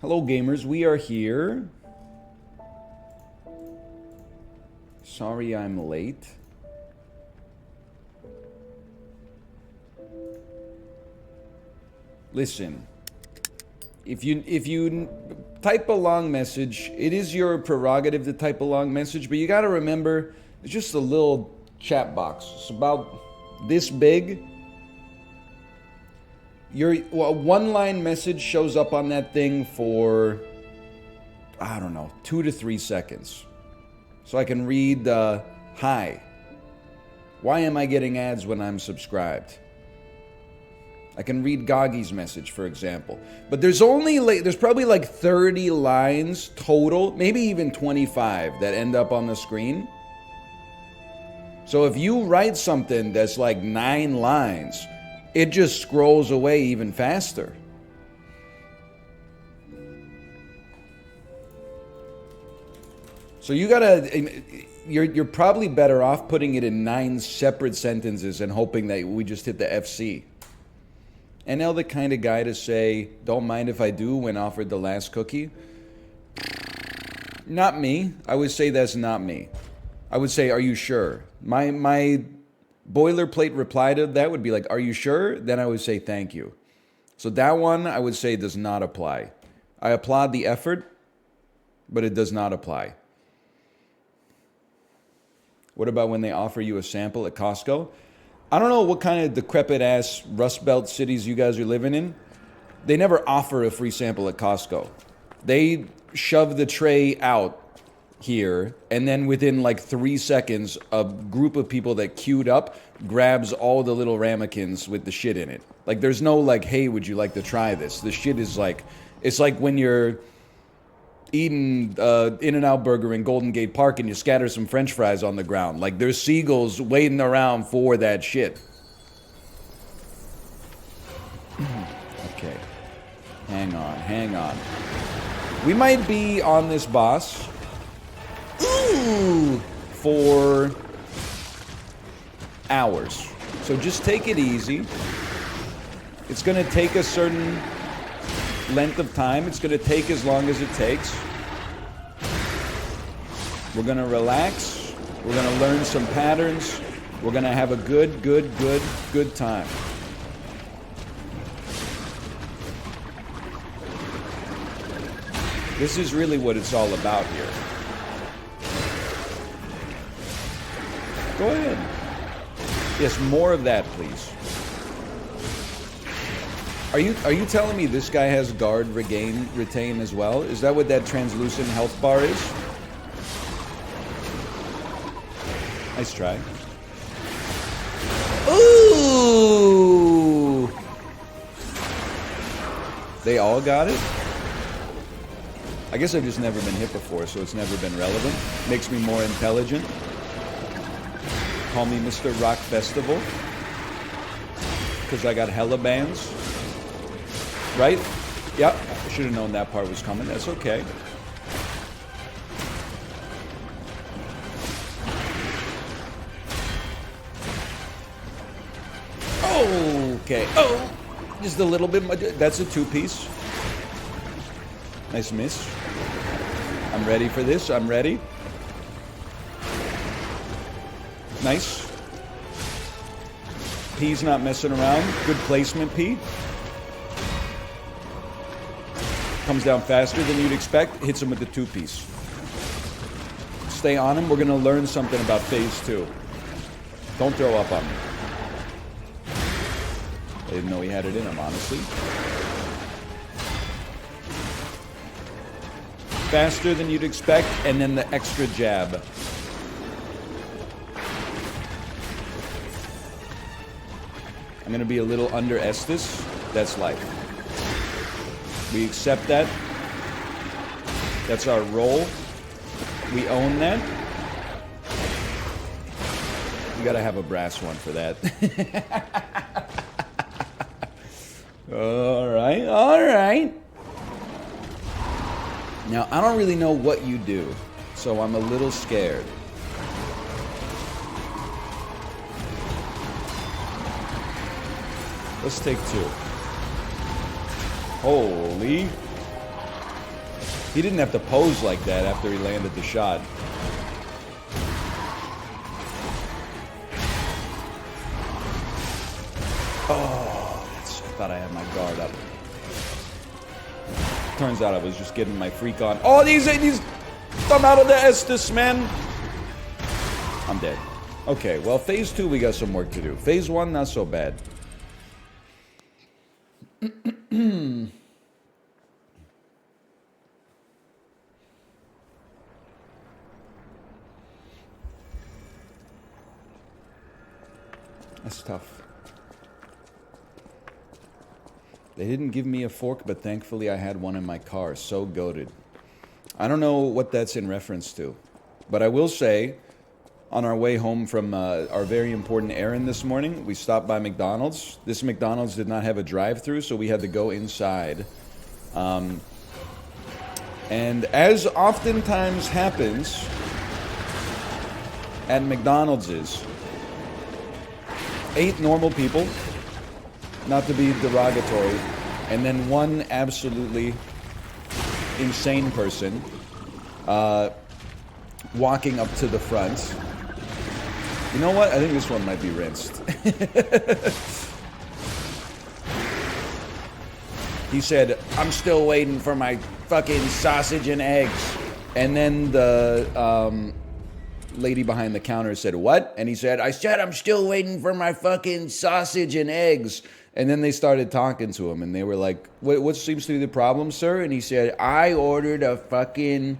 Hello, gamers. We are here. Sorry I'm late. Listen, if you type a long message, it is your prerogative to type a long message, but you got to remember it's just a little chat box. It's about this big. Your one-line message shows up on that thing for, I don't know, 2 to 3 seconds. So I can read, hi. Why am I getting ads when I'm subscribed? I can read Goggy's message, for example. But there's probably like 30 lines total, maybe even 25 that end up on the screen. So if you write something that's like 9 lines, it just scrolls away even faster. So you're probably better off putting it in 9 separate sentences and hoping that we just hit the FC. NL the kind of guy to say, don't mind if I do when offered the last cookie? Not me. I would say that's not me. I would say, are you sure? My boilerplate reply to that would be like, are you sure? Then I would say thank you. So that one I would say does not apply. I applaud the effort, but it does not apply. What about when they offer you a sample at Costco? I don't know what kind of decrepit ass Rust Belt cities you guys are living in. They never offer a free sample at Costco. They shove the tray out here, and then within like 3 seconds, a group of people that queued up grabs all the little ramekins with the shit in it. Like, there's no like, hey, would you like to try this? The shit is like, it's like when you're eating In-N-Out Burger in Golden Gate Park and you scatter some French fries on the ground. Like, there's seagulls waiting around for that shit. Okay. Hang on. We might be on this boss for hours. So just take it easy. It's going to take a certain length of time. It's going to take as long as it takes. We're going to relax. We're going to learn some patterns. We're going to have a good time. This is really what it's all about here. Go ahead. Yes, more of that, please. Are you telling me this guy has guard, retain as well? Is that what that translucent health bar is? Nice try. Ooh! They all got it? I guess I've just never been hit before, so it's never been relevant. Makes me more intelligent. Call me Mr. Rock Festival. Because I got hella bands. Right? Yep. I should have known that part was coming. That's okay. Okay. Oh! Just a little bit. That's a 2-piece. Nice miss. I'm ready for this. I'm ready. Nice. P's not messing around. Good placement, P. Comes down faster than you'd expect. Hits him with the 2-piece. Stay on him. We're going to learn something about phase 2. Don't throw up on me. I didn't know he had it in him, honestly. Faster than you'd expect, and then the extra jab. I'm going to be a little under Estus. That's life. We accept that. That's our role. We own that. You got to have a brass one for that. All right, all right. Now, I don't really know what you do, so I'm a little scared. Let's take 2. Holy. He didn't have to pose like that after he landed the shot. Oh, I thought I had my guard up. Turns out I was just getting my freak on. Oh, these come out of the Estes, man. I'm dead. Okay, well, phase 2, we got some work to do. Phase 1, not so bad. That's tough. They didn't give me a fork, but thankfully I had one in my car. So goated. I don't know what that's in reference to, but I will say, on our way home from our very important errand this morning, we stopped by McDonald's. This McDonald's did not have a drive-thru, so we had to go inside. And as oftentimes happens at McDonald's, 8 normal people, not to be derogatory, and then one absolutely insane person walking up to the front. You know what? I think this one might be rinsed. He said, "I'm still waiting for my fucking sausage and eggs." And then the lady behind the counter said, "What?" And he said, "I said I'm still waiting for my fucking sausage and eggs." And then they started talking to him, and they were like, what seems to be the problem, sir? And he said, "I ordered a fucking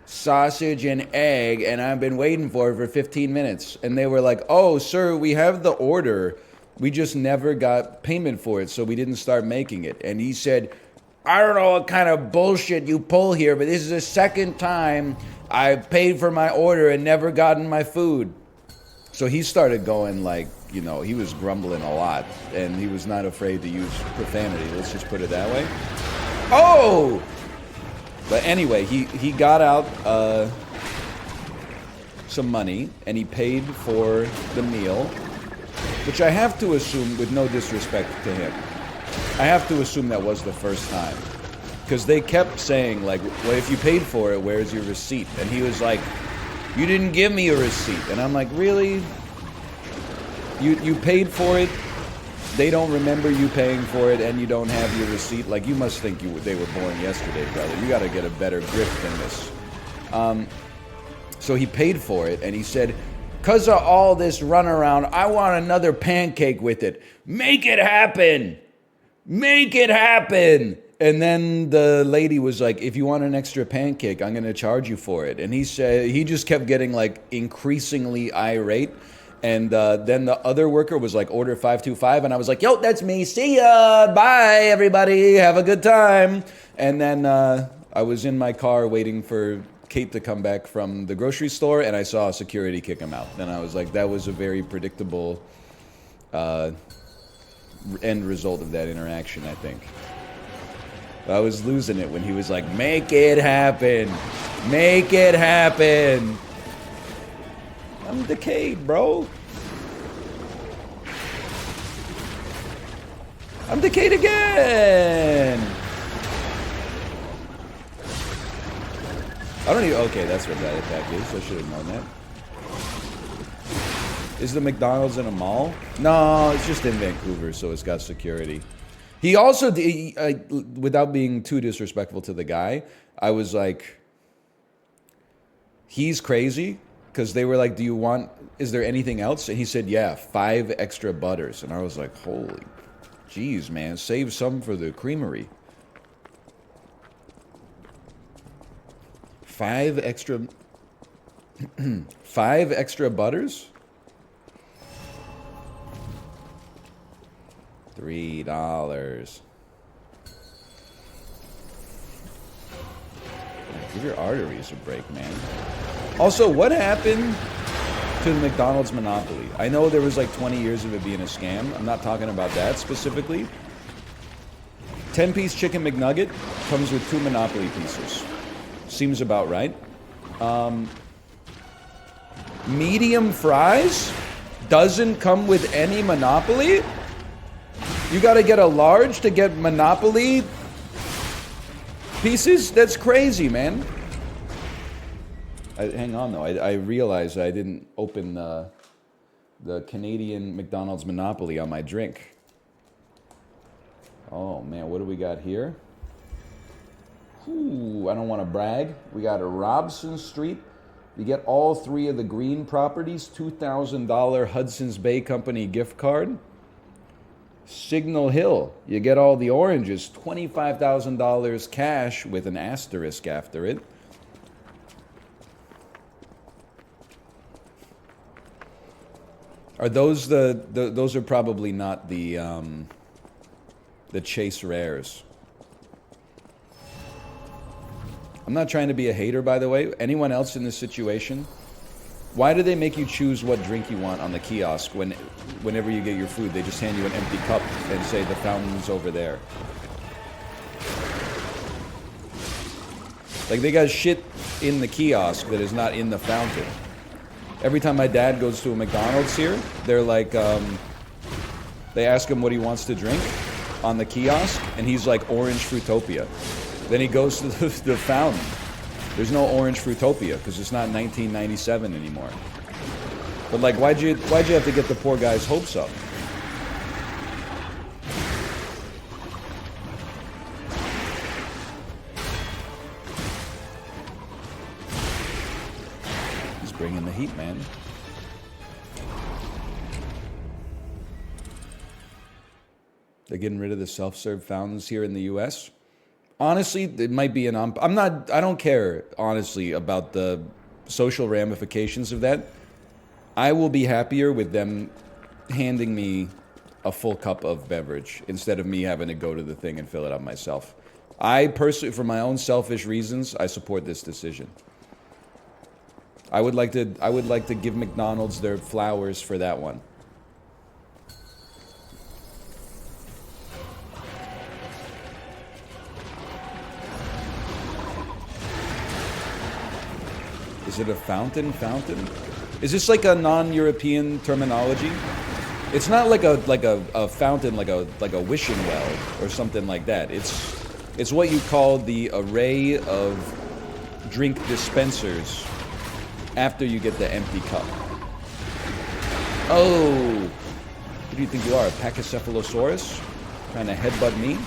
sausage and egg, and I've been waiting for it for 15 minutes. And they were like, "Oh, sir, we have the order. We just never got payment for it, so we didn't start making it." And he said, "I don't know what kind of bullshit you pull here, but this is the second time I've paid for my order and never gotten my food." So he started going like, you know, he was grumbling a lot, and he was not afraid to use profanity. Let's just put it that way. Oh! But anyway, he got out some money, and he paid for the meal, which I have to assume, with no disrespect to him, I have to assume that was the first time. Because they kept saying, like, "Well, if you paid for it, where's your receipt?" And he was like, "You didn't give me a receipt." And I'm like, "Really? You paid for it, they don't remember you paying for it, and you don't have your receipt? Like, you must think they were born yesterday, brother. You got to get a better grip than this." So he paid for it, and he said, "'Cause of all this runaround, I want another pancake with it. Make it happen! Make it happen!" And then the lady was like, "If you want an extra pancake, I'm going to charge you for it." And he said, he just kept getting like increasingly irate. And then the other worker was like, "Order 525. And I was like, "Yo, that's me. See ya. Bye, everybody. Have a good time." And then I was in my car waiting for Kate to come back from the grocery store, and I saw security kick him out. And I was like, that was a very predictable end result of that interaction, I think. I was losing it when he was like, "Make it happen. Make it happen." I'm decayed, bro. I'm decayed again. I don't even... Okay, that's what that attack is. I should have known that. Is the McDonald's in a mall? No, it's just in Vancouver, so it's got security. He also, without being too disrespectful to the guy, I was like, he's crazy, because they were like, is there anything else? And he said, yeah, 5 extra butters. And I was like, holy jeez, man, save some for the creamery. 5 extra, 5 extra butters? $3. Give your arteries a break, man. Also, what happened to the McDonald's monopoly? I know there was like 20 years of it being a scam. I'm not talking about that specifically. 10-piece chicken McNugget comes with 2 Monopoly pieces. Seems about right. Medium fries doesn't come with any Monopoly? You gotta get a large to get Monopoly pieces? That's crazy, man. Hang on, though. I realized I didn't open the Canadian McDonald's Monopoly on my drink. Oh, man, what do we got here? Ooh, I don't want to brag. We got a Robson Street. You get all 3 of the green properties, $2,000 Hudson's Bay Company gift card. Signal Hill, you get all the oranges, $25,000 cash with an asterisk after it. Are those those are probably not the Chase Rares. I'm not trying to be a hater, by the way. Anyone else in this situation? Why do they make you choose what drink you want on the kiosk whenever you get your food? They just hand you an empty cup and say the fountain's over there. Like, they got shit in the kiosk that is not in the fountain. Every time my dad goes to a McDonald's here, they're like, they ask him what he wants to drink on the kiosk, and he's like, orange Fruitopia. Then he goes to the fountain. There's no orange Fruitopia because it's not 1997 anymore. But like, why'd you have to get the poor guy's hopes up? He's bringing the heat, man. They're getting rid of the self-serve fountains here in the U.S. Honestly, it might be I don't care, honestly, about the social ramifications of that. I will be happier with them handing me a full cup of beverage instead of me having to go to the thing and fill it up myself. I personally, for my own selfish reasons, I support this decision. I would like to give McDonald's their flowers for that one. Is it a fountain? Is this like a non-European terminology? It's not like a fountain, like a wishing well or something like that. It's what you call the array of drink dispensers after you get the empty cup. Oh, who do you think you are, a Pachycephalosaurus? Trying to headbutt me?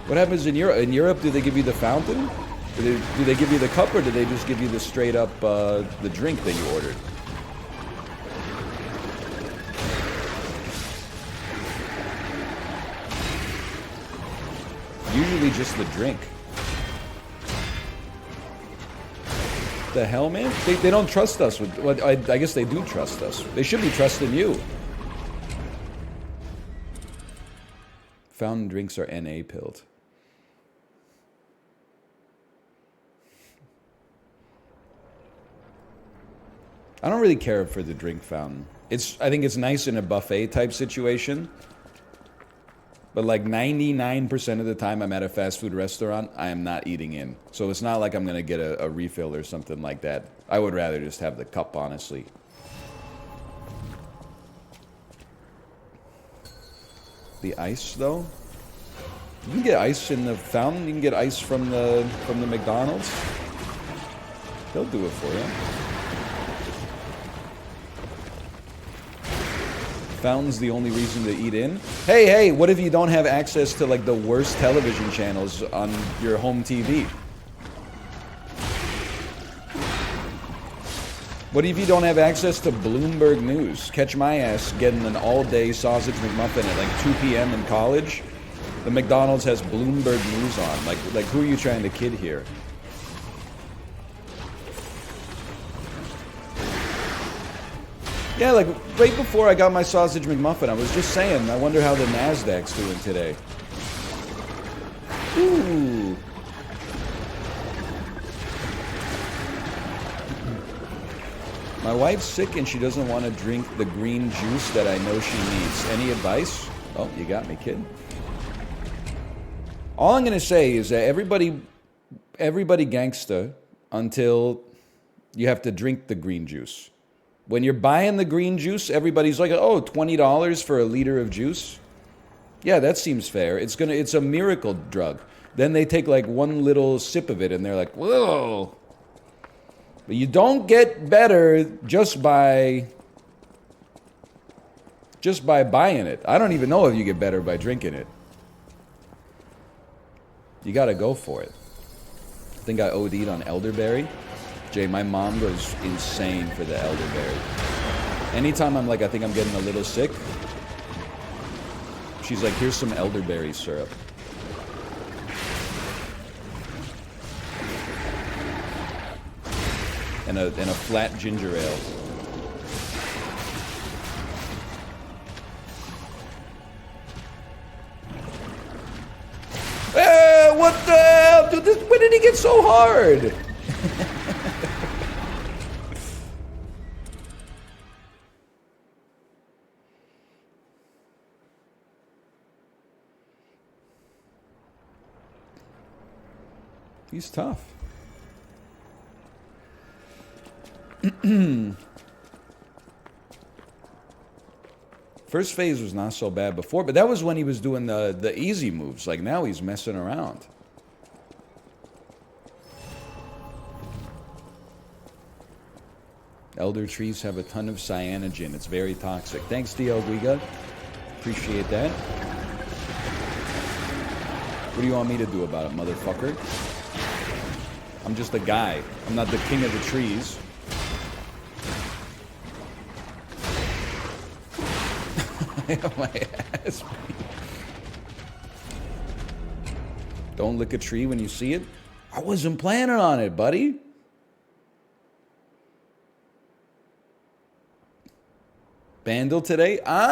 What happens in Europe? In Europe, do they give you the fountain? Do they give you the cup, or do they just give you the straight up the drink that you ordered? Usually just the drink. The hell, man? They don't trust us. Well, I guess they do trust us. They should be trusting you. Fountain drinks are NA-pilled. I don't really care for the drink fountain. I think it's nice in a buffet type situation. But like 99% of the time I'm at a fast food restaurant, I am not eating in. So it's not like I'm going to get a refill or something like that. I would rather just have the cup, honestly. The ice, though? You can get ice in the fountain. You can get ice from the McDonald's. They'll do it for you. Fountain's the only reason to eat in. Hey, what if you don't have access to like the worst television channels on your home TV? What if you don't have access to Bloomberg News? Catch my ass getting an all-day sausage McMuffin at like 2 p.m. in college. The McDonald's has Bloomberg News on. Like who are you trying to kid here? Yeah, like right before I got my sausage McMuffin, I was just saying, I wonder how the Nasdaq's doing today. Ooh. My wife's sick and she doesn't want to drink the green juice that I know she needs. Any advice? Oh, you got me, kid. All I'm going to say is that everybody gangsta until you have to drink the green juice. When you're buying the green juice, everybody's like, oh, $20 for a liter of juice? Yeah, that seems fair. It's a miracle drug. Then they take like one little sip of it and they're like, whoa. But you don't get better just by buying it. I don't even know if you get better by drinking it. You got to go for it. I think I OD'd on elderberry. Jay, my mom goes insane for the elderberry. Anytime I'm like, I think I'm getting a little sick, she's like, here's some elderberry syrup. And a flat ginger ale. What the hell? Dude, when did he get so hard? He's tough. First phase was not so bad before, but that was when he was doing the easy moves. Like now he's messing around. Elder trees have a ton of cyanogen. It's very toxic. Thanks, DL Guiga. Appreciate that. What do you want me to do about it, motherfucker? I'm just a guy. I'm not the king of the trees. My ass. Don't lick a tree when you see it. I wasn't planning on it, buddy. Bandle today? Oh,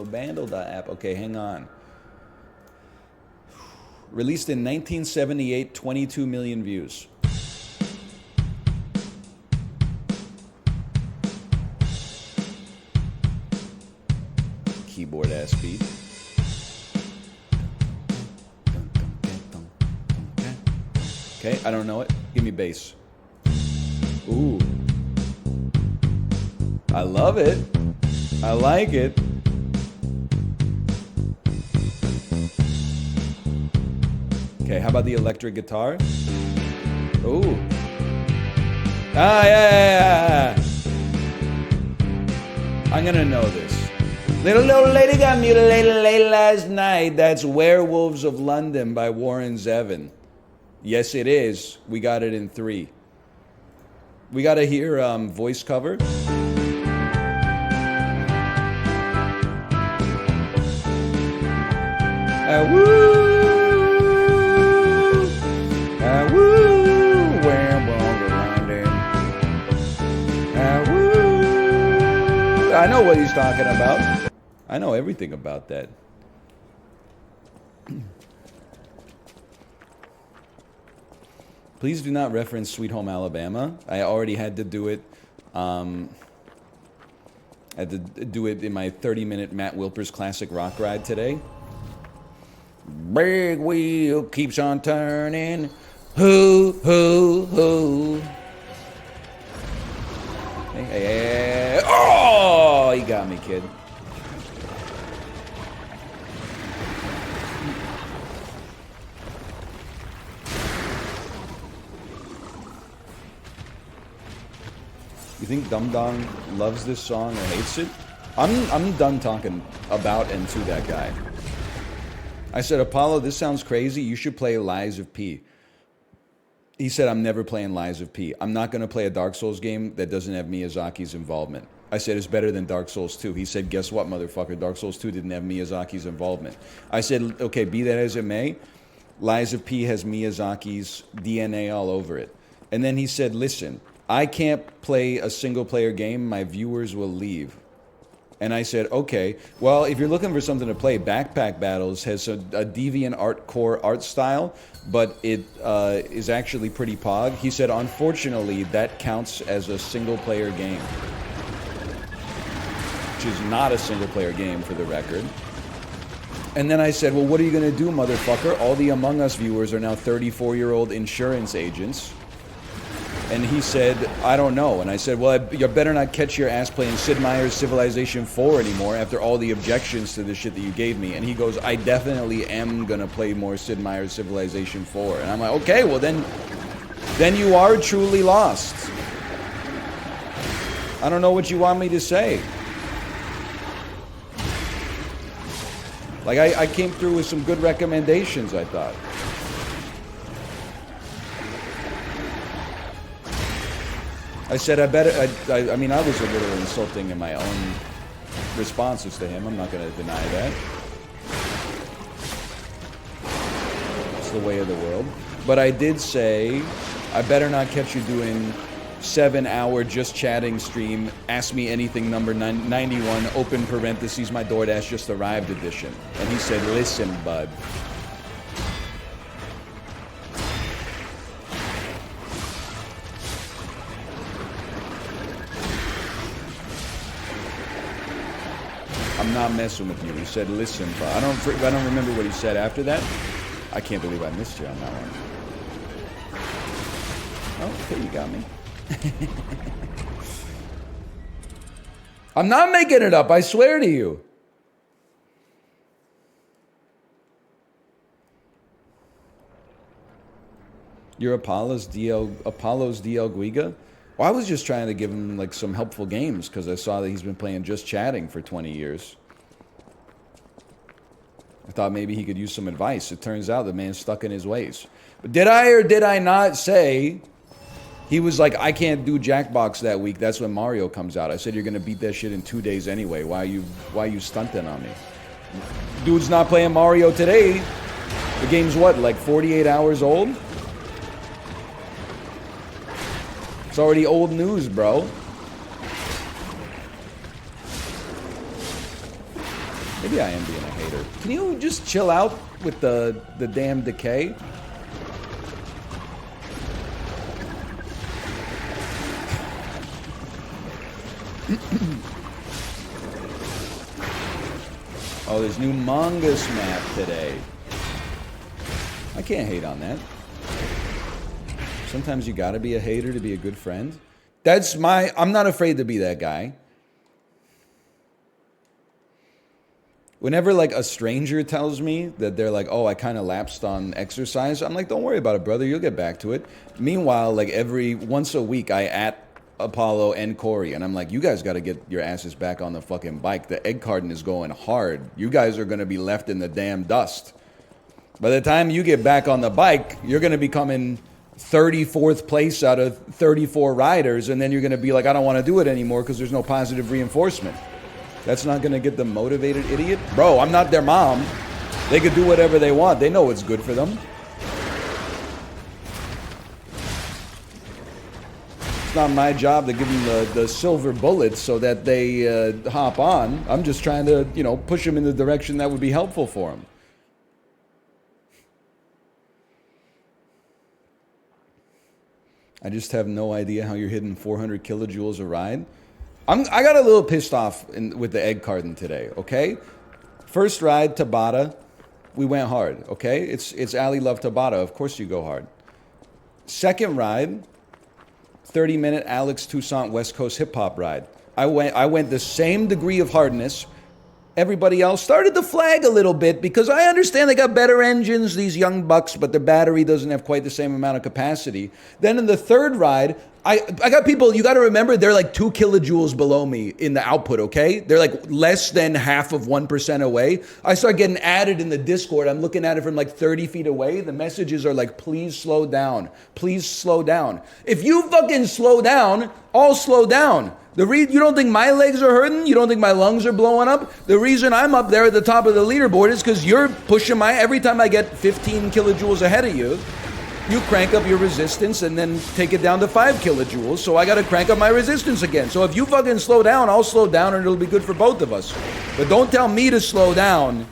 Bandle.app. Okay, hang on. Released in 1978, 22 million views. Keyboard ass beat. Okay, I don't know it. Give me bass. Ooh. I love it. I like it. Okay, how about the electric guitar? Ooh. Ah, yeah. I'm gonna know this. Little old lady got mutilated late last night. That's Werewolves of London by Warren Zevon. Yes, it is. We got it in 3. We gotta hear voice cover. Woo! Woo! Werewolves of London. Woo! I know what he's talking about. I know everything about that. Please do not reference Sweet Home Alabama. I already had to do it. I had to do it in my 30-minute Matt Wilpers classic rock ride today. Big wheel keeps on turning. Hoo, hoo, hoo. Hey. Oh, you got me, kid. You think Dum Dong loves this song or hates it? I'm done talking about and to that guy. I said, Apollo, this sounds crazy. You should play Lies of P. He said, I'm never playing Lies of P. I'm not going to play a Dark Souls game that doesn't have Miyazaki's involvement. I said, it's better than Dark Souls 2. He said, guess what, motherfucker? Dark Souls 2 didn't have Miyazaki's involvement. I said, okay, be that as it may, Lies of P has Miyazaki's DNA all over it. And then he said, listen, I can't play a single-player game. My viewers will leave. And I said, okay, well, if you're looking for something to play, Backpack Battles has a Deviant Core art style, but it is actually pretty pog. He said, unfortunately, that counts as a single-player game. Which is not a single-player game, for the record. And then I said, well, what are you going to do, motherfucker? All the Among Us viewers are now 34-year-old insurance agents. And he said, I don't know. And I said, well, you better not catch your ass playing Sid Meier's Civilization 4 anymore after all the objections to the shit that you gave me. And he goes, I definitely am going to play more Sid Meier's Civilization 4. And I'm like, okay, well then you are truly lost. I don't know what you want me to say. Like, I came through with some good recommendations, I thought. I said, I mean, I was a little insulting in my own responses to him. I'm not going to deny that. It's the way of the world. But I did say, I better not catch you doing 7-hour just chatting stream, ask me anything number 91, open parentheses, my DoorDash just arrived edition. And he said, listen, bud. I'm not messing with you. He said, listen, bud. I don't remember what he said after that. I can't believe I missed you on that one. Oh, okay, you got me. I'm not making it up, I swear to you. You're Apollo's DL Guiga? Well, I was just trying to give him like some helpful games because I saw that he's been playing just chatting for 20 years. I thought maybe he could use some advice. It turns out the man's stuck in his ways. But did I or did I not say he was like, I can't do Jackbox that week. That's when Mario comes out. I said, you're going to beat that shit in 2 days anyway. Why are you stunting on me? Dude's not playing Mario today. The game's what, like 48 hours old? It's already old news, bro. Maybe I am being a hater. Can you just chill out with the damn decay? Oh, there's new Mongoose map today. I can't hate on that. Sometimes you gotta be a hater to be a good friend. I'm not afraid to be that guy. Whenever like a stranger tells me that they're like, oh, I kind of lapsed on exercise, I'm like, don't worry about it, brother. You'll get back to it. Meanwhile, like once a week, I at Apollo and Corey, and I'm like, you guys got to get your asses back on the fucking bike. The egg carton is going hard. You guys are going to be left in the damn dust. By the time you get back on the bike, you're going to be coming 34th place out of 34 riders, and then you're going to be like, I don't want to do it anymore because there's no positive reinforcement. That's not going to get the motivated idiot. Bro, I'm not their mom. They could do whatever they want. They know what's good for them. It's not my job to give them the silver bullets so that they hop on. I'm just trying to, push them in the direction that would be helpful for them. I just have no idea how you're hitting 400 kilojoules a ride. I got a little pissed off with the egg carton today, okay? First ride, Tabata, we went hard, okay? It's Ali Love Tabata, of course you go hard. Second ride, 30-minute Alex Toussaint West Coast hip-hop ride. I went the same degree of hardness. Everybody else started to flag a little bit because I understand they got better engines, these young bucks, but the battery doesn't have quite the same amount of capacity. Then in the third ride, I got people, you got to remember, they're like 2 kilojoules below me in the output, okay? They're like less than half of 1% away. I start getting added in the Discord. I'm looking at it from like 30 feet away. The messages are like, please slow down. Please slow down. If you fucking slow down, I'll slow down. You don't think my legs are hurting? You don't think my lungs are blowing up? The reason I'm up there at the top of the leaderboard is because you're pushing every time I get 15 kilojoules ahead of you, you crank up your resistance and then take it down to 5 kilojoules, so I gotta crank up my resistance again. So if you fucking slow down, I'll slow down and it'll be good for both of us. But don't tell me to slow down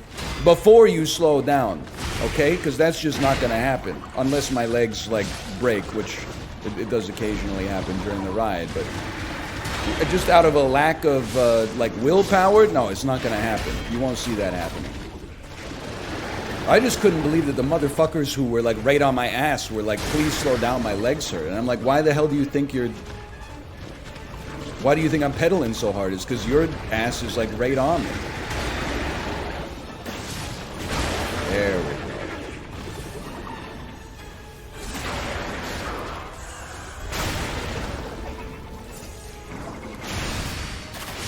before you slow down, okay? Because that's just not gonna happen. Unless my legs, like, break, which it does occasionally happen during the ride, but just out of a lack of, like, willpower, no, it's not gonna happen. You won't see that happening. I just couldn't believe that the motherfuckers who were like right on my ass were like, please slow down, my legs hurt. And I'm like, why the hell do you think why do you think I'm pedaling so hard? It's because your ass is like right on me. There we go.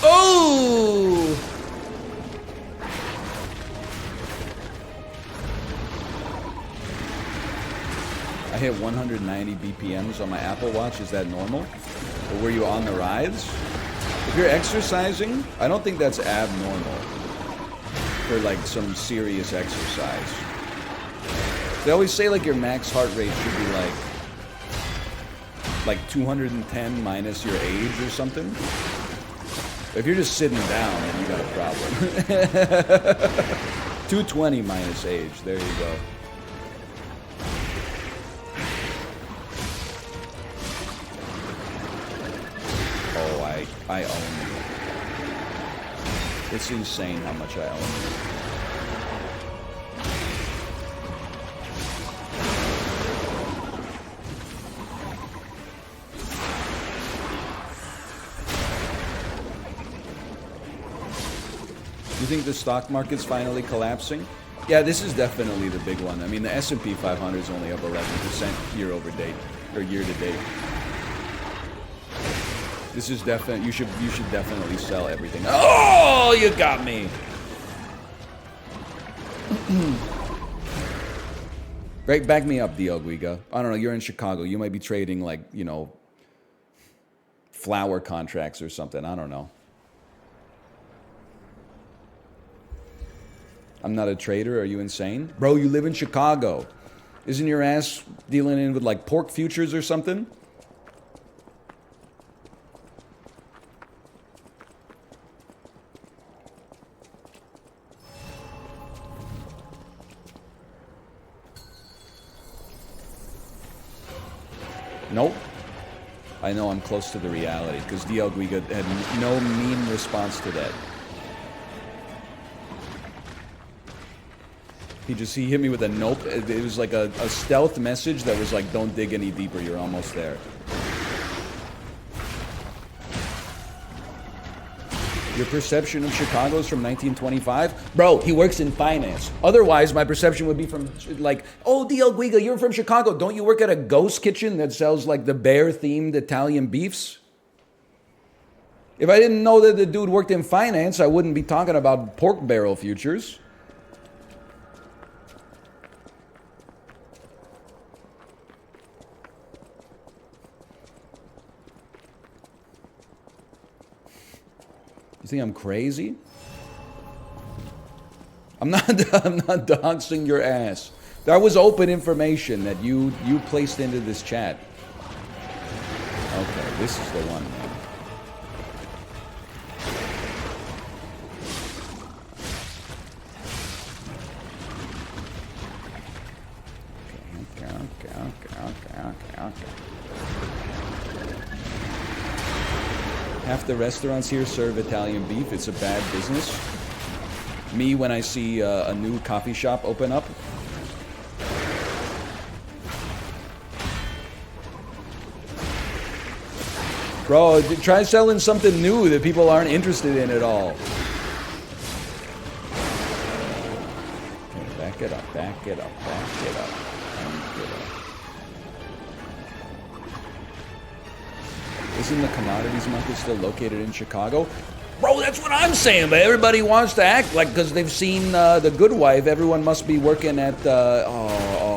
Oh! I hit 190 BPMs on my Apple Watch. Is that normal? Or were you on the rides? If you're exercising, I don't think that's abnormal for like some serious exercise. They always say like your max heart rate should be like 210 minus your age or something. If you're just sitting down, then you got a problem. 220 minus age. There you go. I own you. It's insane how much I own you. You think the stock market's finally collapsing? Yeah, this is definitely the big one. I mean, the S&P 500 is only up 11% year over date, or year to date. This is definitely, you should definitely sell everything. Oh, you got me. Right, back me up, Dio Guiga. I don't know, you're in Chicago. You might be trading like, you know, flower contracts or something. I don't know. I'm not a trader. Are you insane? Bro, you live in Chicago. Isn't your ass dealing in with like pork futures or something? Nope. I know I'm close to the reality because DL Guiga had no mean response to that. He hit me with a nope. It was like a stealth message that was like, don't dig any deeper, you're almost there. Your perception of Chicago is from 1925? Bro, he works in finance. Otherwise, my perception would be from, like, oh, DL Guiga, you're from Chicago. Don't you work at a ghost kitchen that sells, like, the bear-themed Italian beefs? If I didn't know that the dude worked in finance, I wouldn't be talking about pork barrel futures. You think I'm crazy? I'm not doxing your ass. That was open information that you placed into this chat. Okay, this is the one, man. Okay. Half the restaurants here serve Italian beef. It's a bad business. Me, when I see a new coffee shop open up. Bro, try selling something new that people aren't interested in at all. Okay, back it up, back it up, back it up. Isn't the commodities market still located in Chicago? Bro, that's what I'm saying, but everybody wants to act like, because they've seen The Good Wife, everyone must be working at,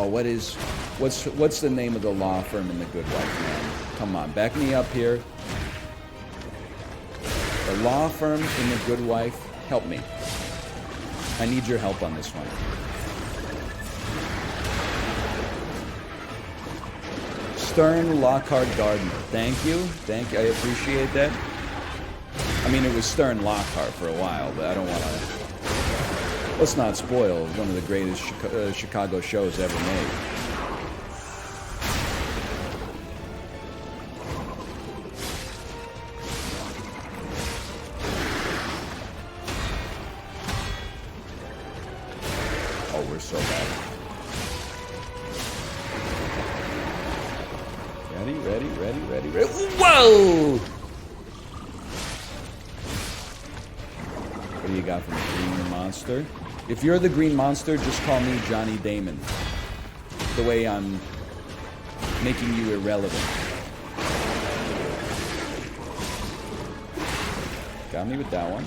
what's the name of the law firm in The Good Wife, man? Come on, back me up here. The law firm in The Good Wife, help me. I need your help on this one. Stern Lockhart Gardner. Thank you. Thank you. I appreciate that. I mean, it was Stern Lockhart for a while, but I don't want to... Let's not spoil one of the greatest Chicago shows ever made. Oh, we're so bad. Ready. Whoa! What do you got from the Green Monster? If you're the Green Monster, just call me Johnny Damon. The way I'm making you irrelevant. Got me with that one.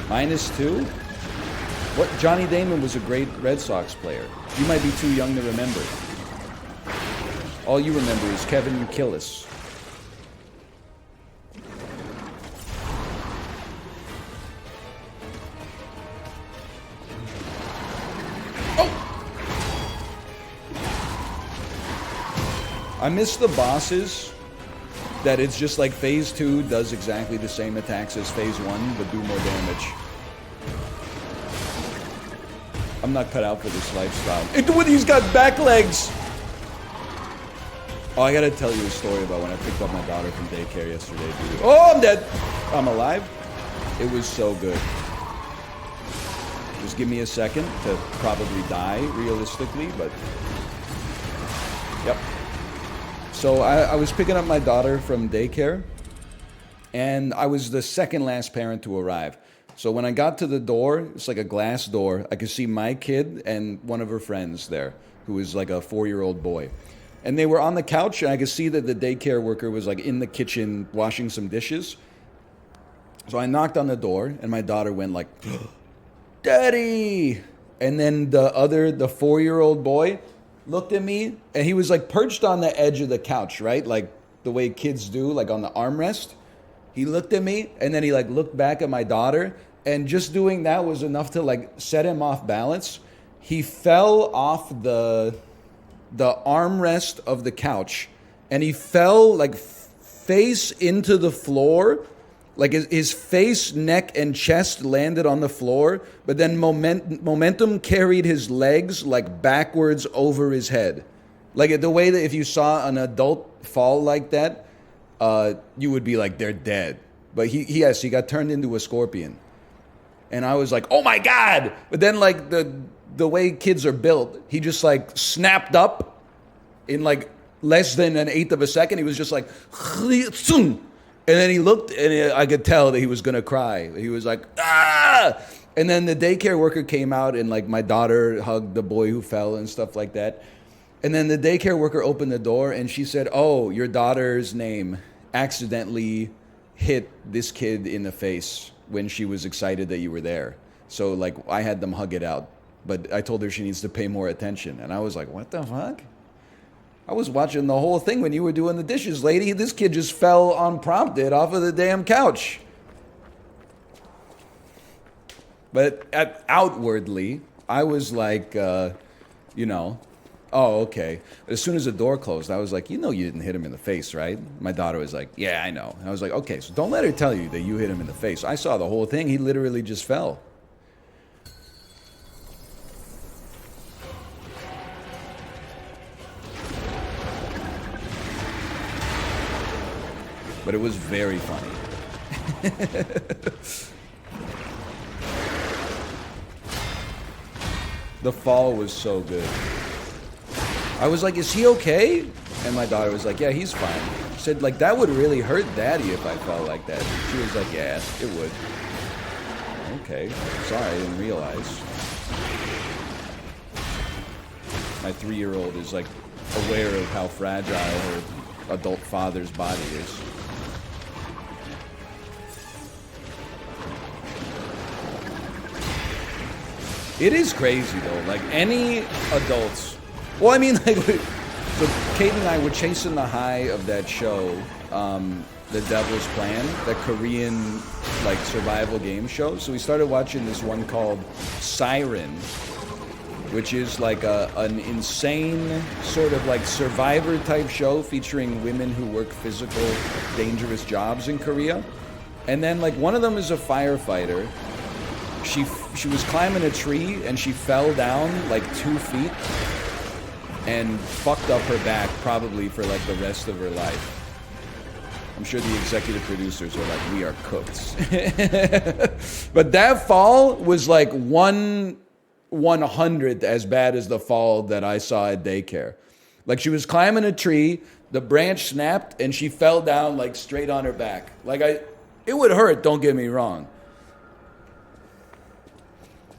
-2? What? Johnny Damon was a great Red Sox player. You might be too young to remember. All you remember is Kevin Killis. I miss the bosses, that it's just like Phase 2 does exactly the same attacks as Phase 1, but do more damage. I'm not cut out for this lifestyle. He's got back legs! Oh, I gotta tell you a story about when I picked up my daughter from daycare yesterday, dude. Oh, I'm dead! I'm alive. It was so good. Just give me a second to probably die, realistically, but... Yep. So I was picking up my daughter from daycare, and I was the second last parent to arrive. So when I got to the door, it's like a glass door, I could see my kid and one of her friends there, who was like a 4-year-old boy. And they were on the couch, and I could see that the daycare worker was like in the kitchen washing some dishes. So I knocked on the door, and my daughter went like, "Daddy!" And then the 4-year-old boy looked at me, and he was like perched on the edge of the couch, right? Like the way kids do, like on the armrest. He looked at me, and then he like looked back at my daughter, and just doing that was enough to like set him off balance. He fell off the armrest of the couch, and he fell like face into the floor. Like his face, neck, and chest landed on the floor, but then momentum carried his legs like backwards over his head. Like the way that if you saw an adult fall like that, you would be like, they're dead. But he got turned into a scorpion. And I was like, oh my God! But then like the way kids are built, he just like snapped up in like less than an eighth of a second. He was just like, and then he looked, and I could tell that he was going to cry. He was like, ah! And then the daycare worker came out, and like my daughter hugged the boy who fell and stuff like that. And then the daycare worker opened the door, and she said, oh, your daughter's name accidentally hit this kid in the face when she was excited that you were there. So like I had them hug it out. But I told her she needs to pay more attention. And I was like, what the fuck? I was watching the whole thing when you were doing the dishes, lady. This kid just fell unprompted off of the damn couch. But outwardly, I was like, oh, okay. But as soon as the door closed, I was like, you didn't hit him in the face, right? My daughter was like, yeah, I know. And I was like, okay, so don't let her tell you that you hit him in the face. I saw the whole thing. He literally just fell. But it was very funny. The fall was so good. I was like, is he okay? And my daughter was like, yeah, he's fine. She said, like, that would really hurt Daddy if I fell like that. She was like, yeah, it would. Okay, sorry, I didn't realize. My 3-year-old is like aware of how fragile her adult father's body is. It is crazy though, like any adults. Well, I mean, like, so Kate and I were chasing the high of that show, The Devil's Plan, that Korean, like, survival game show. So we started watching this one called Siren. which is like an insane sort of like Survivor type show featuring women who work physical, dangerous jobs in Korea. And then like one of them is a firefighter. She was climbing a tree and she fell down like 2 feet and fucked up her back probably for like the rest of her life. I'm sure the executive producers are like, we are cooked. But that fall was like 1/100th as bad as the fall that I saw at daycare. Like she was climbing a tree, the branch snapped, and she fell down like straight on her back. Like it would hurt, don't get me wrong.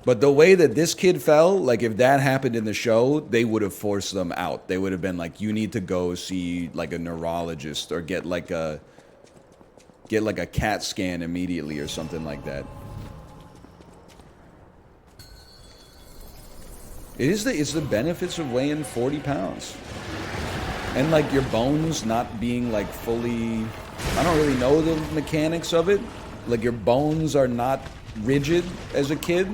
But the way that this kid fell, like if that happened in the show, they would have forced them out. They would have been like, you need to go see like a neurologist or get like a CAT scan immediately or something like that. It's the benefits of weighing 40 pounds. And like your bones not being like fully, I don't really know the mechanics of it. Like your bones are not rigid as a kid.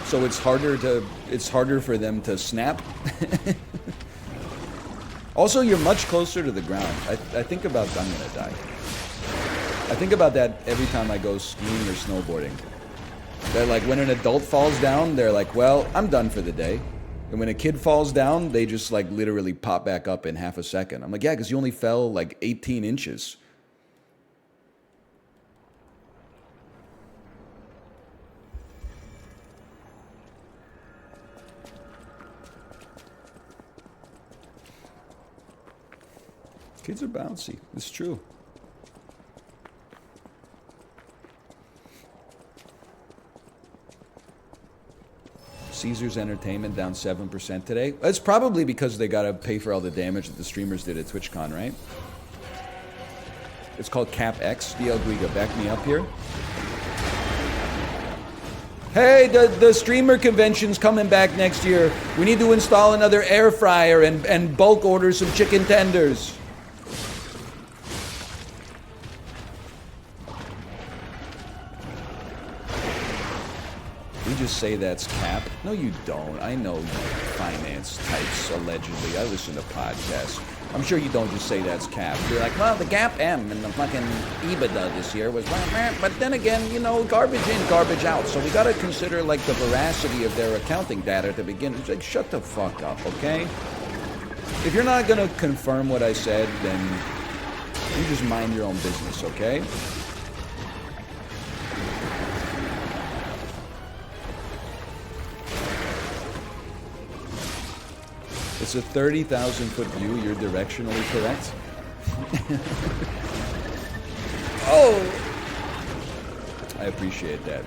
So it's harder for them to snap. Also, you're much closer to the ground. I think about, I'm gonna die. I think about that every time I go skiing or snowboarding. They're like, when an adult falls down, they're like, well, I'm done for the day. And when a kid falls down, they just like literally pop back up in half a second. I'm like, yeah, because you only fell like 18 inches. Kids are bouncy. It's true. Caesars Entertainment down 7% today. It's probably because they got to pay for all the damage that the streamers did at TwitchCon, right? It's called CapX. DL Guiga, back me up here. Hey, the streamer convention's coming back next year. We need to install another air fryer and bulk order some chicken tenders. You just say that's cap. No, you don't. I know you finance types, allegedly. I listen to podcasts. I'm sure you don't just say that's cap. You're like, well, the Gap M and the fucking EBITDA this year was, but then again, you know, garbage in, garbage out. So we got to consider, like, the veracity of their accounting data to begin. It's like, shut the fuck up, okay? If you're not going to confirm what I said, then you just mind your own business, okay? It's a 30,000-foot view. You're directionally correct. Oh! I appreciate that.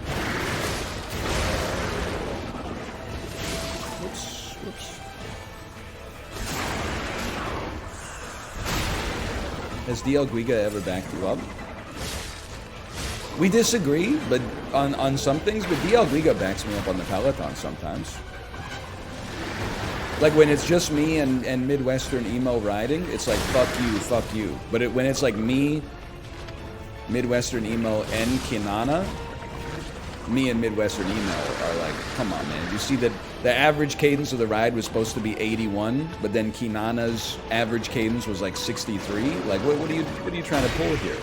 Whoops. Has DL Guiga ever backed you up? We disagree, but on some things, but DL Guiga backs me up on the Peloton sometimes. Like when it's just me and Midwestern emo riding, it's like fuck you. But when it's like me, Midwestern emo, and Kinana, me and Midwestern emo are like, come on, man. You see that the average cadence of the ride was supposed to be 81, but then Kinana's average cadence was like 63. Like, what are you trying to pull here?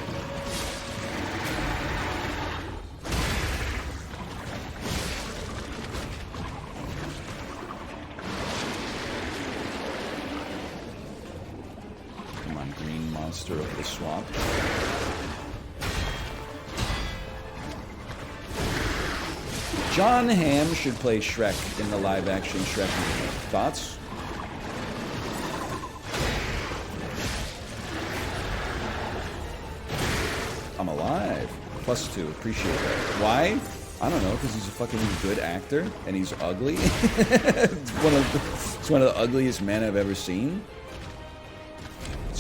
Of the swamp. John Hamm should play Shrek in the live-action Shrek movie. Thoughts? I'm alive. +2. Appreciate that. Why? I don't know, because he's a fucking good actor and he's ugly. It's one of the ugliest men I've ever seen.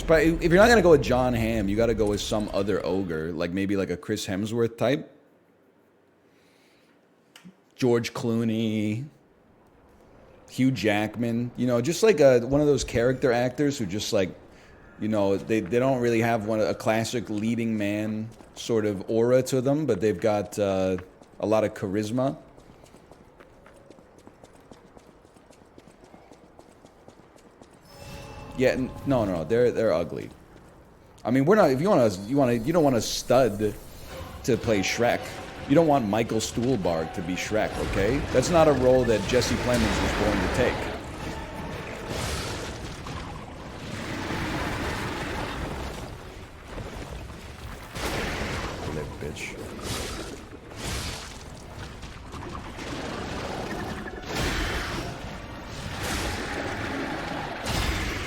If you're not going to go with John Hamm, you got to go with some other ogre, like maybe like a Chris Hemsworth type. George Clooney, Hugh Jackman, you know, just like one of those character actors who just like, you know, they don't really have a classic leading man sort of aura to them, but they've got a lot of charisma. Yeah, no, they're ugly. I mean, we're not. If you don't want a stud to play Shrek. You don't want Michael Stuhlbarg to be Shrek, okay? That's not a role that Jesse Plemons was born to take. Live, bitch.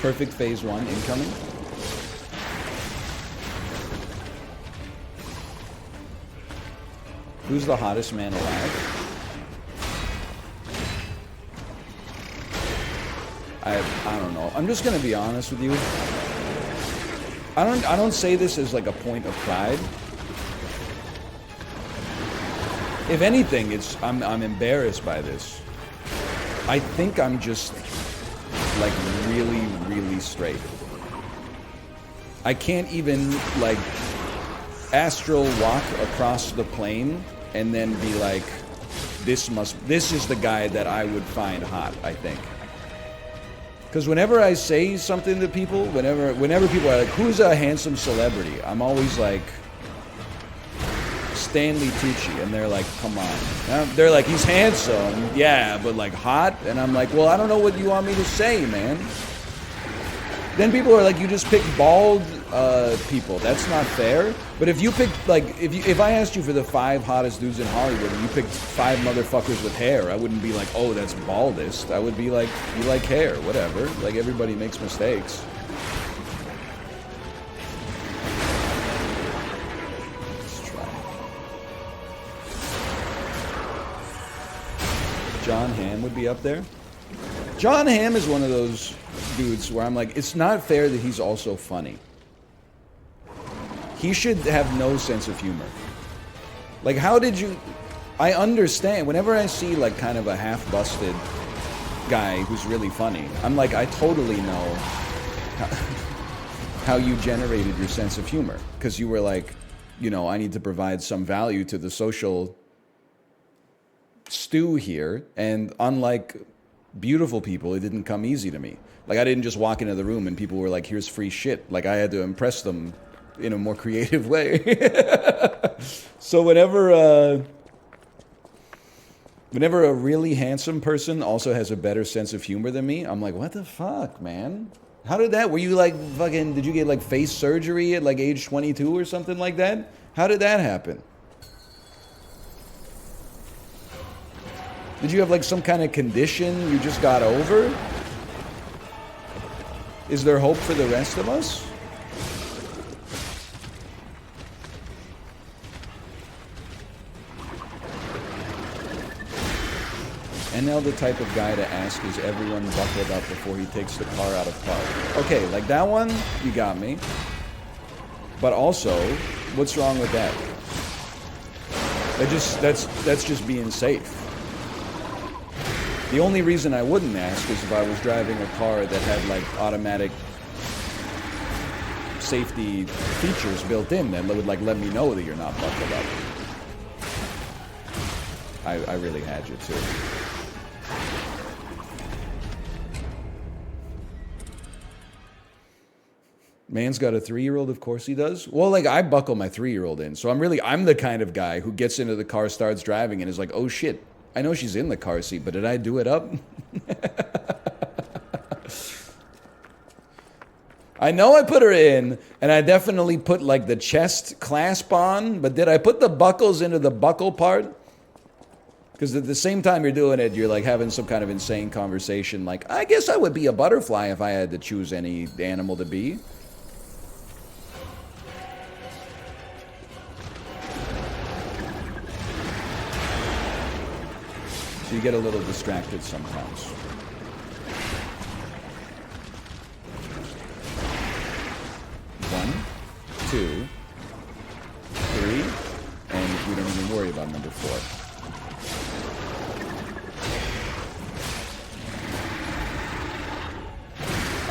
Perfect phase 1 incoming. Who's the hottest man alive? I don't know. I'm just gonna be honest with you. I don't say this as like a point of pride. If anything, I'm embarrassed by this. I think I'm just like really, really straight. I can't even like astral walk across the plane and then be like, this is the guy that I would find hot, I think. Because whenever I say something to people, whenever people are like, who's a handsome celebrity? I'm always like, Stanley Tucci. And they're like, come on. They're like, he's handsome. Yeah, but like hot? And I'm like, well, I don't know what you want me to say, man. Then people are like, you just pick bald people. That's not fair. But if you pick, like, if I asked you for the 5 hottest dudes in Hollywood and you picked 5 motherfuckers with hair, I wouldn't be like, oh, that's baldest. I would be like, you like hair, whatever. Like, everybody makes mistakes. Let's try. John Hamm would be up there. John Hamm is one of those dudes where I'm like, it's not fair that he's also funny. He should have no sense of humor. Like, how did you... I understand. Whenever I see, like, kind of a half-busted guy who's really funny, I'm like, I totally know how you generated your sense of humor. Because you were like, you know, I need to provide some value to the social stew here. And unlike beautiful people, it didn't come easy to me. Like, I didn't just walk into the room and people were like, here's free shit. Like, I had to impress them in a more creative way. So whenever a really handsome person also has a better sense of humor than me, I'm like, what the fuck, man? How did that... Were you like fucking... Did you get like face surgery at like age 22 or something like that? How did that happen? Did you have like some kind of condition you just got over? Is there hope for the rest of us? NL the type of guy to ask, is everyone buckled up before he takes the car out of park? Okay, like that one, you got me. But also, what's wrong with that? That's just being safe. The only reason I wouldn't ask is if I was driving a car that had like automatic safety features built in that would like let me know that you're not buckled up. I really had you too. Man's got a 3-year-old, of course he does. Well, like, I buckle my 3-year-old in. So I'm the kind of guy who gets into the car, starts driving, and is like, oh shit, I know she's in the car seat, but did I do it up? I know I put her in, and I definitely put, like, the chest clasp on, but did I put the buckles into the buckle part? Because at the same time you're doing it, you're, like, having some kind of insane conversation, like, I guess I would be a butterfly if I had to choose any animal to be. So you get a little distracted sometimes. One, 2, 3, and we don't even worry about number 4.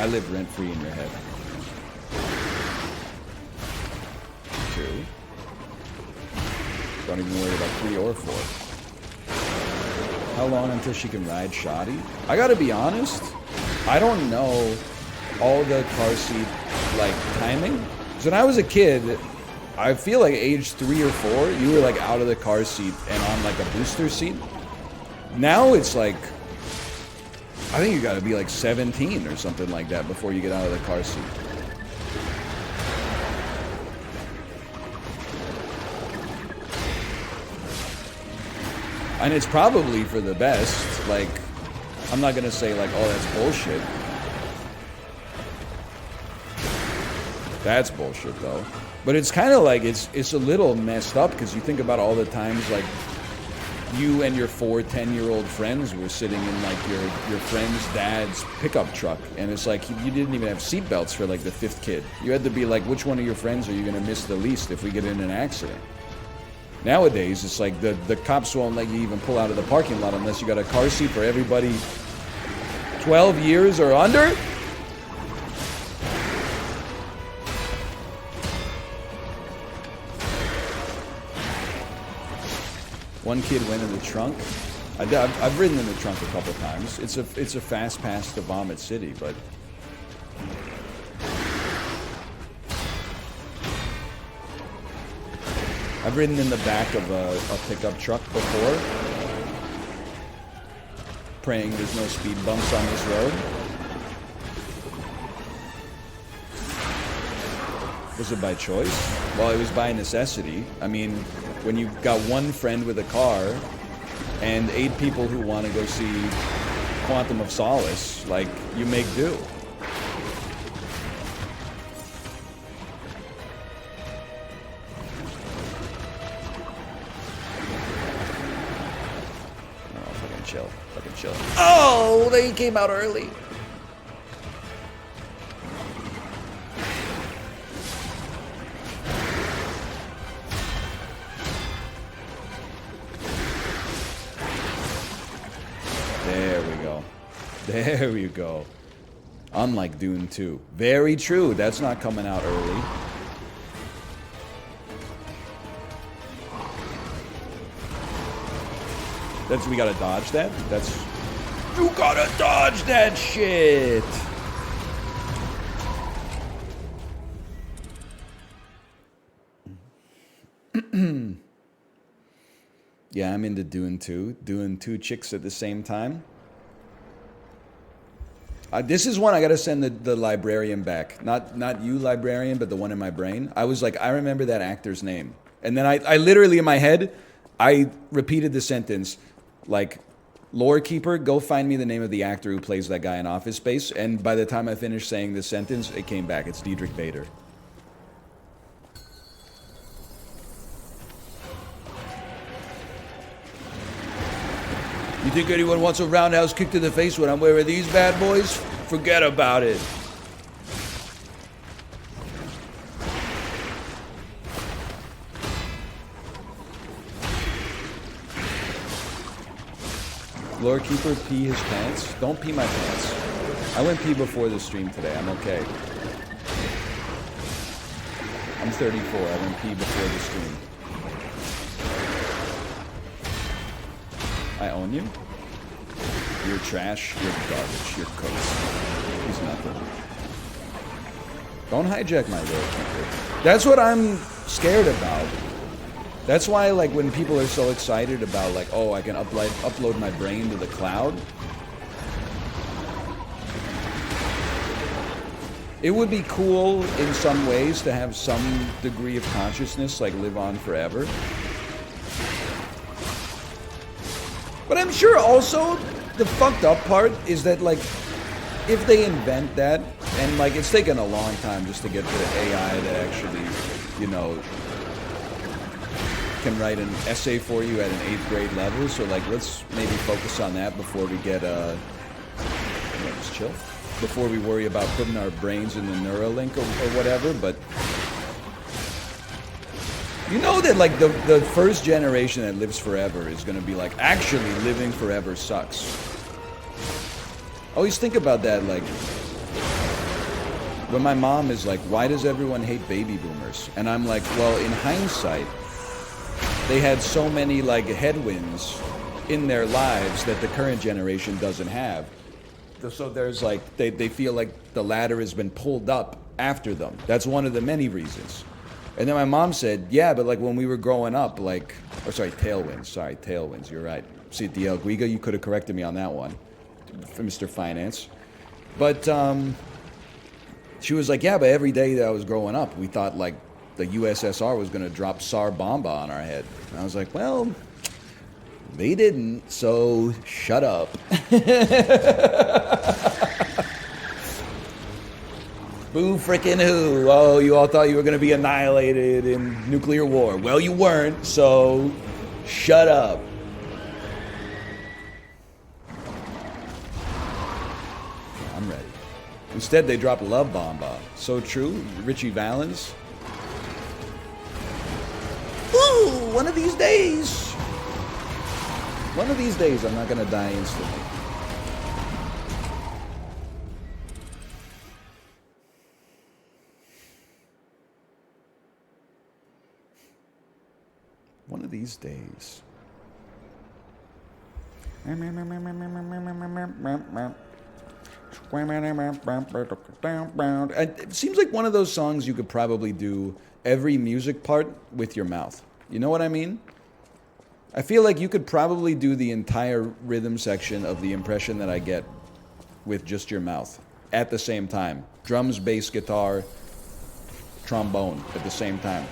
I live rent-free in your head. 2. Don't even worry about 3 or 4. How long until she can ride shoddy? I gotta be honest, I don't know all the car seat like timing. So when I was a kid, I feel like age 3 or 4, you were like out of the car seat and on like a booster seat. Now it's like, I think you gotta be like 17 or something like that before you get out of the car seat. And it's probably for the best. Like, I'm not gonna say like, oh, that's bullshit. That's bullshit though. But it's kind of like, it's a little messed up because you think about all the times like you and your 4 10-year-old friends were sitting in like your friend's dad's pickup truck, and it's like you didn't even have seatbelts for like the 5th kid. You had to be like, which one of your friends are you gonna miss the least if we get in an accident? Nowadays, it's like the cops won't let you even pull out of the parking lot unless you got a car seat for everybody 12 years or under. One kid went in the trunk. I've ridden in the trunk a couple times. It's a fast pass to Vomit City, but I've ridden in the back of a pickup truck before, praying there's no speed bumps on this road. Was it by choice? Well, it was by necessity. I mean, when you've got one friend with a car and 8 people who want to go see Quantum of Solace, like, you make do. Fucking chill. Oh, they came out early. There we go. Unlike Dune 2. Very true. That's not coming out early. We gotta dodge that? You gotta dodge that shit! Yeah, I'm into Dune 2. Doing 2 chicks at the same time. This is one I gotta send the librarian back. Not you, librarian, but the one in my brain. I was like, I remember that actor's name. And then I literally, in my head, I repeated the sentence, like, Lore Keeper, go find me the name of the actor who plays that guy in Office Space. And by the time I finished saying this sentence, it came back. It's Diedrich Bader. You think anyone wants a roundhouse kick to the face when I'm wearing these bad boys? Forget about it. Lore Keeper pee his pants? Don't pee my pants. I went pee before the stream today. I'm okay. I'm 34. I went pee before the stream. I own you? You're trash, you're garbage, you're cooked. He's nothing. Don't hijack my Lore Keeper. That's what I'm scared about. That's why, like, when people are so excited about, like, oh, I can upload my brain to the cloud. It would be cool in some ways to have some degree of consciousness, like, live on forever. But I'm sure also the fucked up part is that, like, if they invent that, and, like, it's taken a long time just to get to the AI that actually, you know, can write an essay for you at an 8th grade level. So, like, let's maybe focus on that before we get, just chill. Before we worry about putting our brains in the Neuralink or whatever, but you know that, like, the first generation that lives forever is going to be like, actually, living forever sucks. I always think about that, like, when my mom is like, why does everyone hate baby boomers? And I'm like, well, in hindsight, they had so many, like, headwinds in their lives that the current generation doesn't have. So there's like, they feel like the ladder has been pulled up after them. That's one of the many reasons. And then my mom said, yeah, but like when we were growing up, like, or sorry, tailwinds, you're right. See, DL Guiga, you could have corrected me on that one, for Mr. Finance. But she was like, yeah, but every day that I was growing up, we thought like the USSR was going to drop Tsar Bomba on our head. And I was like, well, they didn't, so shut up. Boo frickin' who? Oh, you all thought you were going to be annihilated in nuclear war. Well, you weren't, so shut up. I'm ready. Instead, they dropped Love Bomba. So true. Richie Valens. Ooh, one of these days. One of these days, I'm not going to die instantly. One of these days. It seems like one of those songs you could probably do every music part with your mouth. You know what I mean? I feel like you could probably do the entire rhythm section of the impression that I get with just your mouth at the same time. Drums, bass, guitar, trombone at the same time.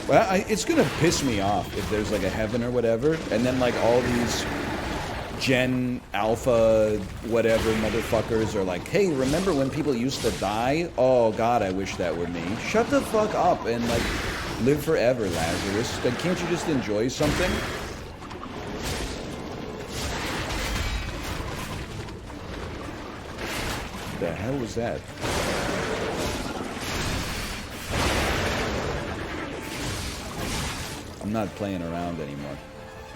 Well, it's gonna piss me off if there's like a heaven or whatever, and then like all these Gen Alpha whatever motherfuckers are like, hey, remember when people used to die? Oh God, I wish that were me. Shut the fuck up and like live forever, Lazarus. Like, can't you just enjoy something? The hell was that? I'm not playing around anymore.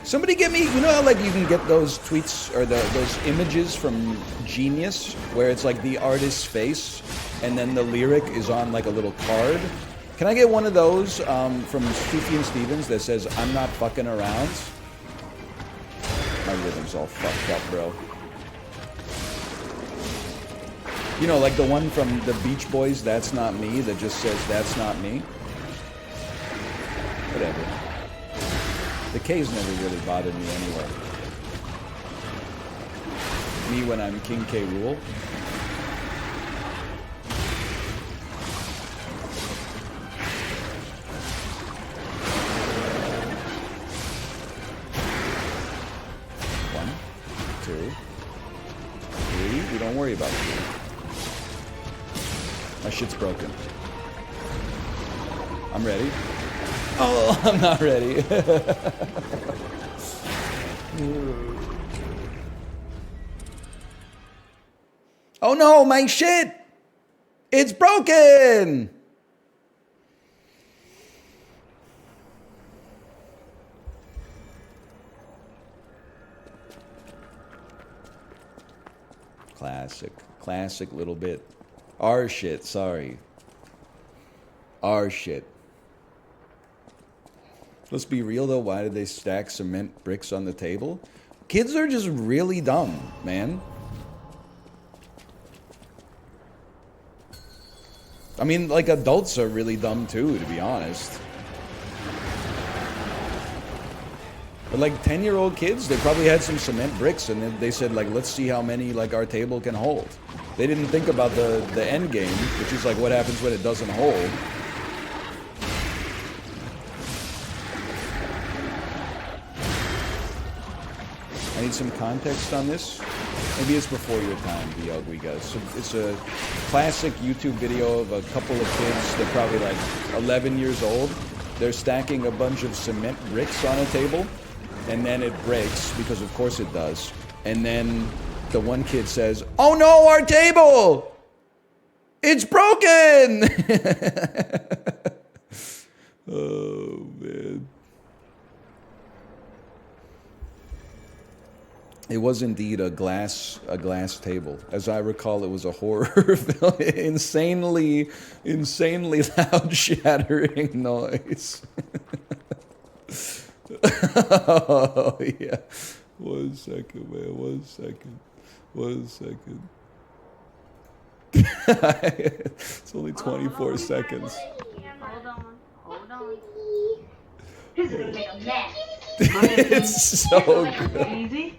Somebody get me, you know how like you can get those tweets or those images from Genius where it's like the artist's face and then the lyric is on like a little card? Can I get one of those from Sufjan Stevens that says, I'm not fucking around? My rhythm's all fucked up, bro. You know, like the one from the Beach Boys, That's Not Me, that just says, that's not me. Whatever. The K's never really bothered me anyway. Me when I'm King K. Rool. One, two, three. We don't worry about it. My shit's broken. I'm ready. Oh, I'm not ready. Oh no, my shit! It's broken! Classic little bit. Our shit, sorry. Our shit. Let's be real though, why did they stack cement bricks on the table? Kids are just really dumb, man. I mean, like adults are really dumb too, to be honest. But like 10-year-old kids, they probably had some cement bricks and then they said like, let's see how many like our table can hold. They didn't think about the end game, which is like what happens when it doesn't hold. I need some context on this. Maybe it's before your time, the ugly guys. So it's a classic YouTube video of a couple of kids. They're probably like 11 years old. They're stacking a bunch of cement bricks on a table, and then it breaks, because of course it does. And then the one kid says, "Oh no, our table! It's broken!" Oh, man. It was indeed a glass table. As I recall, it was a horror film. insanely loud shattering noise. Oh, yeah. 1 second, man. 1 second. 1 second. It's only 24 seconds. Hold on. Hold on. He's gonna make a mess. It's so good. Easy.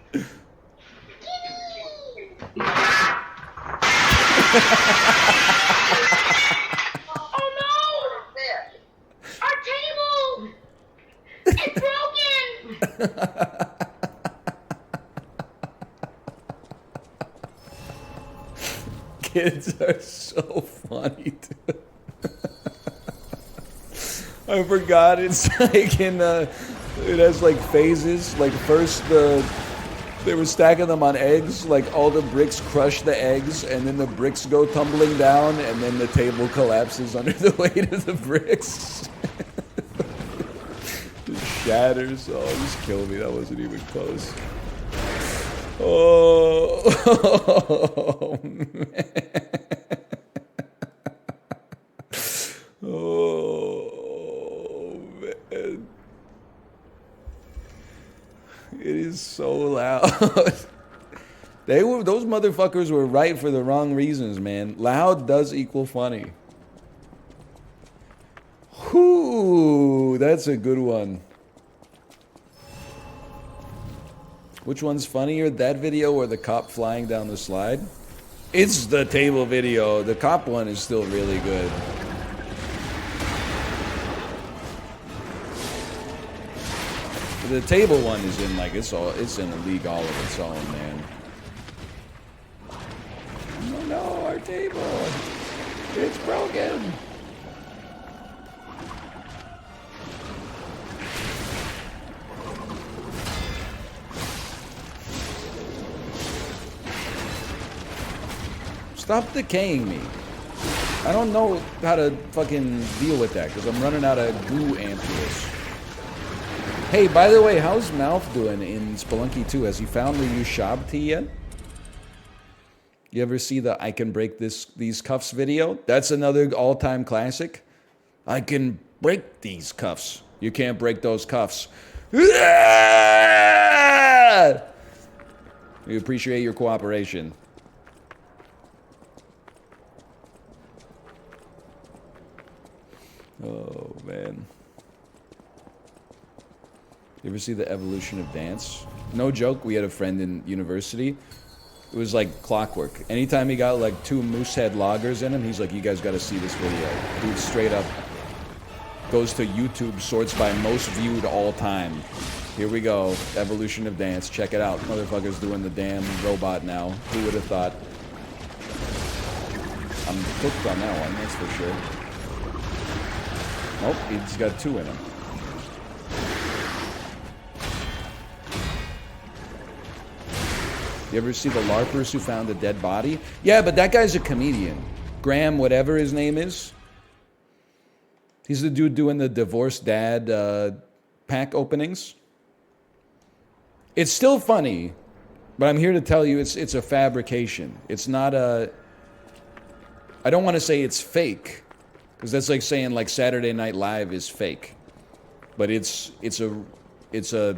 Oh no! Our table! It's broken! Kids are so funny, dude. I forgot it's like it has like phases. Like first they were stacking them on eggs, like all the bricks crush the eggs, and then the bricks go tumbling down, and then the table collapses under the weight of the bricks. It shatters. Oh, just kill me. That wasn't even close. Oh, man. Oh, man. It is so loud. Those motherfuckers were right for the wrong reasons, man. Loud does equal funny. Whoo, that's a good one. Which one's funnier, that video or the cop flying down the slide? It's the table video. The cop one is still really good. The table one is in like it's in a league all of its own, man. Oh no, our table. It's broken. Stop decaying me. I don't know how to fucking deal with that because I'm running out of goo ampules. Hey, by the way, how's Mouth doing in Spelunky 2? Has he found the Ushabti yet? You ever see the I Can Break these cuffs video? That's another all-time classic. I can break these cuffs. You can't break those cuffs. We appreciate your cooperation. Oh, man. You ever see the evolution of dance? No joke, we had a friend in university. It was like clockwork. Anytime he got like 2 Moosehead loggers in him, he's like, you guys gotta see this video. Dude straight up goes to YouTube, sorts by most viewed all time. Here we go, evolution of dance. Check it out. Motherfucker's doing the damn robot now. Who would have thought? I'm hooked on that one, that's for sure. Nope, he's got 2 in him. You ever see the LARPers who found a dead body? Yeah, but that guy's a comedian. Graham, whatever his name is. He's the dude doing the divorced dad pack openings. It's still funny, but I'm here to tell you it's a fabrication. It's not a... I don't want to say it's fake, because that's like saying like Saturday Night Live is fake. But it's a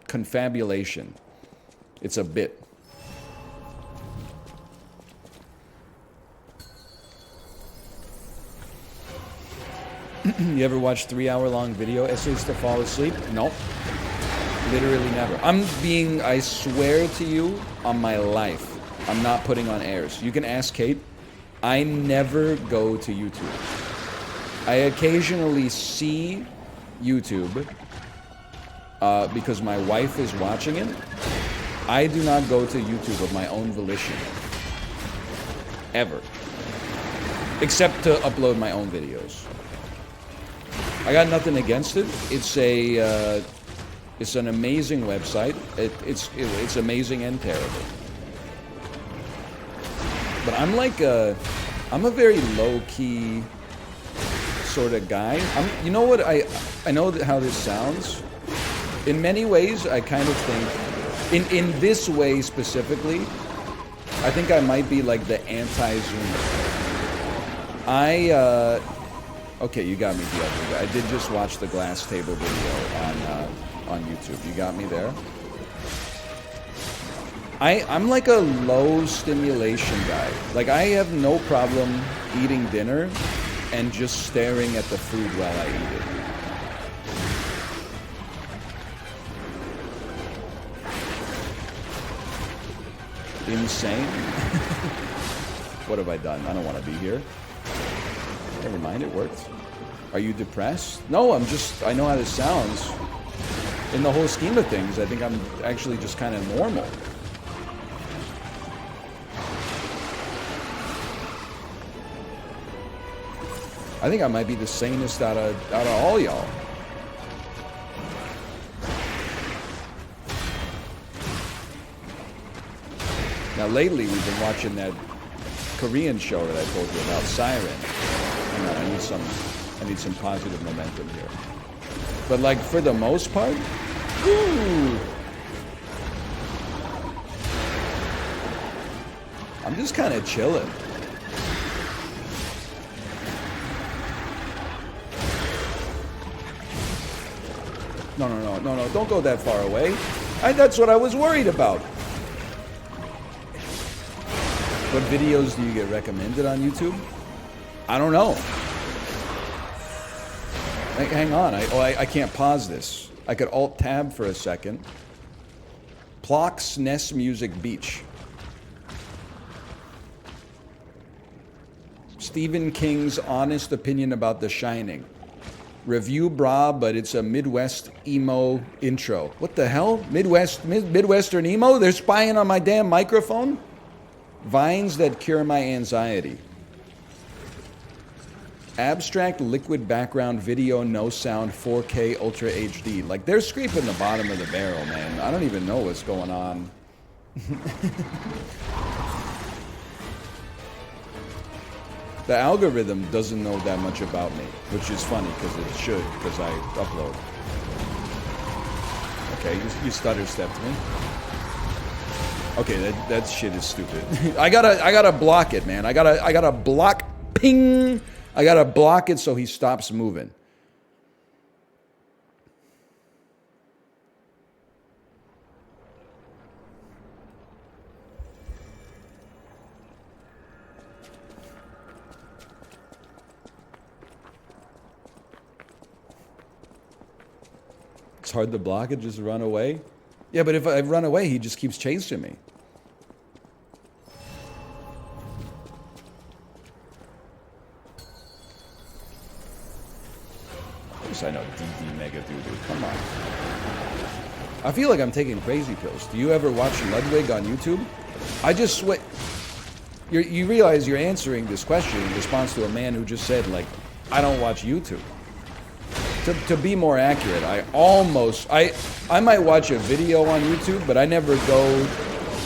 confabulation. It's a bit. You ever watch 3-hour-long video essays to fall asleep? Nope. Literally never. I swear to you, on my life, I'm not putting on airs. You can ask Kate. I never go to YouTube. I occasionally see YouTube because my wife is watching it. I do not go to YouTube of my own volition. Ever. Except to upload my own videos. I got nothing against it. It's an amazing website. It's amazing and terrible. But I'm a very low-key sort of guy. You know what, I know how this sounds. In many ways, I kind of think, in this way specifically, I think I might be like the anti-Zoomer. Okay, you got me, Diego. I did just watch the glass table video on YouTube. You got me there. I'm like a low stimulation guy. Like, I have no problem eating dinner and just staring at the food while I eat it. Insane. What have I done? I don't want to be here. Never mind, it worked. Are you depressed? No, I know how this sounds. In the whole scheme of things, I think I'm actually just kind of normal. I think I might be the sanest out of all y'all. Now lately we've been watching that Korean show that I told you about, Siren. Hang on, I need some positive momentum here. But like for the most part, woo, I'm just kind of chilling. No, don't go that far away. That's what I was worried about. What videos do you get recommended on YouTube? I don't know. Hang on, I can't pause this. I could Alt-Tab for a second. Plox Ness Music Beach. Stephen King's honest opinion about The Shining. Review bra, but it's a Midwest emo intro. What the hell? Midwestern emo? They're spying on my damn microphone? Vines that cure my anxiety. Abstract liquid background video, no sound, 4K Ultra HD. Like, they're scraping the bottom of the barrel, man. I don't even know what's going on. The algorithm doesn't know that much about me, which is funny because it should, because I upload. Okay, you stutter stepped me. Okay, that shit is stupid. I gotta block it, man. I gotta block ping. I gotta block it so he stops moving. It's hard to block it, just run away. Yeah, but if I run away, he just keeps chasing me. Of course I know DD Mega Doodoo. Come on. I feel like I'm taking crazy pills. Do you ever watch Ludwig on YouTube? I just swear. You realize you're answering this question in response to a man who just said, like, I don't watch YouTube. To be more accurate, I might watch a video on YouTube, but I never go,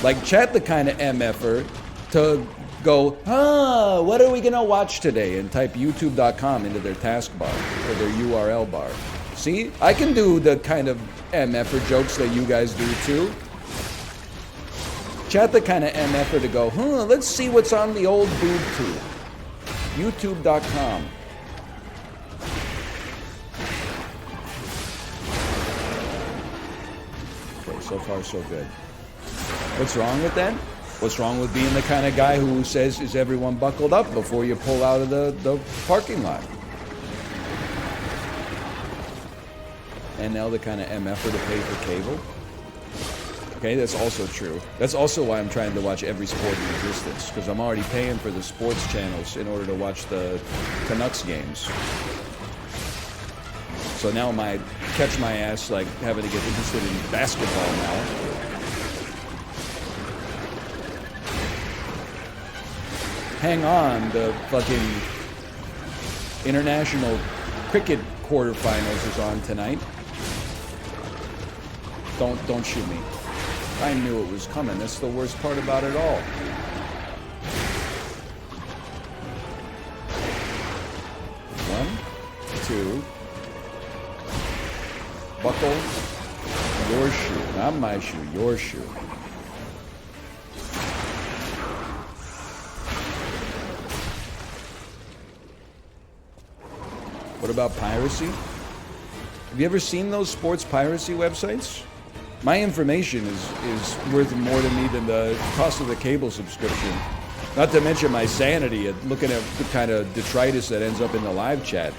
like, Chat the kind of MFer to go, what are we gonna watch today? And type youtube.com into their taskbar or their URL bar. See, I can do the kind of MFer jokes that you guys do too. Chat the kind of MFer to go, let's see what's on the old boob tube. youtube.com. So far, so good. What's wrong with that? What's wrong with being the kind of guy who says, is everyone buckled up before you pull out of the parking lot? And now the kind of MFer to pay for cable? Okay, that's also true. That's also why I'm trying to watch every sport in existence, because I'm already paying for the sports channels in order to watch the Canucks games. So now I catch my ass, like, having to get interested in basketball now. Hang on, the fucking international cricket quarterfinals is on tonight. Don't shoot me. I knew it was coming. That's the worst part about it all. One, two. Buckle your shoe, not my shoe, your shoe. What about piracy? Have you ever seen those sports piracy websites? My information is worth more to me than the cost of the cable subscription. Not to mention my sanity at looking at the kind of detritus that ends up in the live chat.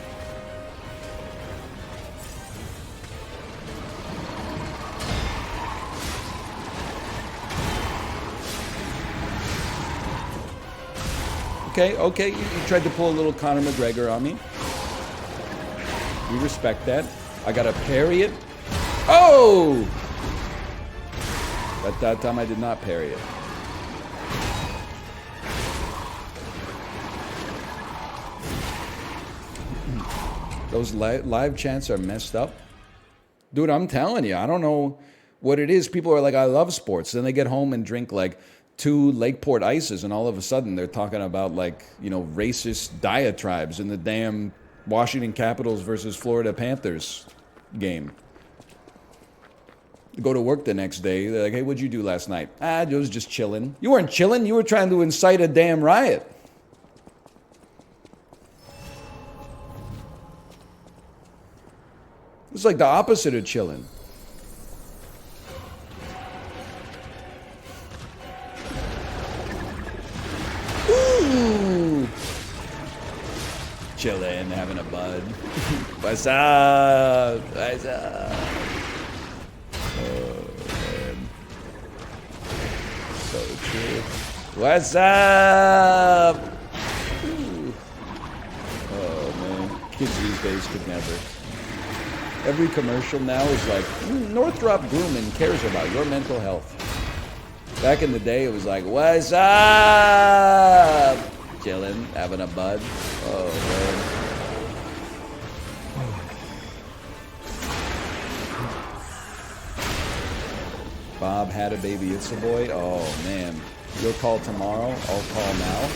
Okay, you tried to pull a little Conor McGregor on me. We respect that. I gotta parry it. Oh! But that time I did not parry it. Those live chants are messed up. Dude, I'm telling you, I don't know what it is. People are like, I love sports. Then they get home and drink like 2 Lakeport Ices, and all of a sudden they're talking about like, you know, racist diatribes in the damn Washington Capitals versus Florida Panthers game. Go to work the next day, they're like, hey, what'd you do last night? I was just chilling. You weren't chilling, you were trying to incite a damn riot. It's like the opposite of chilling. Ooh. Chilling, having a bud. What's up? What's up? Oh, man. So true. What's up? Ooh. Oh, man. Kids these days could never. Every commercial now is like, Northrop Grumman cares about your mental health. Back in the day, it was like, what's up? Chilling, having a bud. Oh, man. Bob had a baby, it's a boy. Oh, man. You'll call tomorrow, I'll call now.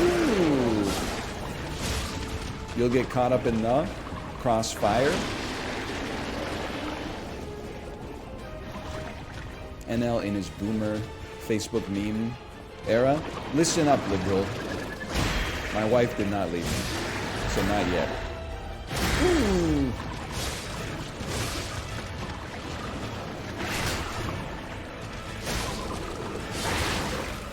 Ooh. You'll get caught up in the crossfire. NL in his boomer Facebook meme era. Listen up, liberal. My wife did not leave me, so not yet. Ooh.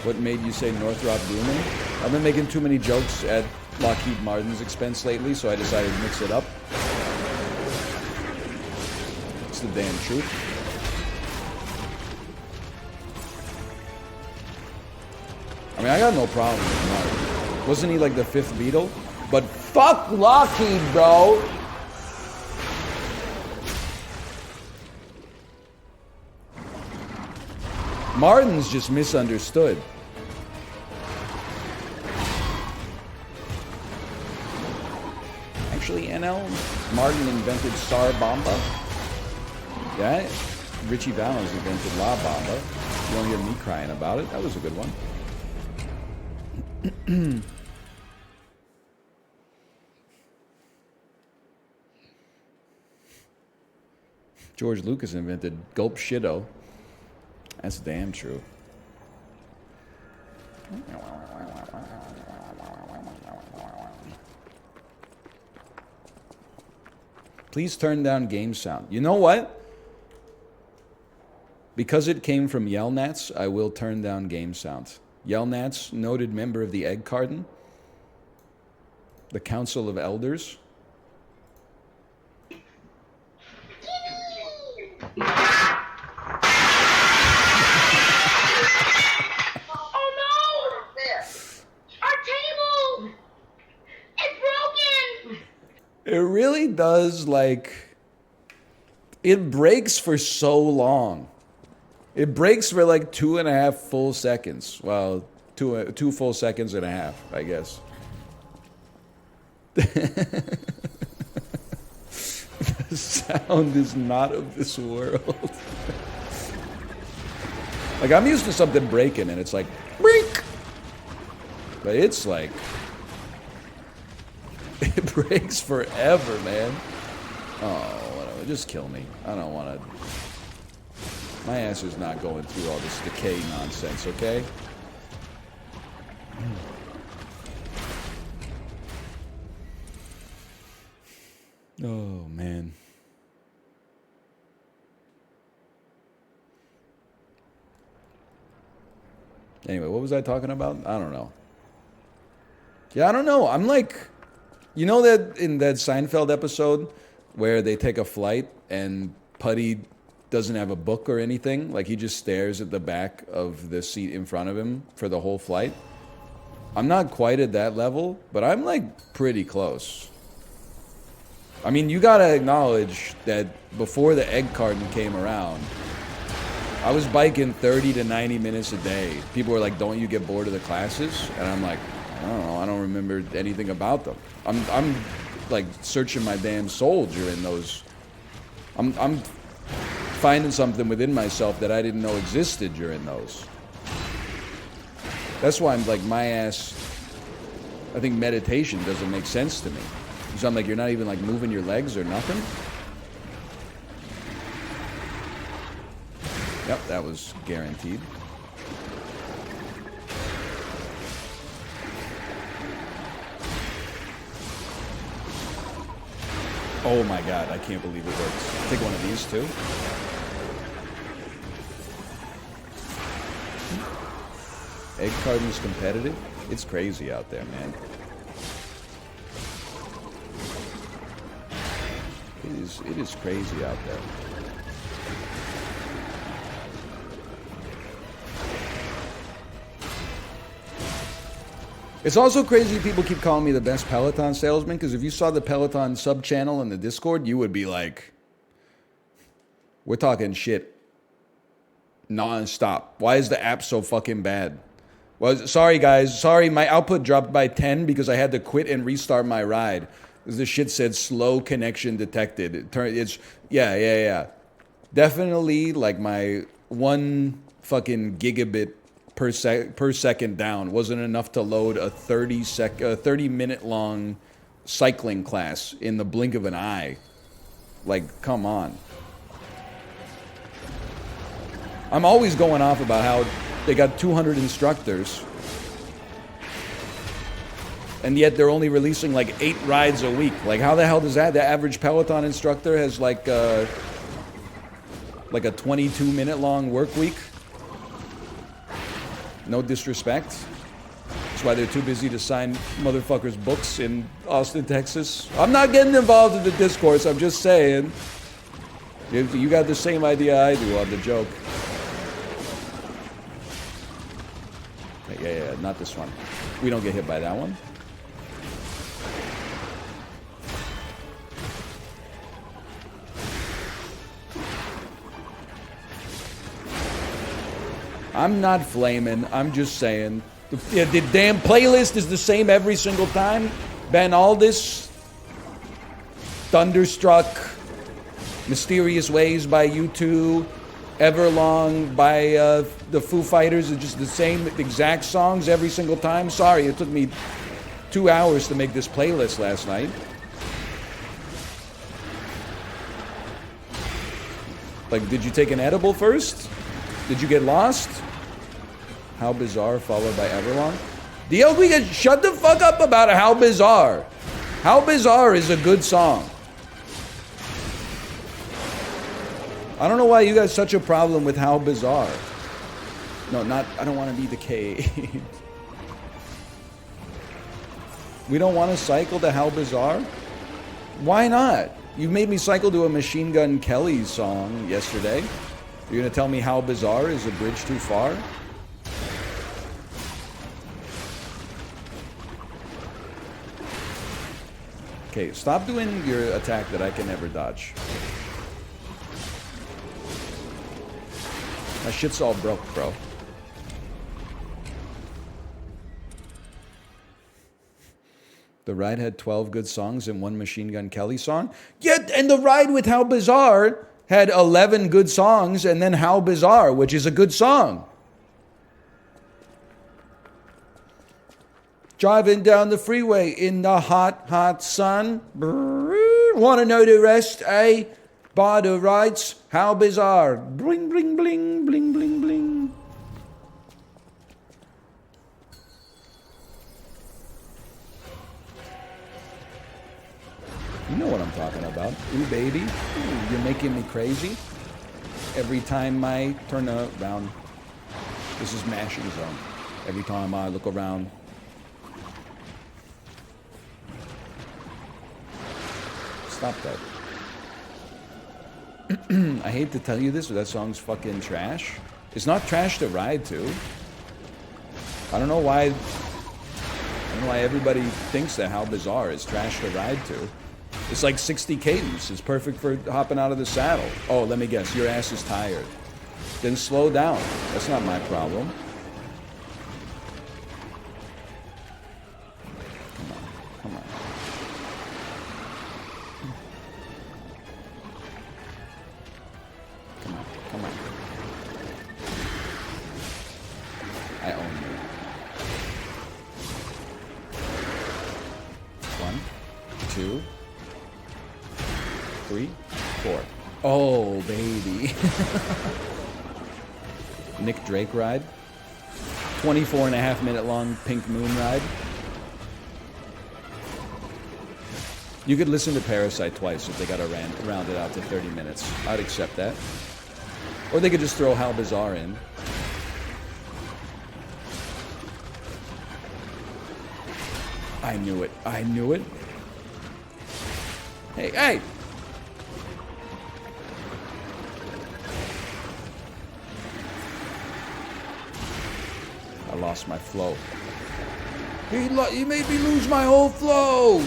What made you say Northrop Grumman? I've been making too many jokes at Lockheed Martin's expense lately, so I decided to mix it up. It's the damn truth. I mean, I got no problem with Martin. Wasn't he like the 5th Beatle? But fuck Lockheed, bro! Martin's just misunderstood. Actually, NL, Martin invented Star Bomba. Yeah, Richie Valens invented La Bamba. You don't hear me crying about it. That was a good one. George Lucas invented Gulp Shido. That's damn true. Please turn down game sound. You know what? Because it came from Yelnats, I will turn down game sound. Yelnats, noted member of the Egg Carton, the Council of Elders. Oh no! Our table! It's broken! It really does, like, it breaks for so long. It breaks for like 2.5 full seconds. Well, two full seconds and a half, I guess. The sound is not of this world. Like, I'm used to something breaking and it's like, break! But it's like, it breaks forever, man. Oh, whatever. Just kill me. I don't want to. My ass is not going through all this decay nonsense, okay? Oh, man. Anyway, what was I talking about? I don't know. Yeah, I don't know. I'm like, you know that in that Seinfeld episode where they take a flight and Putty doesn't have a book or anything? Like he just stares at the back of the seat in front of him for the whole flight. I'm not quite at that level, but I'm like pretty close. I mean, you gotta acknowledge that before the egg carton came around, I was biking 30 to 90 minutes a day. People were like, don't you get bored of the classes? And I'm like, I don't know, I don't remember anything about them. I'm like searching my damn soul during those. I'm finding something within myself that I didn't know existed during those. That's why I'm like, my ass, I think meditation doesn't make sense to me. So I'm like, you're not even like moving your legs or nothing? Yep, that was guaranteed. Oh my god, I can't believe it works. Take one of these too. Egg carton's competitive? It's crazy out there, man. It is crazy out there. It's also crazy people keep calling me the best Peloton salesman, because if you saw the Peloton sub-channel in the Discord, you would be like, we're talking shit non-stop. Why is the app so fucking bad? Well, sorry guys, sorry, my output dropped by 10 because I had to quit and restart my ride. Because the shit said slow connection detected. Yeah. Definitely like my 1 fucking gigabit per second down wasn't enough to load a 30-minute long cycling class in the blink of an eye. Like, come on. I'm always going off about how they got 200 instructors, and yet they're only releasing like 8 rides a week. Like, how the hell does that? The average Peloton instructor has like a 22-minute long work week. No disrespect. That's why they're too busy to sign motherfuckers' books in Austin, Texas. I'm not getting involved in the discourse. I'm just saying. You got the same idea I do on the joke. Yeah, not this one. We don't get hit by that one. I'm not flaming. I'm just saying. The damn playlist is the same every single time. Ben Aldis, Thunderstruck, Mysterious Ways by U2, Everlong by the Foo Fighters are just the same exact songs every single time. Sorry, it took me 2 hours to make this playlist last night. Like, did you take an edible first? Did you get lost? How Bizarre followed by Everlong? DLB, shut the fuck up about How Bizarre. How Bizarre is a good song. I don't know why you guys have such a problem with How Bizarre. No, not, I don't want to be the K. We don't want to cycle to How Bizarre? Why not? You made me cycle to a Machine Gun Kelly song yesterday. You're going to tell me How Bizarre is a bridge too far? Okay, stop doing your attack that I can never dodge. My shit's all broke, bro. The ride had 12 good songs and 1 Machine Gun Kelly song? Yeah, and the ride with How Bizarre had 11 good songs and then How Bizarre, which is a good song. Driving down the freeway in the hot, hot sun. Wanna know the rest, eh? By the rights, How Bizarre. Bling, bling, bling, bling, bling, bling. You know what I'm talking about. Ooh, baby. Ooh, you're making me crazy. Every time I turn around. This is mashing zone. Every time I look around. Stop that. I hate to tell you this, but that song's fucking trash. It's not trash to ride to. I don't know why everybody thinks that How Bizarre is trash to ride to. It's like 60 cadence. It's perfect for hopping out of the saddle. Oh, let me guess. Your ass is tired. Then slow down. That's not my problem. Come on. Come on. Come on. Come on. I own you. 1, 2, 3, 4. Oh, baby. Nick Drake ride. 24.5-minute long Pink Moon ride. You could listen to Parasite twice if they got to round it out to 30 minutes. I'd accept that. Or they could just throw How Bizarre in. I knew it. I knew it. Hey, hey! I lost my flow. He made me lose my whole flow!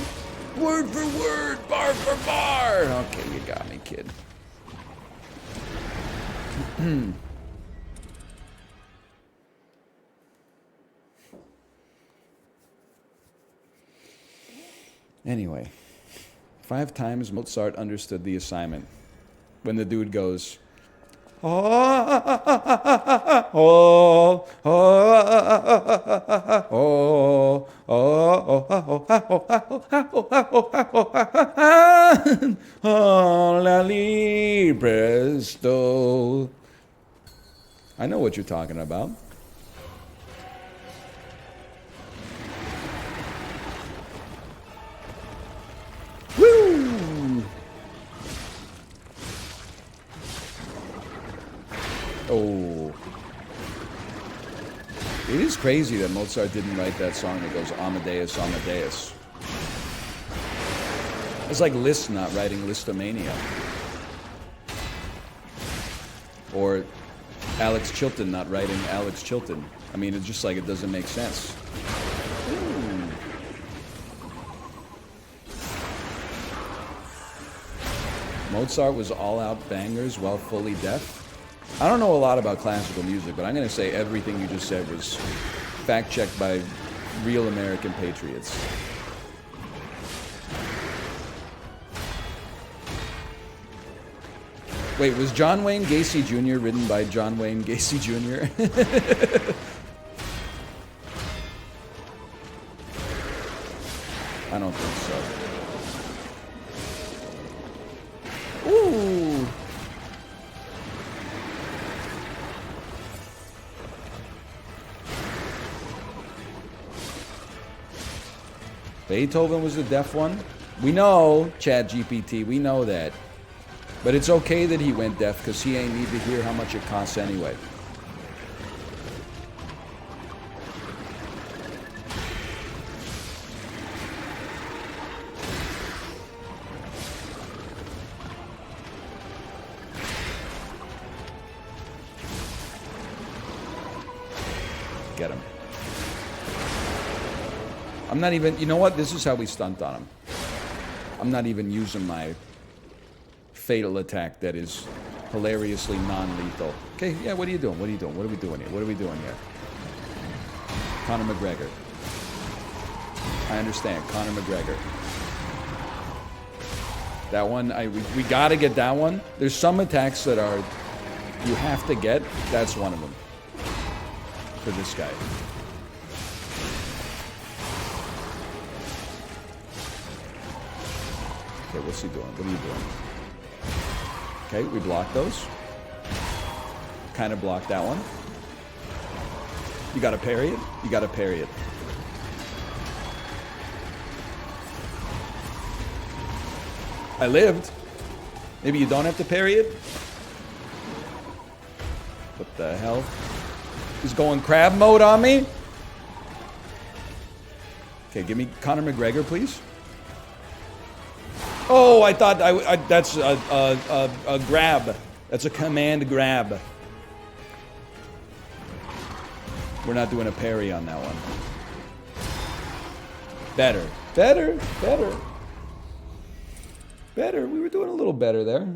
Word for word, bar for bar! Okay, you got me, kid. Anyway, 5 times Mozart understood the assignment. When the dude goes, presto. I know what you're talking about. Woo! Oh. It is crazy that Mozart didn't write that song that goes Amadeus, Amadeus. It's like Liszt not writing Listomania. Or Alex Chilton not writing Alex Chilton. I mean, it's just like it doesn't make sense. Ooh. Mozart was all-out bangers while fully deaf. I don't know a lot about classical music, but I'm going to say everything you just said was fact-checked by real American patriots. Wait, was John Wayne Gacy Jr. written by John Wayne Gacy Jr.? I don't think so. Ooh! Beethoven was the deaf one? We know, ChatGPT, we know that. But it's okay that he went deaf because he ain't need to hear how much it costs anyway. Get him. I'm not even, you know what? This is how we stunt on him. I'm not even using my fatal attack that is hilariously non-lethal. Okay, yeah, what are you doing? What are you doing? What are we doing here? What are we doing here? Conor McGregor. I understand, Conor McGregor. That one, we gotta get that one. There's some attacks that are, you have to get. That's one of them. For this guy. Okay, what's he doing? What are you doing? Okay, we blocked those. Kind of blocked that one. You gotta parry it. You gotta parry it. I lived. Maybe you don't have to parry it? What the hell? He's going crab mode on me? Okay, give me Conor McGregor, please. Oh, I thought that's a grab. That's a command grab. We're not doing a parry on that one. Better. Better. Better. Better. We were doing a little better there.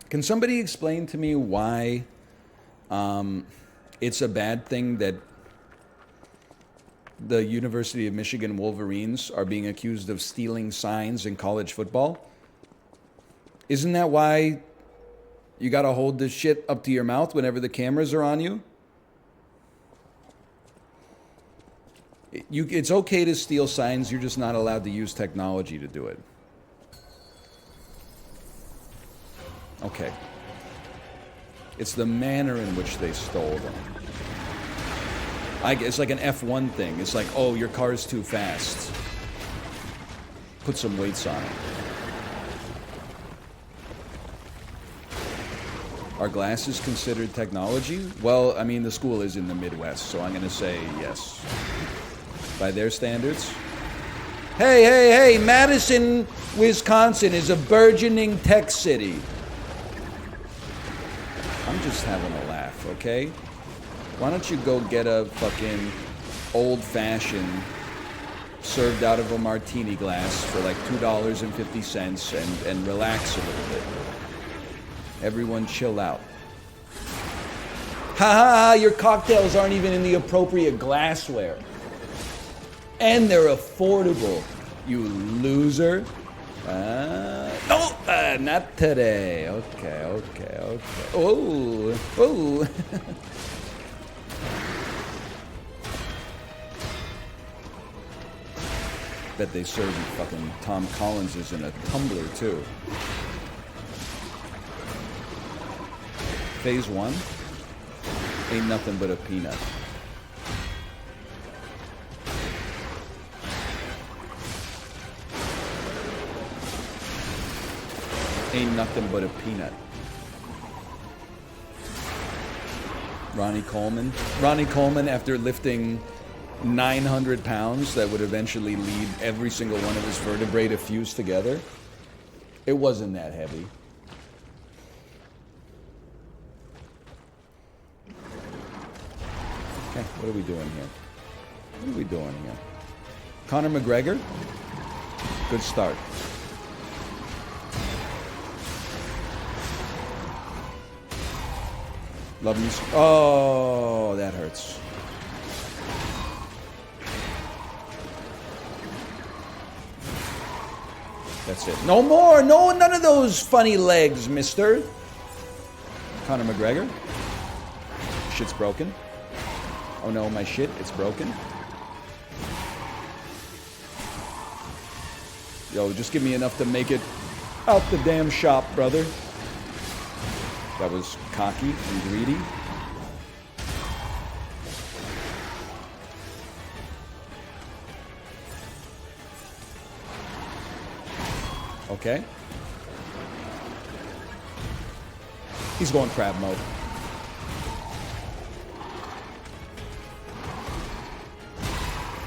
Can somebody explain to me why it's a bad thing that the University of Michigan Wolverines are being accused of stealing signs in college football? Isn't that why you gotta hold this shit up to your mouth whenever the cameras are on you? It's okay to steal signs, you're just not allowed to use technology to do it. Okay. It's the manner in which they stole them. It's like an F1 thing. It's like, oh, your car's too fast. Put some weights on it. Are glasses considered technology? Well, I mean, the school is in the Midwest, so I'm going to say yes. By their standards. Hey, Madison, Wisconsin is a burgeoning tech city. I'm just having a laugh, okay? Why don't you go get a fucking old-fashioned served out of a martini glass for like $2.50 and relax a little bit. Everyone chill out. Ha ha ha, your cocktails aren't even in the appropriate glassware. And they're affordable, you loser. No, not today. Okay. Oh. Bet they serve fucking Tom Collinses in a tumbler too. Phase 1 ain't nothing but a peanut. Ain't nothing but a peanut. Ronnie Coleman, after lifting 900 pounds that would eventually lead every single one of his vertebrae to fuse together, it wasn't that heavy. Okay, what are we doing here? Conor McGregor, good start. Love me. Oh, that hurts. That's it. No more. No, none of those funny legs, mister. Conor McGregor. Shit's broken. Oh no, my shit, it's broken. Yo, just give me enough to make it out the damn shop, brother. That was cocky and greedy. Okay. He's going crab mode.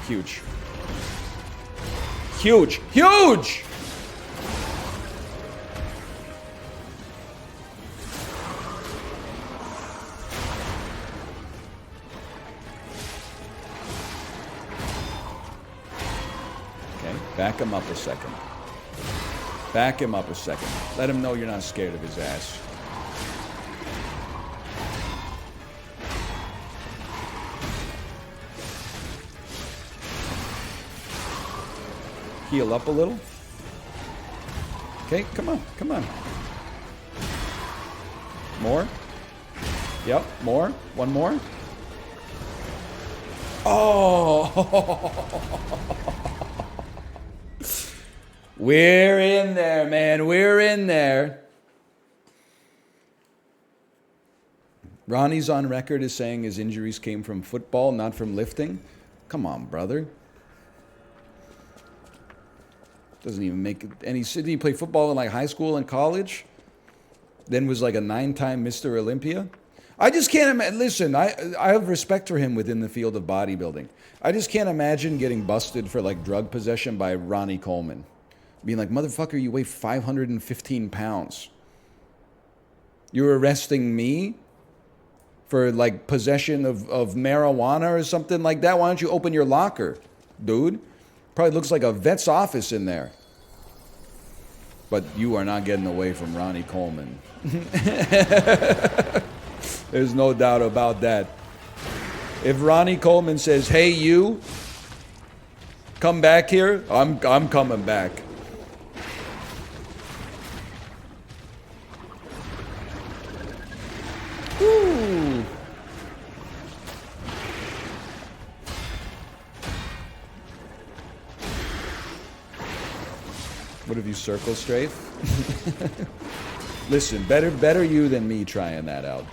Huge. Huge. Huge! Okay, back him up a second. Back him up a second. Let him know you're not scared of his ass. Heal up a little. Okay, come on. More. Yep, more. One more. Oh! We're in there, man. We're in there. Ronnie's on record as saying his injuries came from football, not from lifting. Come on, brother. Doesn't even make any sense. Did he play football in like high school and college? Then was like a 9-time Mr. Olympia? I just can't imagine. Listen, I have respect for him within the field of bodybuilding. I just can't imagine getting busted for like drug possession by Ronnie Coleman. Being like, motherfucker, you weigh 515 pounds. You're arresting me for like possession of marijuana or something like that? Why don't you open your locker, dude? Probably looks like a vet's office in there. But you are not getting away from Ronnie Coleman. There's no doubt about that. If Ronnie Coleman says, hey, you, come back here, I'm coming back. Woo. What have you circle strafe? Listen, better you than me trying that out.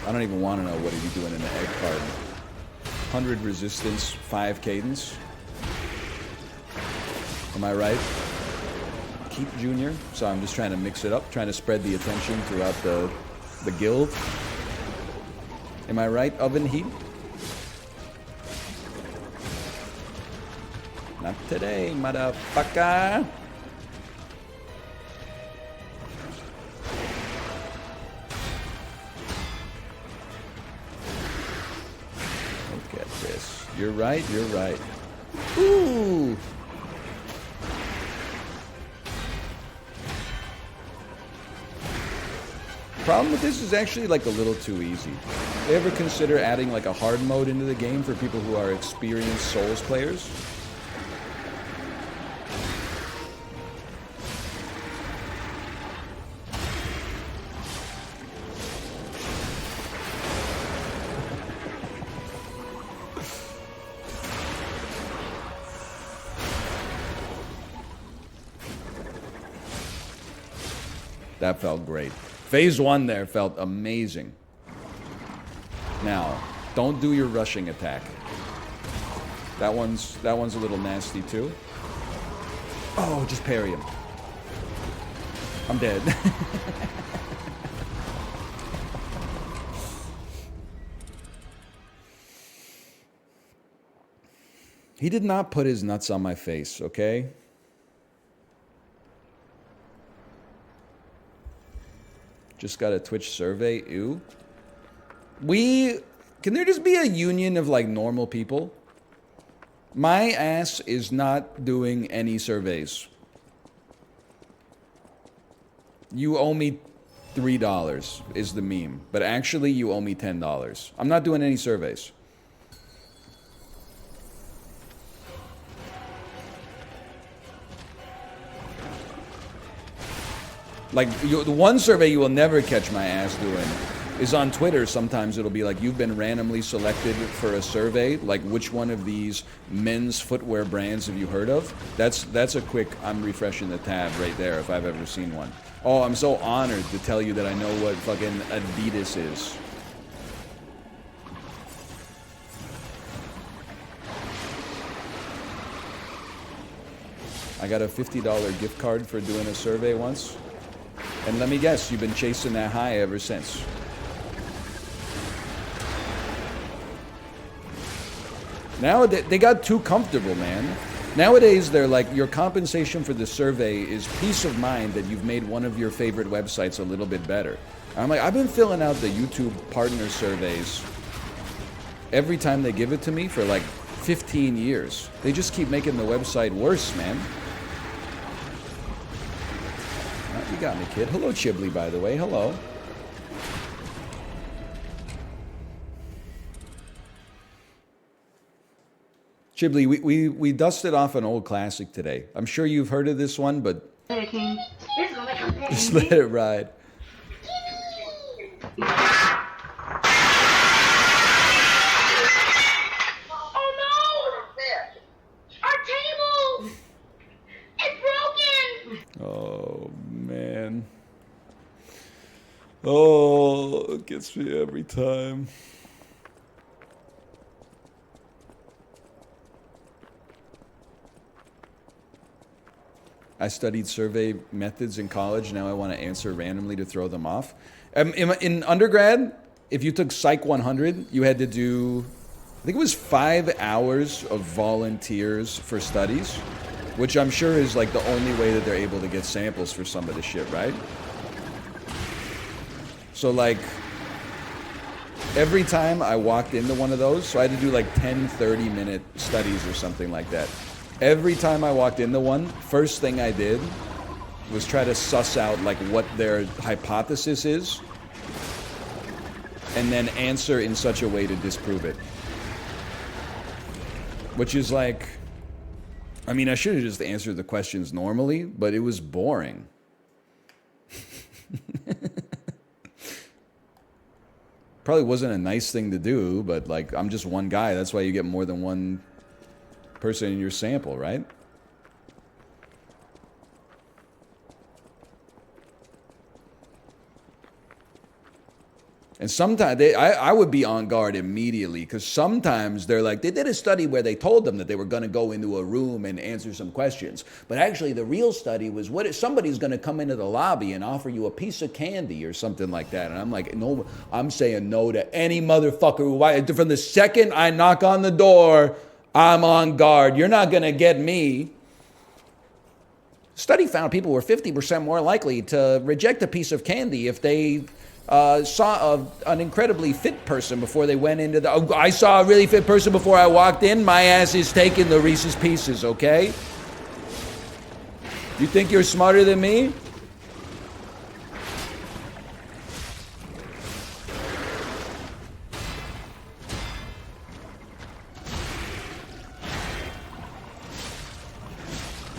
I don't even want to know what are you doing in the egg card. 100 resistance, 5 cadence. Am I right? Keep Junior. So I'm just trying to mix it up, trying to spread the attention throughout the guild. Am I right, oven heat? Not today, motherfucker. Look at this. You're right, you're right. Ooh! Problem with this is actually like a little too easy. You ever consider adding like a hard mode into the game for people who are experienced Souls players? That felt great. Phase 1 there felt amazing. Now, don't do your rushing attack. That one's a little nasty too. Oh, just parry him. I'm dead. He did not put his nuts on my face, okay? Just got a Twitch survey. Ew. Can there just be a union of like normal people? My ass is not doing any surveys. You owe me $3 is the meme, but actually you owe me $10. I'm not doing any surveys. Like, the one survey you will never catch my ass doing is on Twitter. Sometimes it'll be like, you've been randomly selected for a survey. Like, which one of these men's footwear brands have you heard of? That's a quick, I'm refreshing the tab right there if I've ever seen one. Oh, I'm so honored to tell you that I know what fucking Adidas is. I got a $50 gift card for doing a survey once. And let me guess, you've been chasing that high ever since. Nowadays, they got too comfortable, man. Nowadays, they're like, your compensation for the survey is peace of mind that you've made one of your favorite websites a little bit better. I'm like, I've been filling out the YouTube partner surveys every time they give it to me for like 15 years. They just keep making the website worse, man. You got me, kid. Hello, Chiblee, by the way. Hello. Chiblee, we dusted off an old classic today. I'm sure you've heard of this one, but just let it ride. Oh no! Our table! It's broken! Oh, man. Oh, it gets me every time. I studied survey methods in college. Now I want to answer randomly to throw them off. In undergrad, if you took Psych 100, you had to do, I think it was 5 hours of volunteers for studies, which I'm sure is like the only way that they're able to get samples for some of this shit, right? So like, every time I walked into one of those, so I had to do like 10, 30-minute studies or something like that. Every time I walked into one, first thing I did was try to suss out like what their hypothesis is and then answer in such a way to disprove it. Which is like, I mean, I should have just answered the questions normally, but it was boring. Probably wasn't a nice thing to do, but like, I'm just one guy. That's why you get more than one person in your sample, right? And sometimes I would be on guard immediately because sometimes they're like, they did a study where they told them that they were going to go into a room and answer some questions. But actually the real study was, what if somebody's going to come into the lobby and offer you a piece of candy or something like that? And I'm like, no, I'm saying no to any motherfucker who, from the second I knock on the door, I'm on guard. You're not going to get me. Study found people were 50% more likely to reject a piece of candy if they saw an incredibly fit person before they went into the... Oh, I saw a really fit person before I walked in. My ass is taking the Reese's Pieces, okay? You think you're smarter than me?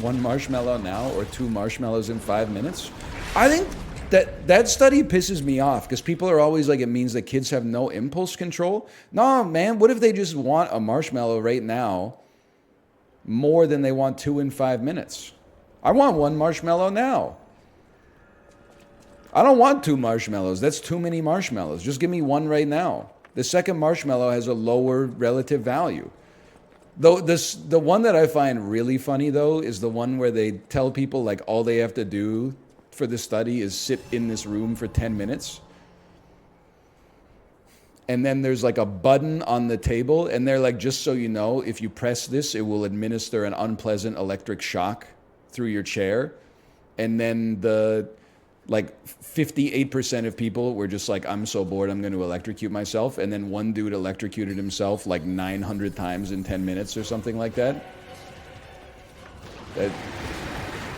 One marshmallow now or 2 marshmallows in 5 minutes? I think that study pisses me off because people are always like, it means that kids have no impulse control. No, man, what if they just want a marshmallow right now more than they want 2 in 5 minutes? I want 1 marshmallow now. I don't want 2 marshmallows. That's too many marshmallows. Just give me 1 right now. The second marshmallow has a lower relative value. Though the one that I find really funny though is the one where they tell people like all they have to do for the study is sit in this room for 10 minutes. And then there's like a button on the table and they're like, just so you know, if you press this, it will administer an unpleasant electric shock through your chair. And then the like 58% of people were just like, I'm so bored, I'm going to electrocute myself. And then one dude electrocuted himself like 900 times in 10 minutes or something like that.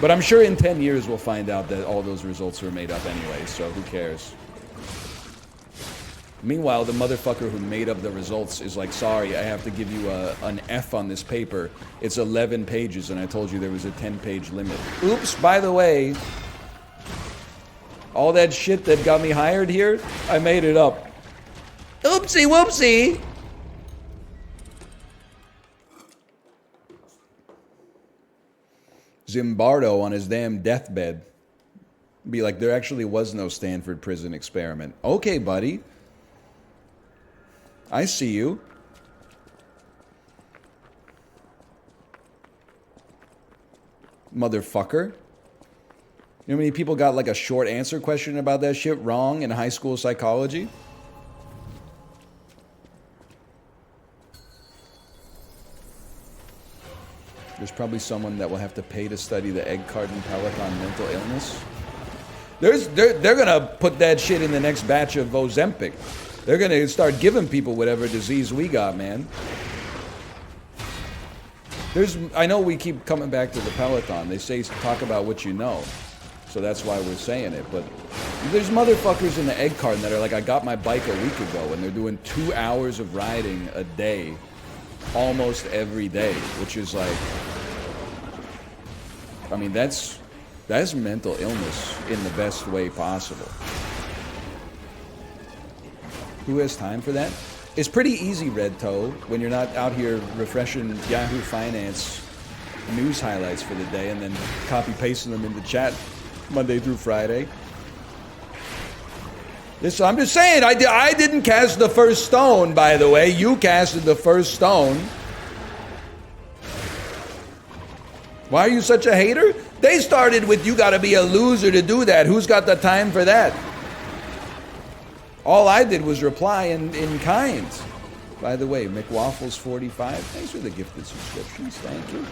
But I'm sure in 10 years we'll find out that all those results were made up anyway, so who cares? Meanwhile, the motherfucker who made up the results is like, sorry, I have to give you an F on this paper. It's 11 pages, and I told you there was a 10-page limit. Oops, by the way, all that shit that got me hired here, I made it up. Oopsie whoopsie! Zimbardo on his damn deathbed. Be like, there actually was no Stanford prison experiment. Okay, buddy. I see you. Motherfucker. You know how many people got like a short answer question about that shit wrong in high school psychology? There's probably someone that will have to pay to study the egg carton Peloton mental illness. They're gonna put that shit in the next batch of Ozempic. They're gonna start giving people whatever disease we got, man. I know we keep coming back to the Peloton. They say talk about what you know. So that's why we're saying it. But there's motherfuckers in the egg carton that are like, I got my bike a week ago, and they're doing 2 hours of riding a day, almost every day, which is like, I mean, that's mental illness in the best way possible. Who has time for that? It's pretty easy, Red Toe, when you're not out here refreshing Yahoo Finance news highlights for the day and then copy pasting them into chat Monday through Friday. This, I'm just saying, I didn't cast the first stone, by the way. You casted the first stone. Why are you such a hater? They started with, you gotta be a loser to do that. Who's got the time for that? All I did was reply in kind. By the way, McWaffles45, thanks for the gifted subscriptions. Thank you.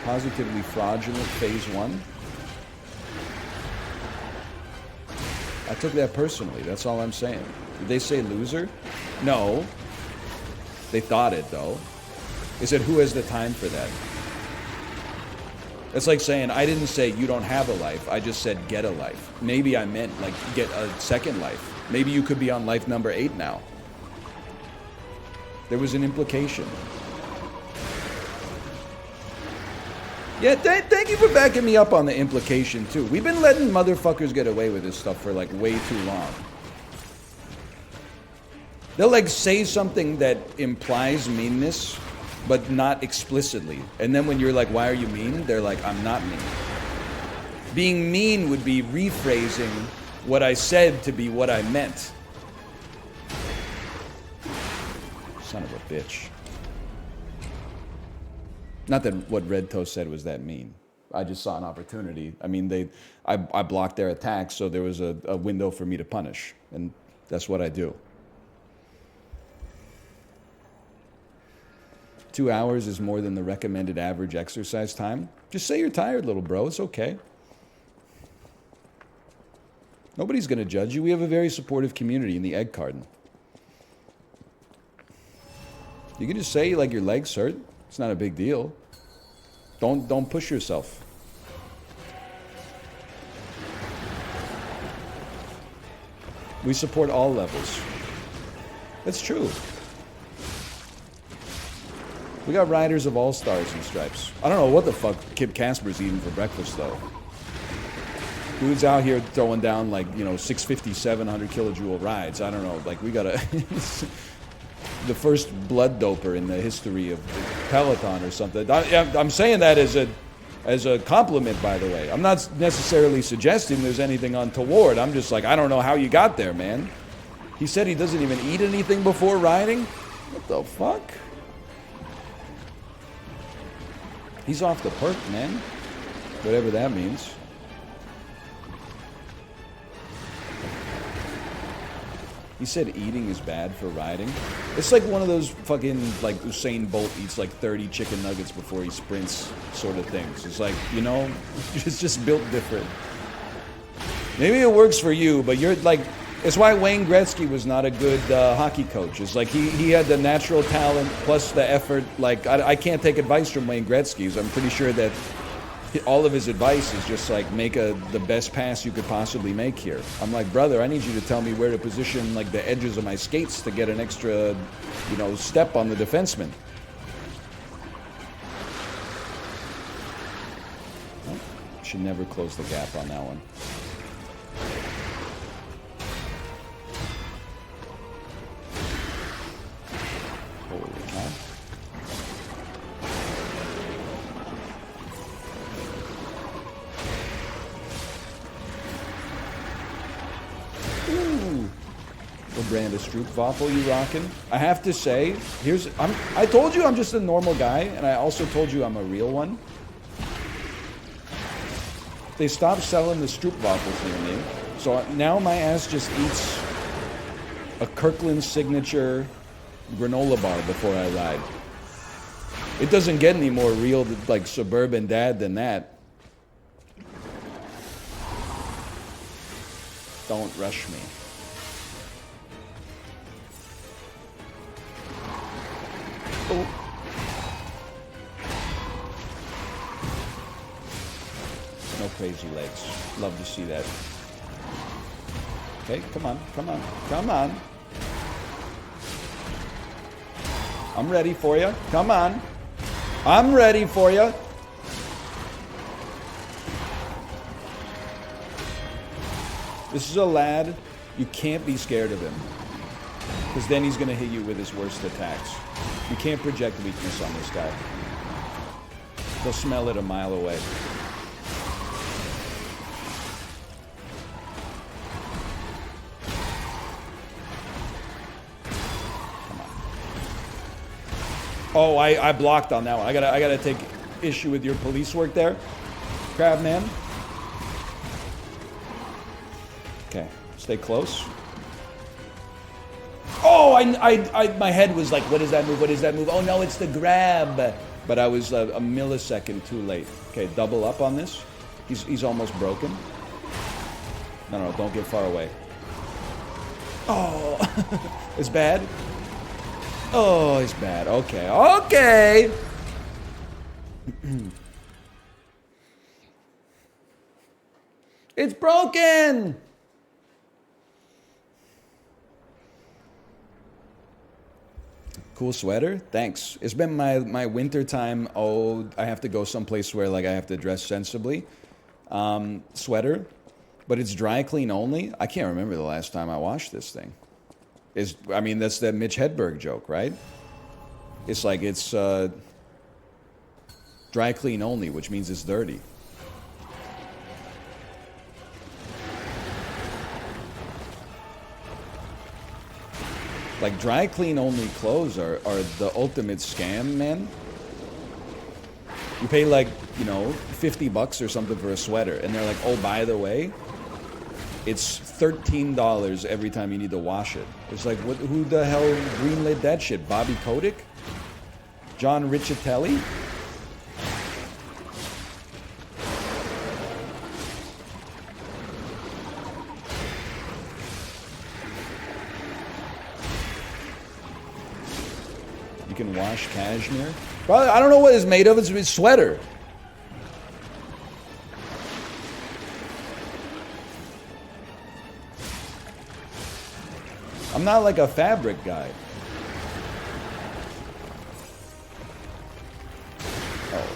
Positively fraudulent phase 1. I took that personally. That's all I'm saying. Did they say loser? No. They thought it, though. They said, who has the time for that? It's like saying, I didn't say you don't have a life. I just said get a life. Maybe I meant, like, get a second life. Maybe you could be on life number 8 now. There was an implication. Yeah, thank you for backing me up on the implication, too. We've been letting motherfuckers get away with this stuff for, like, way too long. They'll, like, say something that implies meanness, but not explicitly. And then when you're like, why are you mean? They're like, I'm not mean. Being mean would be rephrasing what I said to be what I meant. Son of a bitch. Not that what Red Toast said was that mean. I just saw an opportunity. I mean, I blocked their attacks, so there was a window for me to punish. And that's what I do. 2 hours is more than the recommended average exercise time. Just say you're tired, little bro. It's okay. Nobody's going to judge you. We have a very supportive community in the Egg Garden. You can just say, like, your legs hurt. It's not a big deal. Don't push yourself. We support all levels. That's true. We got riders of all stars and stripes. I don't know what the fuck Kip Casper's eating for breakfast, though. Dude's out here throwing down, like, 650, 700 kilojoule rides. I don't know. Like, we got the first blood doper in the history of Peloton or something. I'm saying that as a compliment, by the way. I'm not necessarily suggesting there's anything untoward. I'm just like, I don't know how you got there, man. He said he doesn't even eat anything before riding? What the fuck? He's off the perk, man. Whatever that means. He said eating is bad for riding. It's like one of those fucking, like, Usain Bolt eats like 30 chicken nuggets before he sprints sort of things. It's like, it's just built different. Maybe it works for you, but you're like, it's why Wayne Gretzky was not a good hockey coach. It's like he had the natural talent plus the effort. Like, I can't take advice from Wayne Gretzky. I'm pretty sure that all of his advice is just like, make the best pass you could possibly make here. I'm like, brother, I need you to tell me where to position, like, the edges of my skates to get an extra, step on the defenseman. Well, should never close the gap on that one. Holy cow. Ooh. What brand of Stroopwafel you rocking? I have to say, I told you I'm just a normal guy, and I also told you I'm a real one. They stopped selling the Stroopwafels near me, so now my ass just eats a Kirkland signature granola bar before I ride. It doesn't get any more real, like, suburban dad than that. Don't rush me. Oh. No crazy legs. Love to see that. Okay, come on, come on, come on. I'm ready for you. Come on. I'm ready for you. This is a lad. You can't be scared of him, because then he's going to hit you with his worst attacks. You can't project weakness on this guy. They'll smell it a mile away. Oh, I blocked on that one. I gotta take issue with your police work there, Crabman. Okay, stay close. Oh, my head was like, what is that move? What is that move? Oh no, it's the grab. But I was a millisecond too late. Okay, double up on this. He's almost broken. No, don't get far away. Oh, it's bad. Oh, it's bad. Okay, okay. It's broken. Cool sweater. Thanks. It's been my winter time. Oh, I have to go someplace where like I have to dress sensibly. Sweater, but it's dry clean only. I can't remember the last time I washed this thing. I mean, that's that Mitch Hedberg joke, right? It's like it's dry clean only, which means it's dirty. Like dry clean only clothes are the ultimate scam, man. You pay like, you know, $50 or something for a sweater, and they're like, oh, by the way, it's $13 every time you need to wash it. It's like, who the hell greenlit that shit? Bobby Kotick? John Riccitelli? You can wash cashmere. Probably, I don't know what it's made of. It's a sweater. I'm not like a fabric guy. Oh.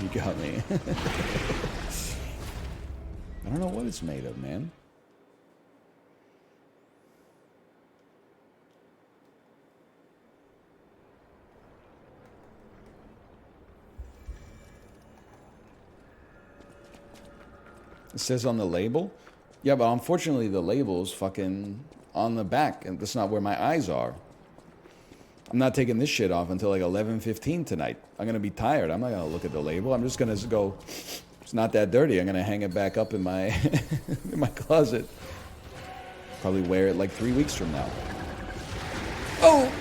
You got me. I don't know what it's made of, man. It says on the label. Yeah, but unfortunately the label's fucking on the back, and that's not where my eyes are. I'm not taking this shit off until like 11:15 tonight. I'm gonna be tired. I'm not gonna look at the label. I'm just gonna go, it's not that dirty. I'm gonna hang it back up in my in my closet. Probably wear it like 3 weeks from now. Oh!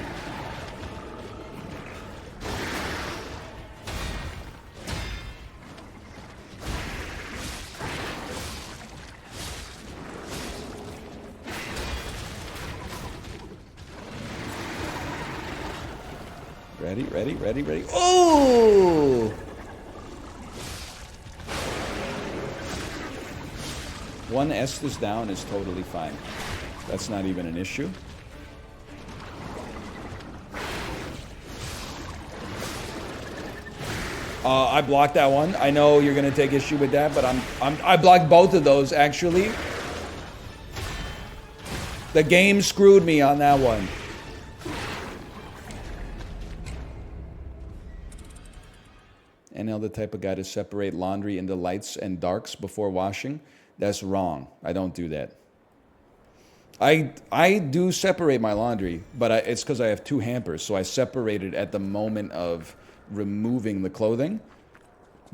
Ready. Oh! One Estus down is totally fine. That's not even an issue. I blocked that one. I know you're gonna take issue with that, but I blocked both of those actually. The game screwed me on that one. NL the type of guy to separate laundry into lights and darks before washing. That's wrong. I don't do that. I do separate my laundry, but it's because I have 2 hampers, so I separate it at the moment of removing the clothing.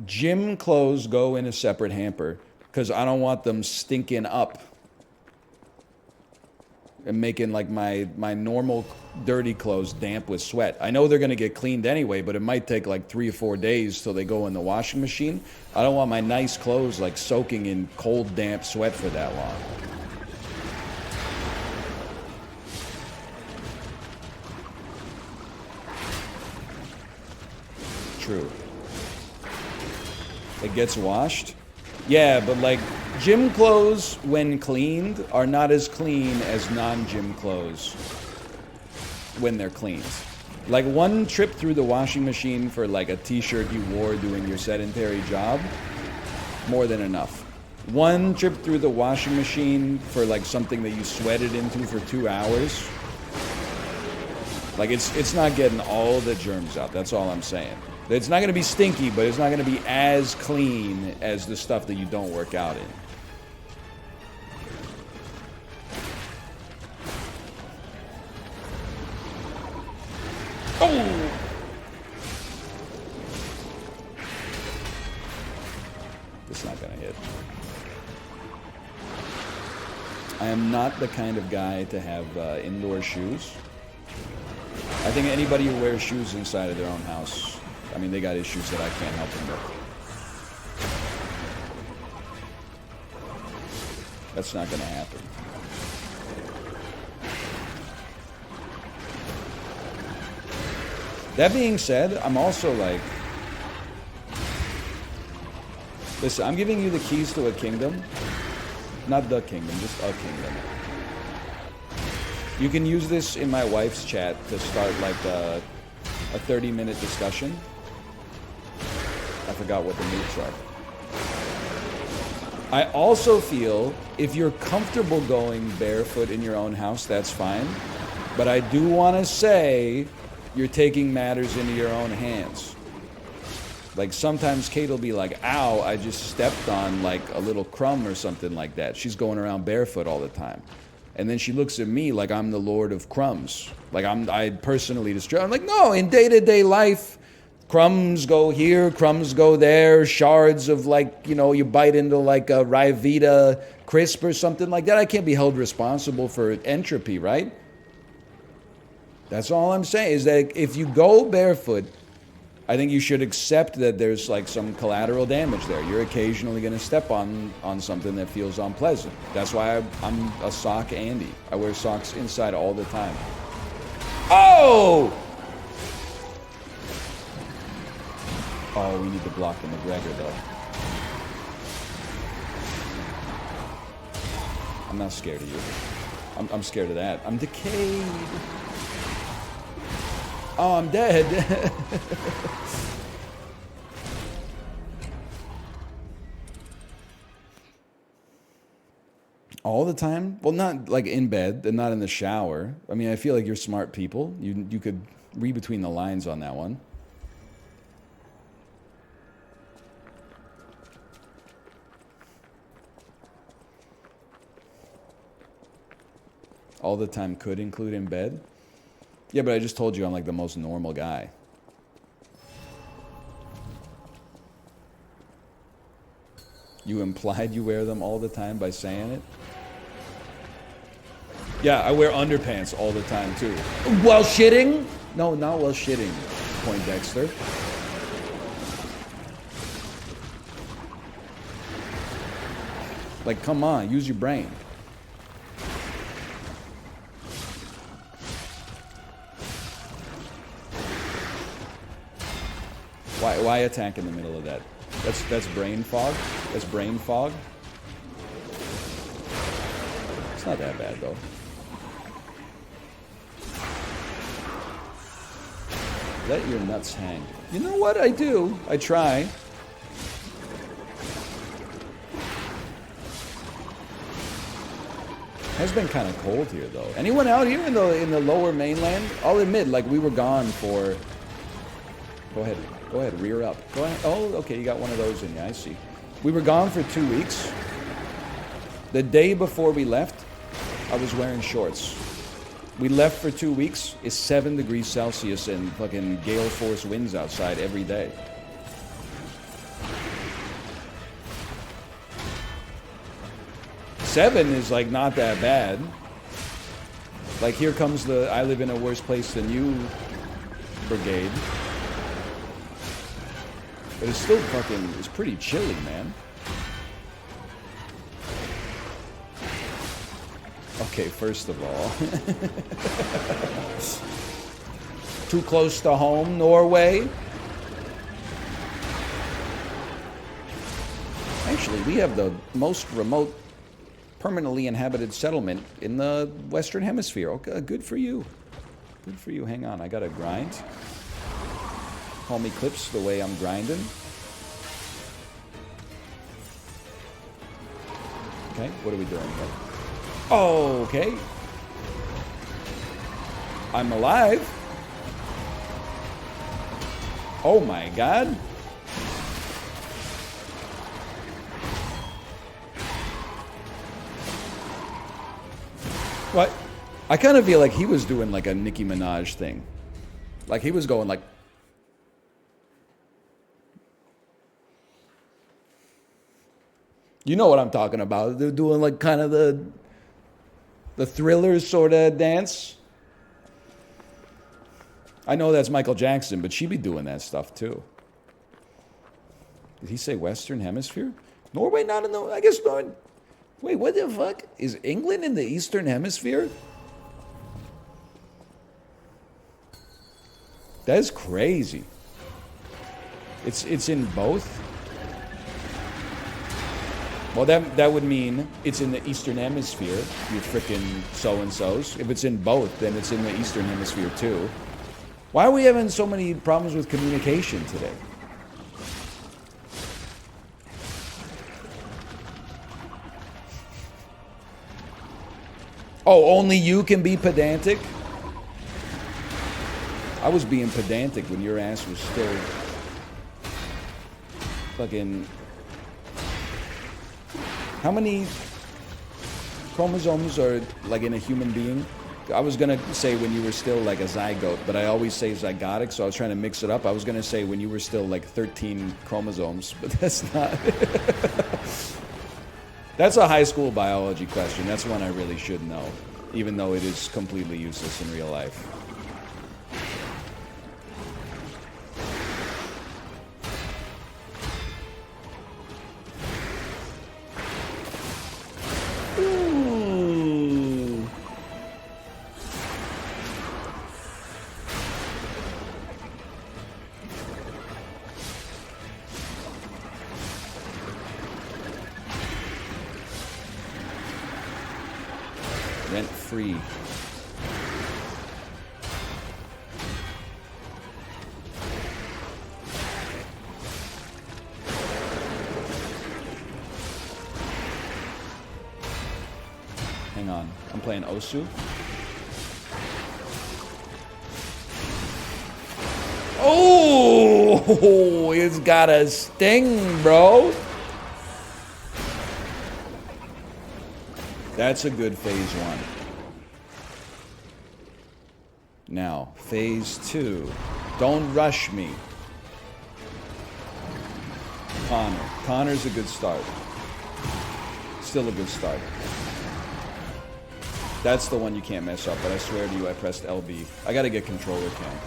Gym clothes go in a separate hamper because I don't want them stinking up and making like my normal dirty clothes damp with sweat. I know they're gonna get cleaned anyway, but it might take like 3 or 4 days till they go in the washing machine. I don't want my nice clothes like soaking in cold, damp sweat for that long. True. It gets washed? Yeah, but like gym clothes, when cleaned, are not as clean as non-gym clothes when they're cleaned. Like one trip through the washing machine for like a t-shirt you wore doing your sedentary job, more than enough. One trip through the washing machine for like something that you sweated into for 2 hours, like it's not getting all the germs out. That's all I'm saying. It's not going to be stinky, but it's not going to be as clean as the stuff that you don't work out in. Oh! It's not gonna hit. I am not the kind of guy to have indoor shoes. I think anybody who wears shoes inside of their own house, I mean, they got issues that I can't help them with. That's not gonna happen. That being said, I'm also like, listen, I'm giving you the keys to a kingdom. Not the kingdom, just a kingdom. You can use this in my wife's chat to start like a 30-minute discussion. I forgot what the moods are. I also feel if you're comfortable going barefoot in your own house, that's fine. But I do want to say you're taking matters into your own hands. Like sometimes Kate will be like, ow, I just stepped on like a little crumb or something like that. She's going around barefoot all the time. And then she looks at me like I'm the Lord of Crumbs. Like I personally destroy. I'm like, no, in day-to-day life, crumbs go here, crumbs go there, shards of like, you know, you bite into like a Ryvita crisp or something like that. I can't be held responsible for entropy, right? That's all I'm saying is that if you go barefoot, I think you should accept that there's like some collateral damage there. You're occasionally going to step on something that feels unpleasant. That's why I'm a sock Andy. I wear socks inside all the time. Oh! Oh, we need to block the McGregor though. I'm not scared of you. I'm scared of that. I'm decayed. Oh, I'm dead. All the time? Well, not like in bed and not in the shower. I mean, I feel like you're smart people. You could read between the lines on that one. All the time could include in bed? Yeah, but I just told you I'm like the most normal guy. You implied you wear them all the time by saying it? Yeah, I wear underpants all the time too. While shitting? No, not while shitting, Poindexter. Like, come on, use your brain. Why attack in the middle of that? That's brain fog. That's brain fog. It's not that bad though. Let your nuts hang. You know what? I do. I try. Has been kind of cold here though. Anyone out here in the lower mainland? I'll admit, like we were gone for. Go ahead, rear up. Go ahead. Oh, okay, you got one of those in you, I see. We were gone for 2 weeks. The day before we left, I was wearing shorts. We left for 2 weeks. It's 7 degrees Celsius and fucking gale force winds outside every day. Seven is like not that bad. Like here comes the I live in a worse place than you brigade. But it's still fucking, it's pretty chilly, man. Okay, first of all. Too close to home, Norway. Actually, we have the most remote, permanently inhabited settlement in the Western Hemisphere. Okay, good for you. Good for you. Hang on, I gotta grind. Call me Clips the way I'm grinding. Okay, what are we doing here? Oh, okay. I'm alive. Oh my god. What? I kind of feel like he was doing like a Nicki Minaj thing. Like, he was going like... You know what I'm talking about. They're doing like kind of the Thriller sort of dance. I know that's Michael Jackson, but she be doing that stuff too. Did he say Western Hemisphere? Norway not in the... I guess not. Wait, what the fuck? Is England in the Eastern Hemisphere? That is crazy. It's in both? Well, that would mean it's in the Eastern Hemisphere, you frickin' so-and-sos. If it's in both, then it's in the Eastern Hemisphere too. Why are we having so many problems with communication today? Oh, only you can be pedantic? I was being pedantic when your ass was still fucking... How many chromosomes are like in a human being? I was gonna say when you were still like a zygote, but I always say zygotic, so I was trying to mix it up. I was gonna say when you were still like 13 chromosomes, but that's not. That's a high school biology question. That's one I really should know, even though it is completely useless in real life. Rent-free. Hang on. I'm playing Osu. Oh, it's got a sting, bro. That's a good phase 1. Now, phase 2. Don't rush me. Connor. Connor's a good start. Still a good start. That's the one you can't mess up, but I swear to you, I pressed LB. I gotta get controller cam.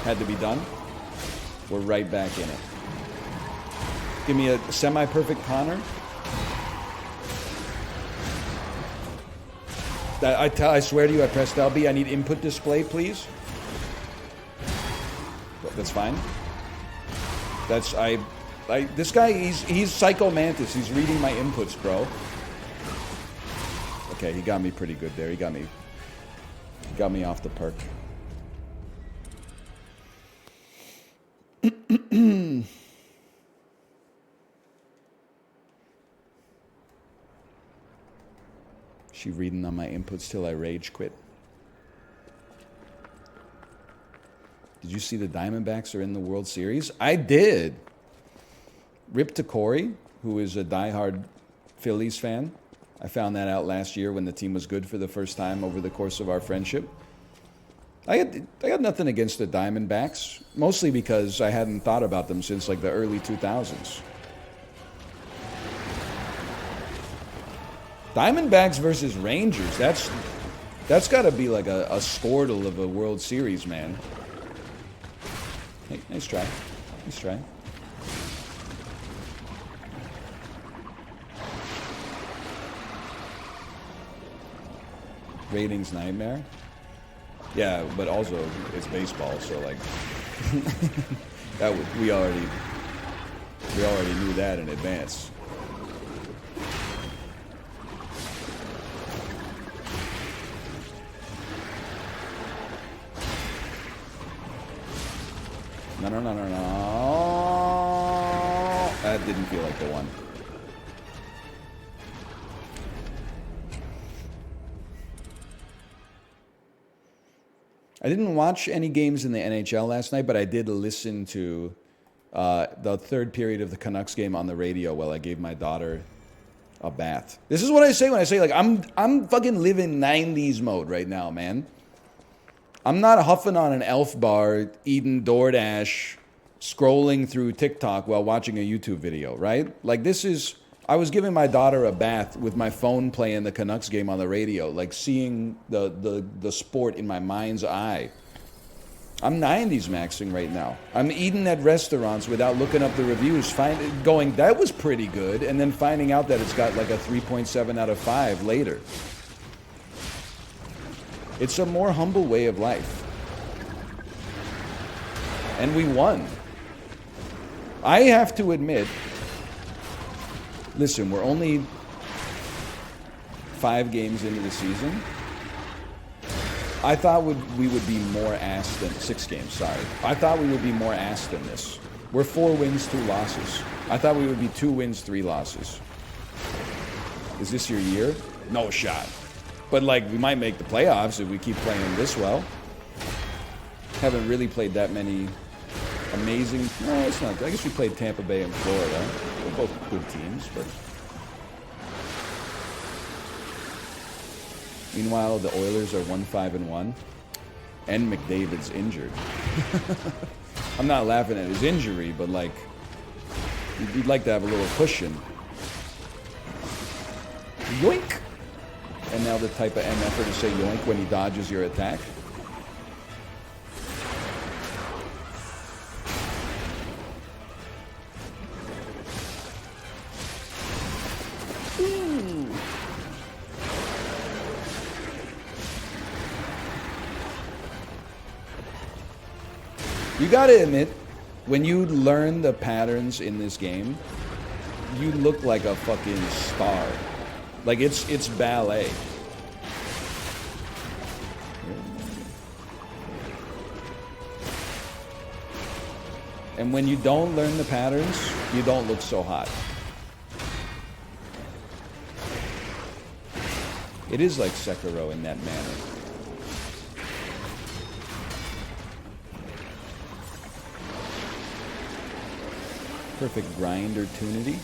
Had to be done. We're right back in it. Give me a semi-perfect Connor. I swear to you, I pressed LB. I need input display, please. That's fine. That's this guy, he's Psycho Mantis. He's reading my inputs, bro. Okay, he got me pretty good there. He got me off the perk. She reading on my inputs till I rage quit. Did you see the Diamondbacks are in the World Series? I did. Rip to Corey, who is a diehard Phillies fan. I found that out last year when the team was good for the first time over the course of our friendship. I got nothing against the Diamondbacks, mostly because I hadn't thought about them since like the early 2000s. Diamondbacks versus Rangers, that's got to be like a Squirtle of a World Series, man. Hey, nice try. Nice try. Ratings nightmare. Yeah, but also it's baseball, so like we already knew that in advance. No. That didn't feel like the one. I didn't watch any games in the NHL last night, but I did listen to the third period of the Canucks game on the radio while I gave my daughter A bath. This is what I say when I say like I'm fucking living 90s mode right now, man. I'm not huffing on an Elf bar, eating DoorDash, scrolling through TikTok while watching a YouTube video, right? Like this is I was giving my daughter a bath with my phone playing the Canucks game on the radio, like seeing the sport in my mind's eye. I'm 90s maxing right now. I'm eating at restaurants without looking up the reviews, going, that was pretty good, and then finding out that it's got like a 3.7 out of 5 later. It's a more humble way of life. And we won. I have to admit, listen, we're only 5 games into the season. I thought we would be more ass than 6 games, sorry. I thought we would be more ass than this. We're 4 wins, 2 losses. I thought we would be 2 wins, 3 losses. Is this your year? No shot. But like we might make the playoffs if we keep playing this well. Haven't really played that many amazing. No, it's not. I guess we played Tampa Bay and Florida. They're both good teams, but. Meanwhile, the Oilers are 1-5-1, and McDavid's injured. I'm not laughing at his injury, but like, you'd like to have a little cushion. Yoink! And now the type of MFer to say yoink when he dodges your attack. You gotta admit, when you learn the patterns in this game, you look like a fucking star. Like it's ballet. And when you don't learn the patterns, you don't look so hot. It is like Sekiro in that manner. Perfect grinder tunity.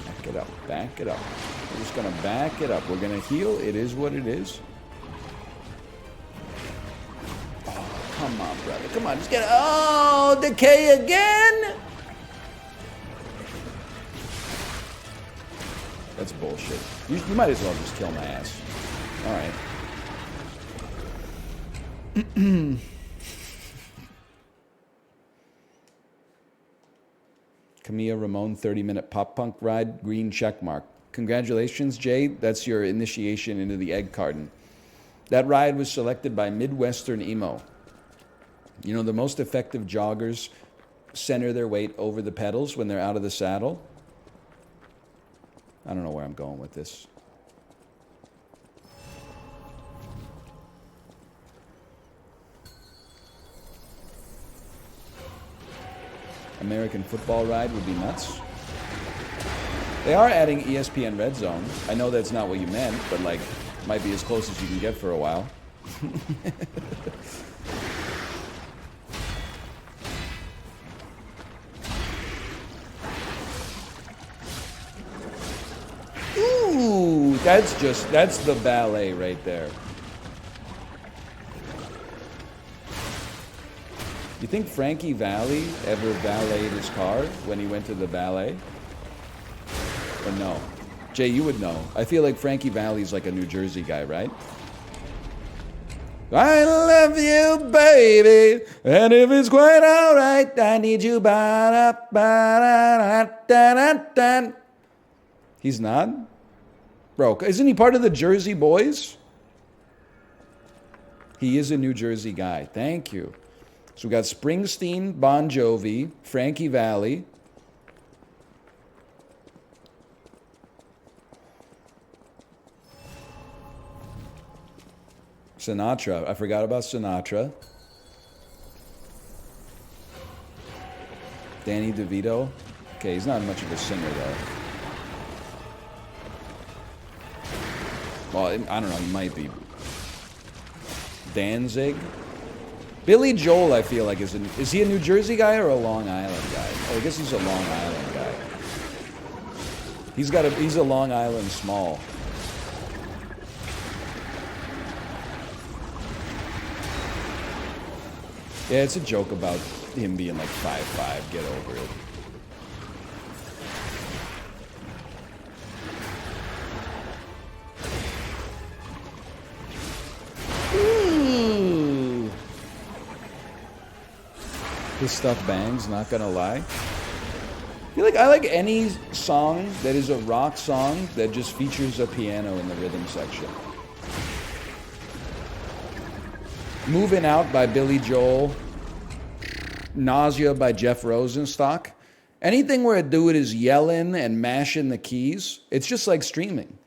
Back it up, back it up. We're just gonna back it up. We're gonna heal. It is what it is. Come on, brother. Come on. Just get it. Oh, decay again? That's bullshit. You might as well just kill my ass. All right. Camilla Ramon 30-minute pop punk ride. Green check mark. Congratulations, Jay. That's your initiation into the egg carton. That ride was selected by Midwestern Emo. You know, the most effective joggers center their weight over the pedals when they're out of the saddle. I don't know where I'm going with this. American football ride would be nuts. They are adding ESPN Red Zone. I know that's not what you meant, but like, might be as close as you can get for a while. Ooh, that's the ballet right there. You think Frankie Valli ever valeted his car when he went to the ballet? Or no? Jay, you would know. I feel like Frankie Valli's like a New Jersey guy, right? I love you, baby, and if it's quite all right, I need you. He's not? Bro, isn't he part of the Jersey Boys? He is a New Jersey guy. Thank you. So we got Springsteen, Bon Jovi, Frankie Valli. Sinatra. I forgot about Sinatra. Danny DeVito. Okay, he's not much of a singer, though. Well, I don't know, he might be. Danzig? Billy Joel, I feel like, is he a New Jersey guy or a Long Island guy? Oh, I guess he's a Long Island guy. He's a Long Island small. Yeah, it's a joke about him being like 5'5". Get over it. Ooh. His stuff bangs, not gonna lie. I like any song that is a rock song that just features a piano in the rhythm section. Moving Out by Billy Joel. Nausea by Jeff Rosenstock. Anything where a dude is yelling and mashing the keys, it's just like streaming.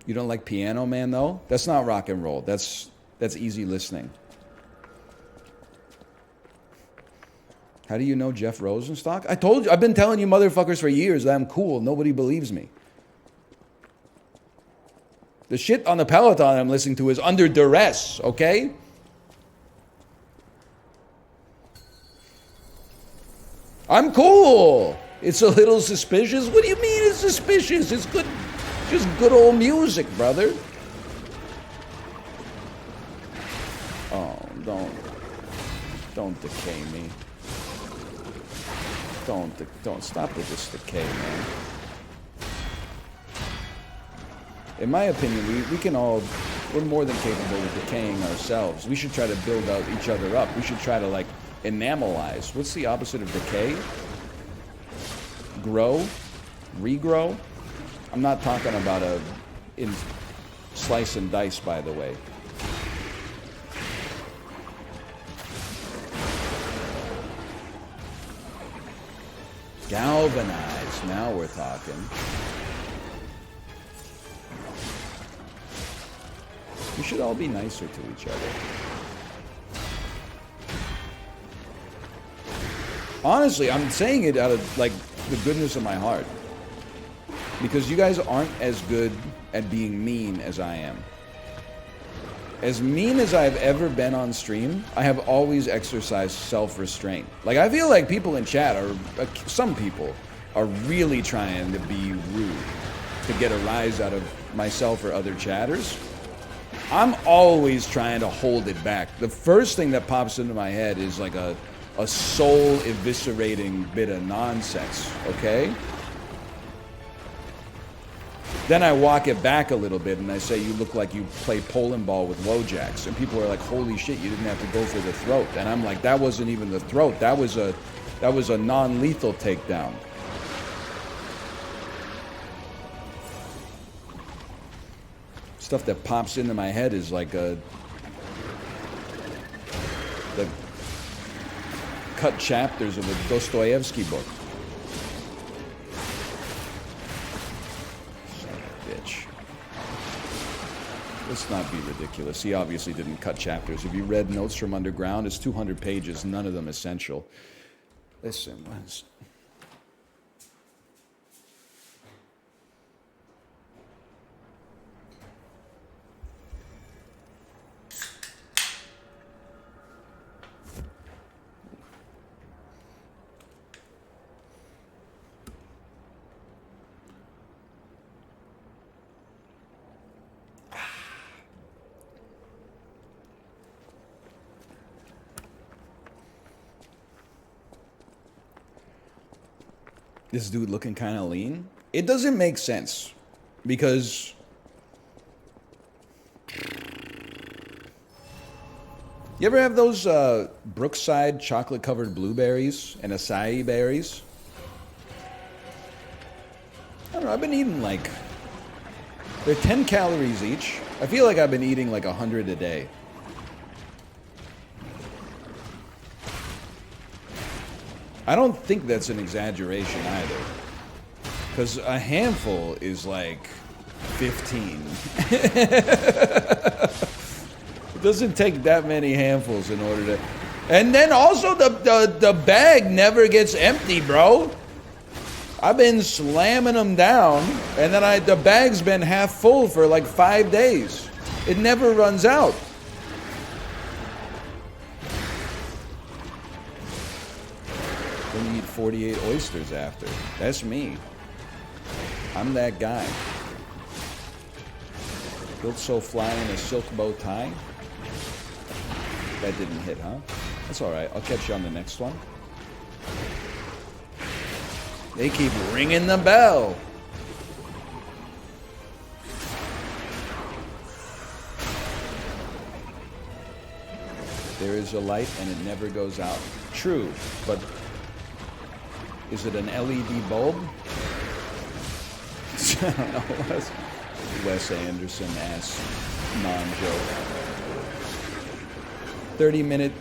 You don't like Piano Man, though? That's not rock and roll. That's easy listening. How do you know Jeff Rosenstock? I told you, I've been telling you motherfuckers for years that I'm cool. Nobody believes me. The shit on the Peloton I'm listening to is under duress, okay? I'm cool. It's a little suspicious. What do you mean it's suspicious? It's good, just good old music, brother. Oh, don't decay me. Don't stop with this decay, man. In my opinion, we're more than capable of decaying ourselves. We should try to build out each other up. We should try to, like, enamelize. What's the opposite of decay? Grow? Regrow? I'm not talking about slice and dice, by the way. Galvanize. Now we're talking. We should all be nicer to each other. Honestly, I'm saying it out of, like, the goodness of my heart. Because you guys aren't as good at being mean as I am. As mean as I've ever been on stream, I have always exercised self-restraint. Like, I feel like people in chat some people are really trying to be rude to get a rise out of myself or other chatters. I'm always trying to hold it back. The first thing that pops into my head is like a soul eviscerating bit of nonsense, okay? Then I walk it back a little bit and I say, you look like you play Poland ball with Wojaks. And people are like, holy shit, you didn't have to go for the throat. And I'm like, that wasn't even the throat. That was a non-lethal takedown. Stuff that pops into my head is like the cut chapters of a Dostoevsky book. Son of a bitch. Let's not be ridiculous. He obviously didn't cut chapters. If you read Notes from Underground, it's 200 pages, none of them essential. Listen, this dude looking kind of lean. It doesn't make sense because you ever have those Brookside chocolate covered blueberries and acai berries? I don't know, I've been eating like, they're 10 calories each. I feel like I've been eating like 100 a day. I don't think that's an exaggeration either. Because a handful is like 15. It doesn't take that many handfuls in order to... And then also the bag never gets empty, bro. I've been slamming them down, and then the bag's been half full for like 5 days. It never runs out. Then you eat 48 oysters after. That's me. I'm that guy. Built so fly in a silk bow tie. That didn't hit, huh? That's alright. I'll catch you on the next one. They keep ringing the bell. There is a light and it never goes out. True, but is it an LED bulb? I don't know. Wes Anderson ass non-joke. 30-minute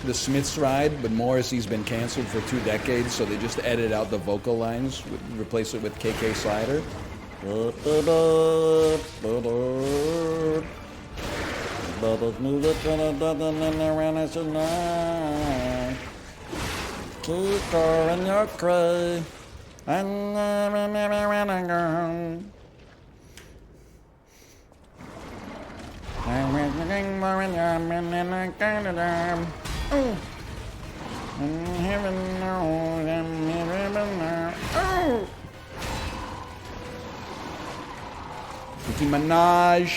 The Smiths ride, but Morrissey's been canceled for 2 decades, so they just edit out the vocal lines, replace it with KK Slider. Keep going your cry. Nicki Minaj.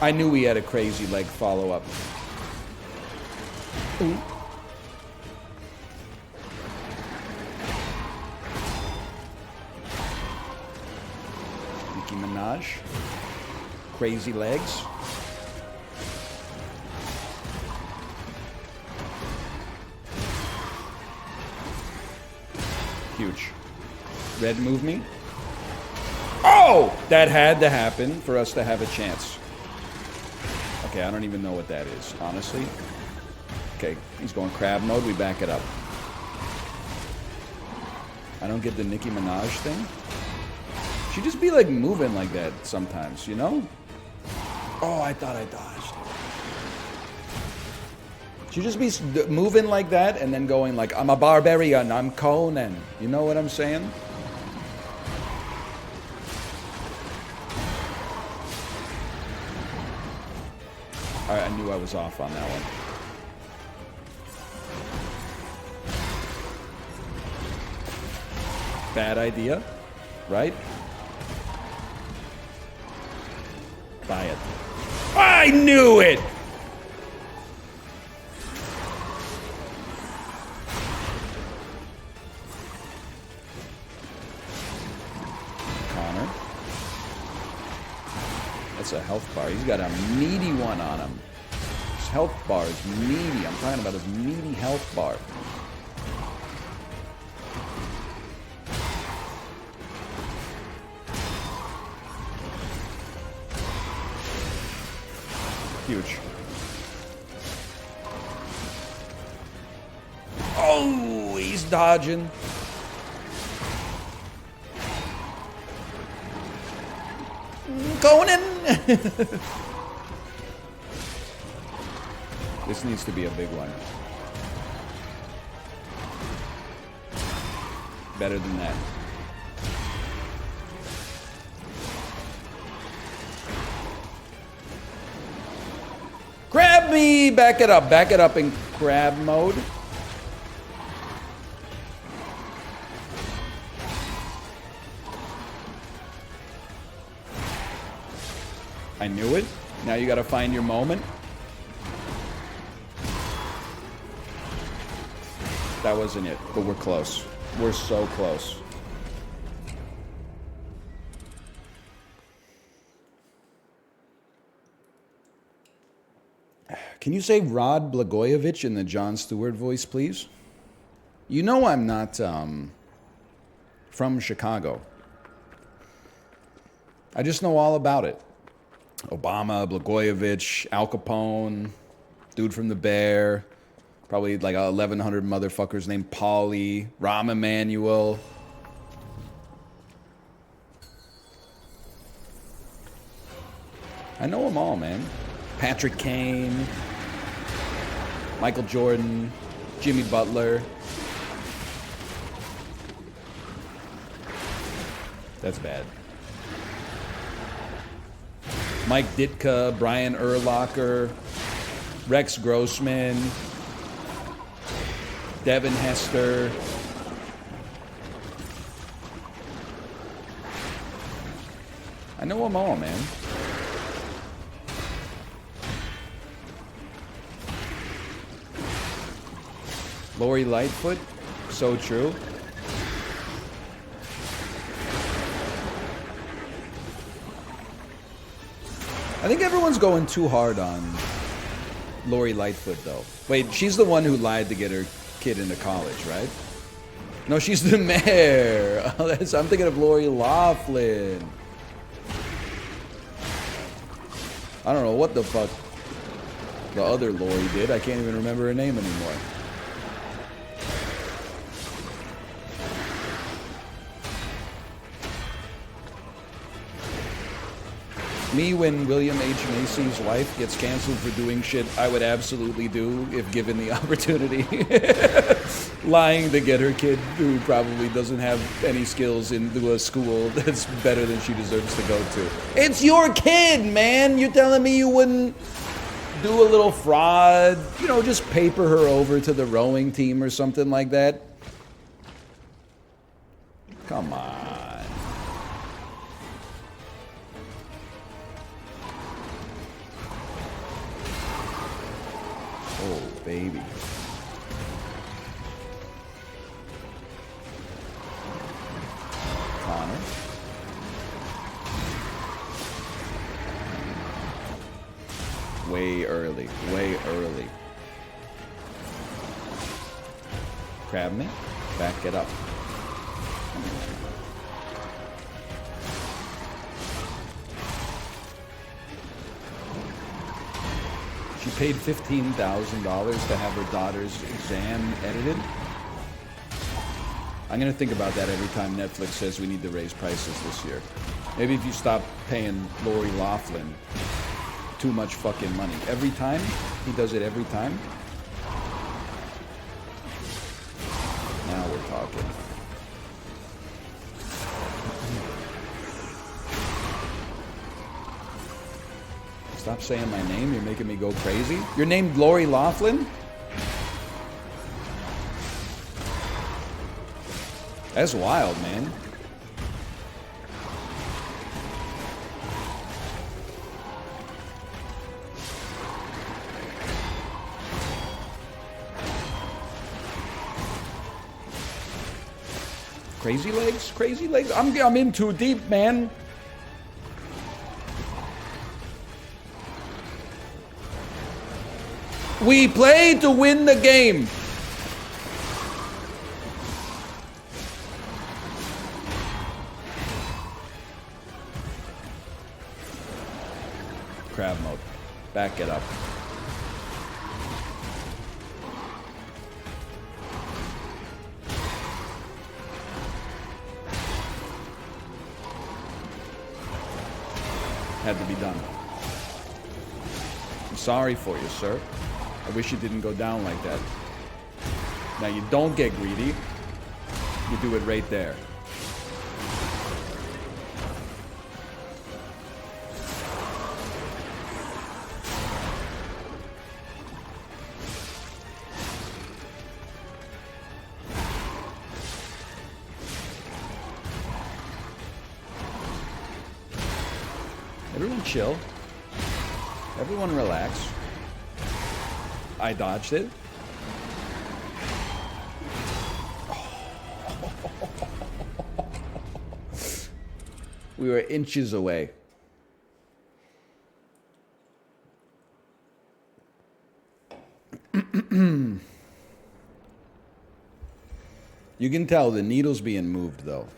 I knew he had a crazy leg follow-up. Nicki Minaj. Crazy legs. Huge. Red move me. Oh! That had to happen for us to have a chance. Okay, I don't even know what that is, honestly. Okay, he's going crab mode. We back it up. I don't get the Nicki Minaj thing. She just be like moving like that sometimes, you know? Oh, I thought I dodged. She just be moving like that and then going like, I'm a barbarian, I'm Conan. You know what I'm saying? Alright, I knew I was off on that one. Bad idea, right? Buy it. I knew it! Connor. That's a health bar. He's got a meaty one on him. His health bar is meaty. I'm talking about his meaty health bar. Huge. Oh, he's dodging. Conan! This needs to be a big one. Better than that. Grab me! Back it up. Back it up in grab mode. I knew it. Now you gotta find your moment. That wasn't it, but we're close. We're so close. Can you say Rod Blagojevich in the Jon Stewart voice, please? You know I'm not from Chicago. I just know all about it. Obama, Blagojevich, Al Capone, dude from The Bear, probably like 1,100 motherfuckers named Paulie, Rahm Emanuel. I know them all, man. Patrick Kane, Michael Jordan, Jimmy Butler. That's bad. Mike Ditka, Brian Urlacher, Rex Grossman, Devin Hester. I know them all, man. Lori Lightfoot, so true. I think everyone's going too hard on Lori Lightfoot, though. Wait, she's the one who lied to get her kid into college, right? No, she's the mayor. Oh, I'm thinking of Lori Loughlin. I don't know what the fuck the other Lori did. I can't even remember her name anymore. Me, when William H. Macy's wife gets canceled for doing shit I would absolutely do if given the opportunity. Lying to get her kid, who probably doesn't have any skills, into a school that's better than she deserves to go to. It's your kid, man! You're telling me you wouldn't do a little fraud? You know, just paper her over to the rowing team or something like that? Come on. Oh, baby. Connor. Way early. Way early. Grab me. Back it up. She paid $15,000 to have her daughter's exam edited. I'm going to think about that every time Netflix says we need to raise prices this year. Maybe if you stop paying Lori Loughlin too much fucking money. Every time? He does it every time? Now we're talking. Stop saying my name. You're making me go crazy. You're named Lori Loughlin? That's wild, man. Crazy legs? Crazy legs? I'm in too deep, man. We play to win the game. Crab mode. Back it up. Had to be done. I'm sorry for you, sir. I wish it didn't go down like that. Now you don't get greedy. You do it right there. Everyone chill. Everyone relax. I dodged it. We were inches away. You can tell the needle's being moved, though.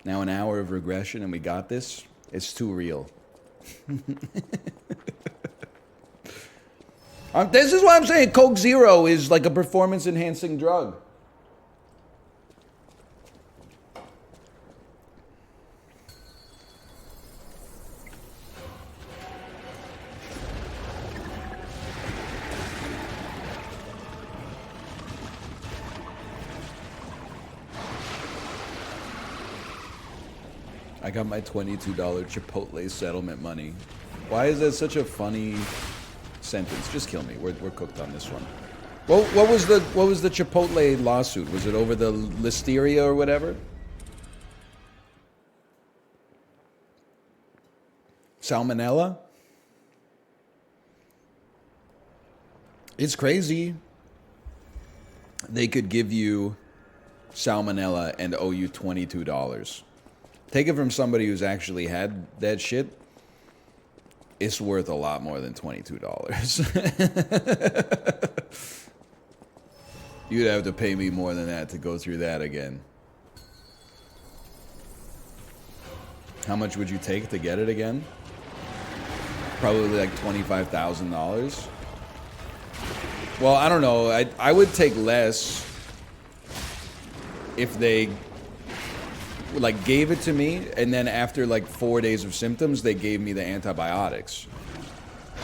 Now an hour of regression and we got this. It's too real. This is why I'm saying Coke Zero is like a performance-enhancing drug. I got my $22 Chipotle settlement money. Why is that such a funny sentence? Just kill me. We're cooked on this one. What was the Chipotle lawsuit? Was it over the listeria or whatever? Salmonella? It's crazy. They could give you salmonella and owe you $22. Take it from somebody who's actually had that shit. It's worth a lot more than $22. You'd have to pay me more than that to go through that again. How much would you take to get it again? Probably like $25,000. Well, I don't know. I would take less if they like gave it to me and then after like 4 days of symptoms they gave me the antibiotics.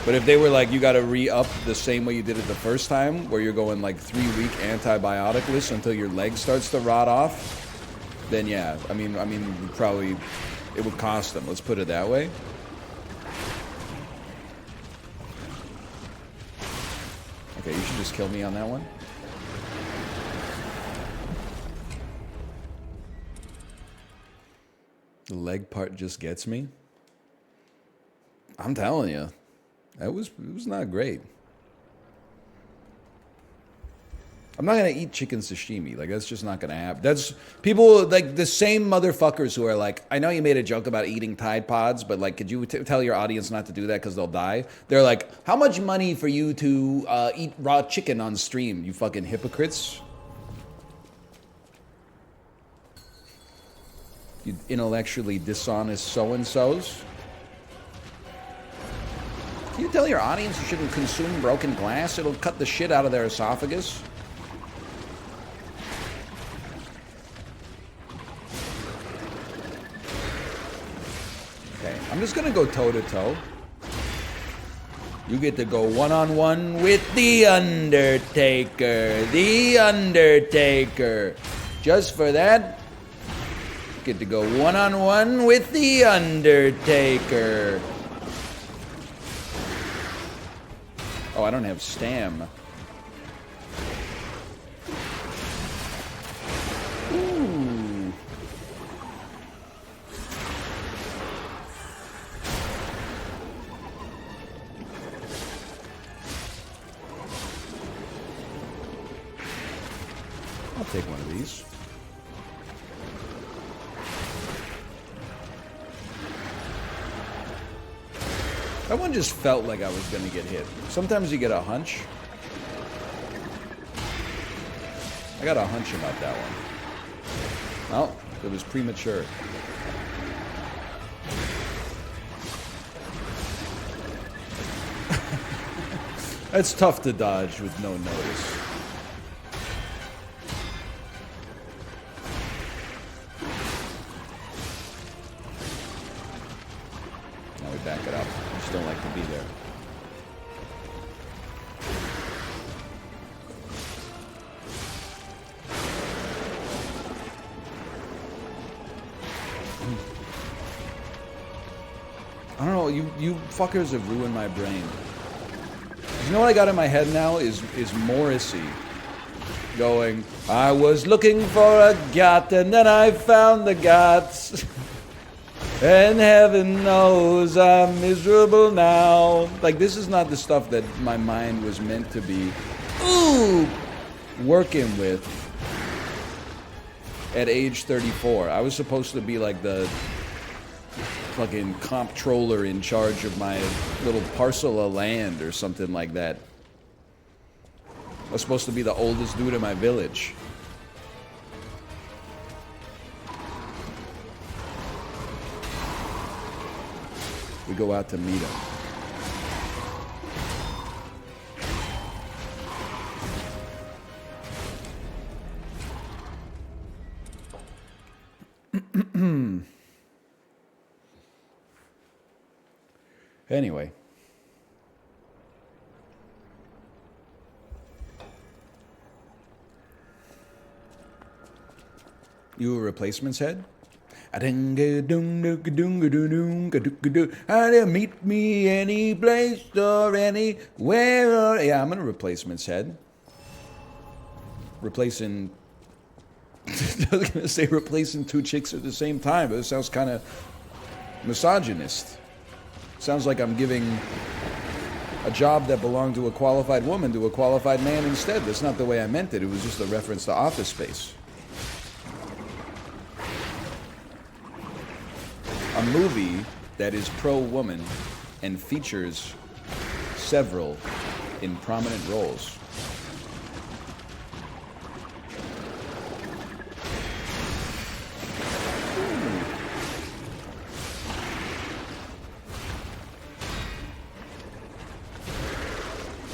But if they were like, you got to re-up the same way you did it the first time, where you're going like 3-week antibiotic list until your leg starts to rot off, then yeah, I mean, probably it would cost them. Let's put it that way. Okay, you should just kill me on that one. The leg part just gets me. I'm telling you, it was not great. I'm not gonna eat chicken sashimi. Like, that's just not gonna happen. That's people like the same motherfuckers who are like, I know you made a joke about eating Tide Pods, but like, could you tell your audience not to do that because they'll die? They're like, how much money for you to eat raw chicken on stream? You fucking hypocrites. You intellectually dishonest so-and-sos. Can you tell your audience you shouldn't consume broken glass? It'll cut the shit out of their esophagus. Okay, I'm just gonna go toe-to-toe. You get to go one-on-one with The Undertaker. The Undertaker. Just for that, you get to go one-on-one with The Undertaker. Oh, I don't have stam. Ooh. I'll take one of these. That one just felt like I was going to get hit. Sometimes you get a hunch. I got a hunch about that one. Well, it was premature. It's tough to dodge with no notice. Now we back it up. I just don't like to be there. I don't know, you fuckers have ruined my brain. You know what I got in my head now is Morrissey going, I was looking for a yacht and then I found the gods. And heaven knows I'm miserable now. Like, this is not the stuff that my mind was meant to be working with at age 34. I was supposed to be like the fucking comptroller in charge of my little parcel of land or something like that. I was supposed to be the oldest dude in my village. We go out to meet him. Anyway. You a replacement's head? Meet me any place or anywhere. Yeah, I'm gonna replace Miss Head. Replacing. I was gonna say replacing two chicks at the same time, but it sounds kind of misogynist. Sounds like I'm giving a job that belonged to a qualified woman to a qualified man instead. That's not the way I meant it. It was just a reference to Office Space. A movie that is pro-woman and features several in prominent roles.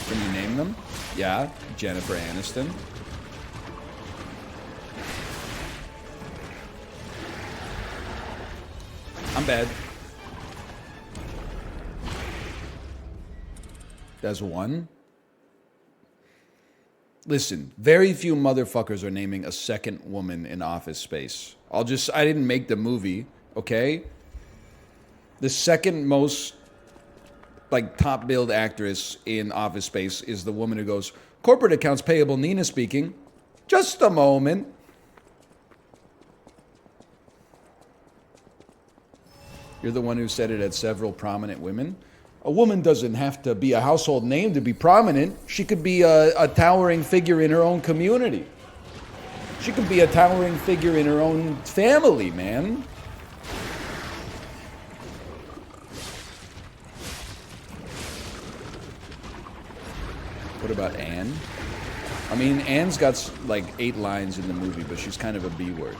Can you name them? Yeah, Jennifer Aniston. I'm bad. That's one. Listen, very few motherfuckers are naming a second woman in Office Space. I didn't make the movie, okay? The second most, top billed actress in Office Space is the woman who goes, "Corporate accounts payable, Nina speaking. Just a moment." You're the one who said it had several prominent women. A woman doesn't have to be a household name to be prominent. She could be a towering figure in her own community. She could be a towering figure in her own family, man. What about Anne? I mean, Anne's got 8 lines in the movie, but she's kind of a B word.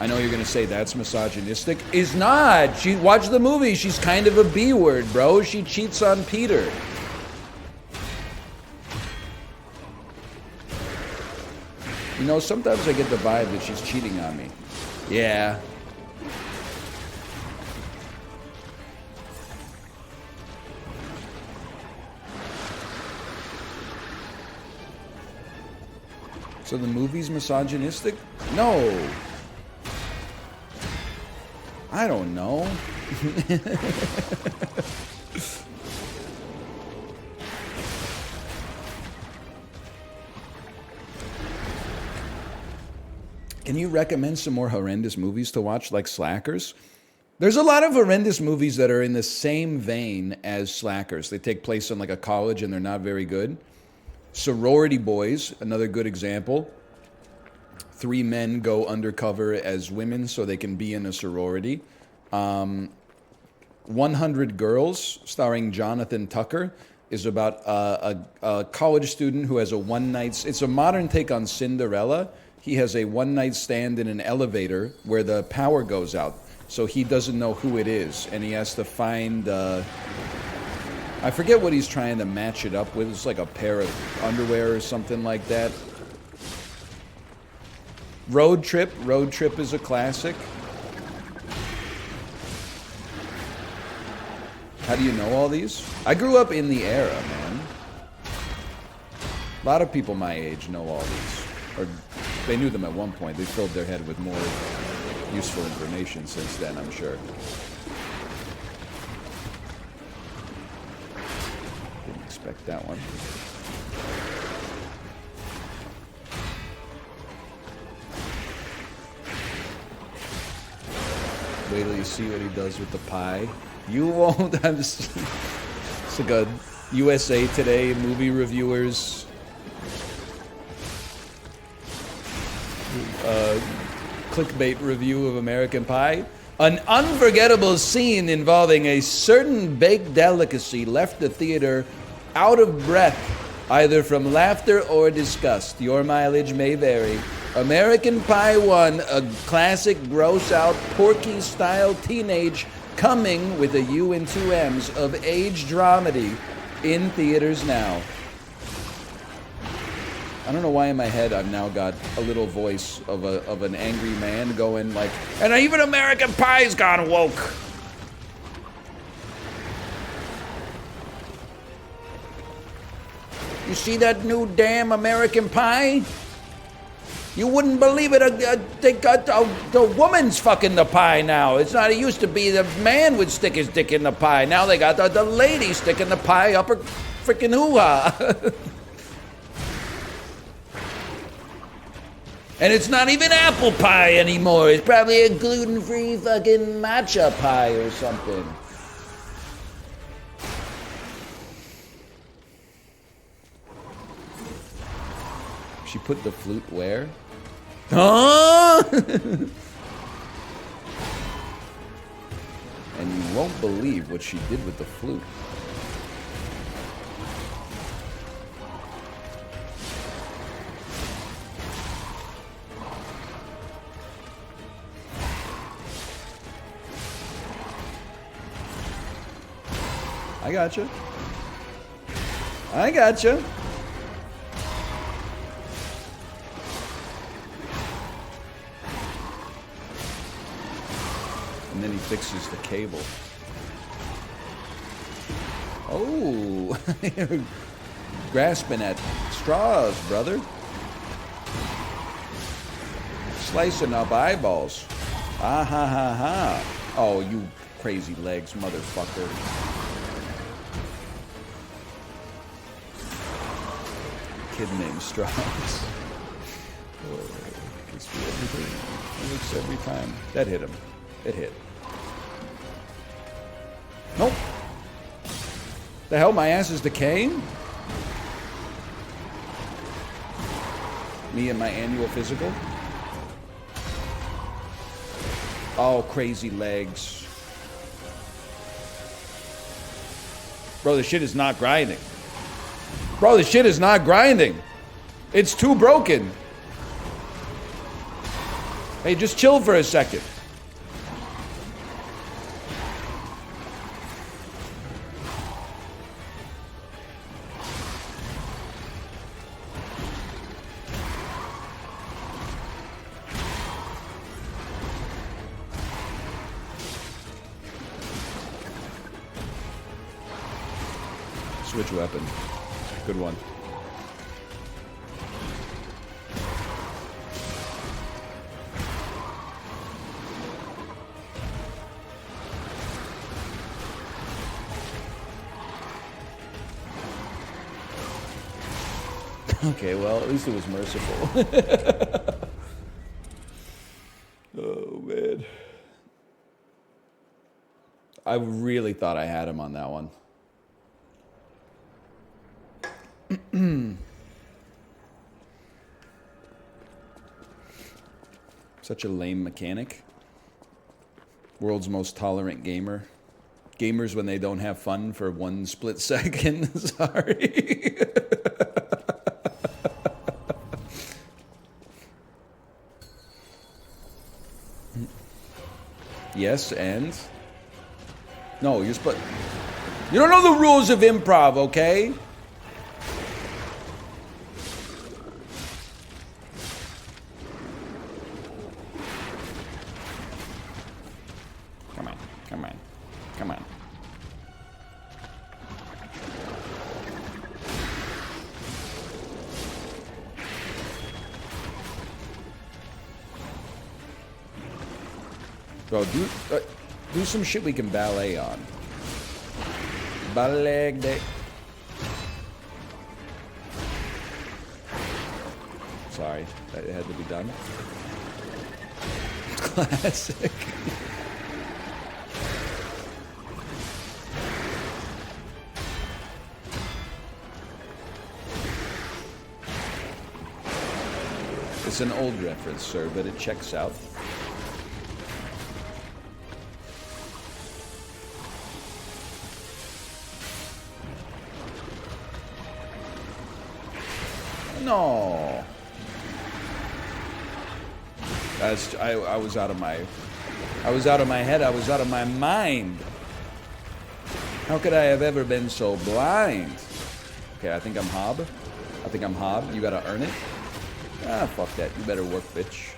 I know you're gonna say that's misogynistic. Is not. Watch the movie. She's kind of a B word, bro. She cheats on Peter. You know, sometimes I get the vibe that she's cheating on me. Yeah. So the movie's misogynistic? No. I don't know. Can you recommend some more horrendous movies to watch, like Slackers? There's a lot of horrendous movies that are in the same vein as Slackers. They take place in a college and they're not very good. Sorority Boys, another good example. 3 men go undercover as women so they can be in a sorority. 100 Girls, starring Jonathan Tucker, is about a college student who has a one-night... It's a modern take on Cinderella. He has a one-night stand in an elevator where the power goes out. So he doesn't know who it is, and he has to find... I forget what he's trying to match it up with. It's like a pair of underwear or something like that. Road Trip. Road Trip is a classic. How do you know all these? I grew up in the era, man. A lot of people my age know all these. Or they knew them at one point. They filled their head with more useful information since then, I'm sure. Didn't expect that one. Wait till you see what he does with the pie. You won't. I'm just. It's like a USA Today movie reviewers. Clickbait review of American Pie. An unforgettable scene involving a certain baked delicacy left the theater out of breath, either from laughter or disgust. Your mileage may vary. American Pie 1, a classic gross-out, Porky-style teenage coming with a U and 2 M's of age dramedy in theaters now. I don't know why in my head I've now got a little voice of an angry man going like, and even American Pie's gone woke. You see that new damn American Pie? You wouldn't believe it. They got the woman's fucking the pie now. It's not. It used to be the man would stick his dick in the pie. Now they got the lady sticking the pie up her freaking hoo-ha. And it's not even apple pie anymore. It's probably a gluten-free fucking matcha pie or something. She put the flute where? Huh? And you won't believe what she did with the flute. I gotcha. I gotcha. And then he fixes the cable. Oh, grasping at straws, brother. Slicing up eyeballs. Ah ha ha ha. Oh, you crazy legs, motherfucker. Kid named Straws. Oh, gets me everything. It looks every time. That hit him. It hit. Nope. The hell, my ass is decaying? Me and my annual physical? Oh, crazy legs. Bro, this shit is not grinding. Bro, this shit is not grinding. It's too broken. Hey, just chill for a second. Switch weapon. Good one. Okay, well, at least it was merciful. Oh, man. I really thought I had him on that one. Such a lame mechanic. World's most tolerant gamer. Gamers when they don't have fun for 1 split second. Sorry. Yes, and? No, you're supposed... You don't know the rules of improv, okay? Come on, come on, come on. Bro, do some shit we can ballet on. Ballet day. Sorry, that had to be done. Classic. It's an old reference, sir, but it checks out. No. That's I was out of my head. I was out of my mind. How could I have ever been so blind? Okay, I think I'm Hob. You gotta earn it. Ah, fuck that. You better work, bitch.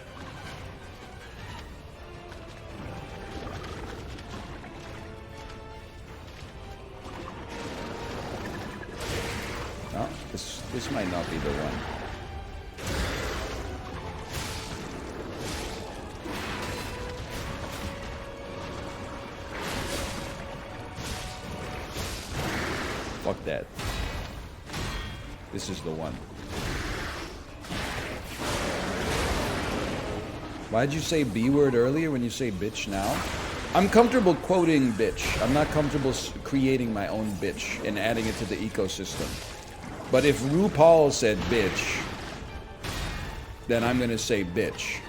Oh, this might not be the one. like that. This is the one. Why'd you say B word earlier when you say bitch now? I'm comfortable quoting bitch. I'm not comfortable creating my own bitch and adding it to the ecosystem. But if RuPaul said bitch, then I'm gonna say bitch.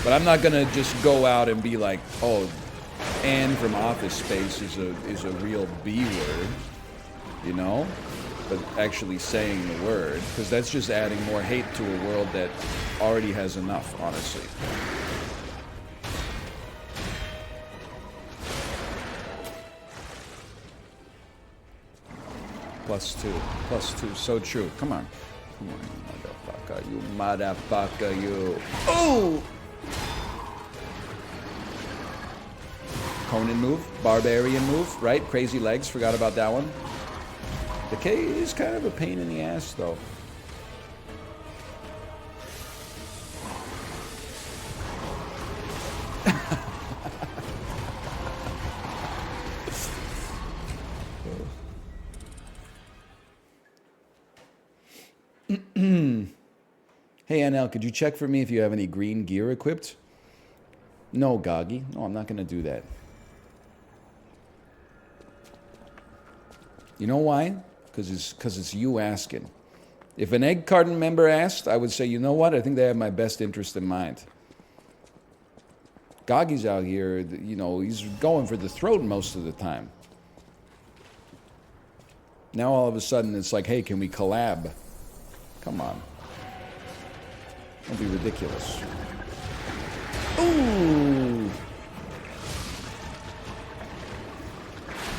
But I'm not gonna just go out and be like, oh, Anne from Office Space is a real B word, you know? But actually saying the word, because that's just adding more hate to a world that already has enough, honestly. +2, so true. Come on, you motherfucker, you. Oh! Conan move, barbarian move, right? Crazy legs, forgot about that one. The K is kind of a pain in the ass, though. Hey, NL, could you check for me if you have any green gear equipped? No, Goggy. No, I'm not going to do that. You know why? Because it's you asking. If an Egg Carton member asked, I would say, you know what? I think they have my best interest in mind. Goggy's out here, you know, he's going for the throat most of the time. Now all of a sudden it's like, hey, can we collab? Come on. Don't be ridiculous. Ooh!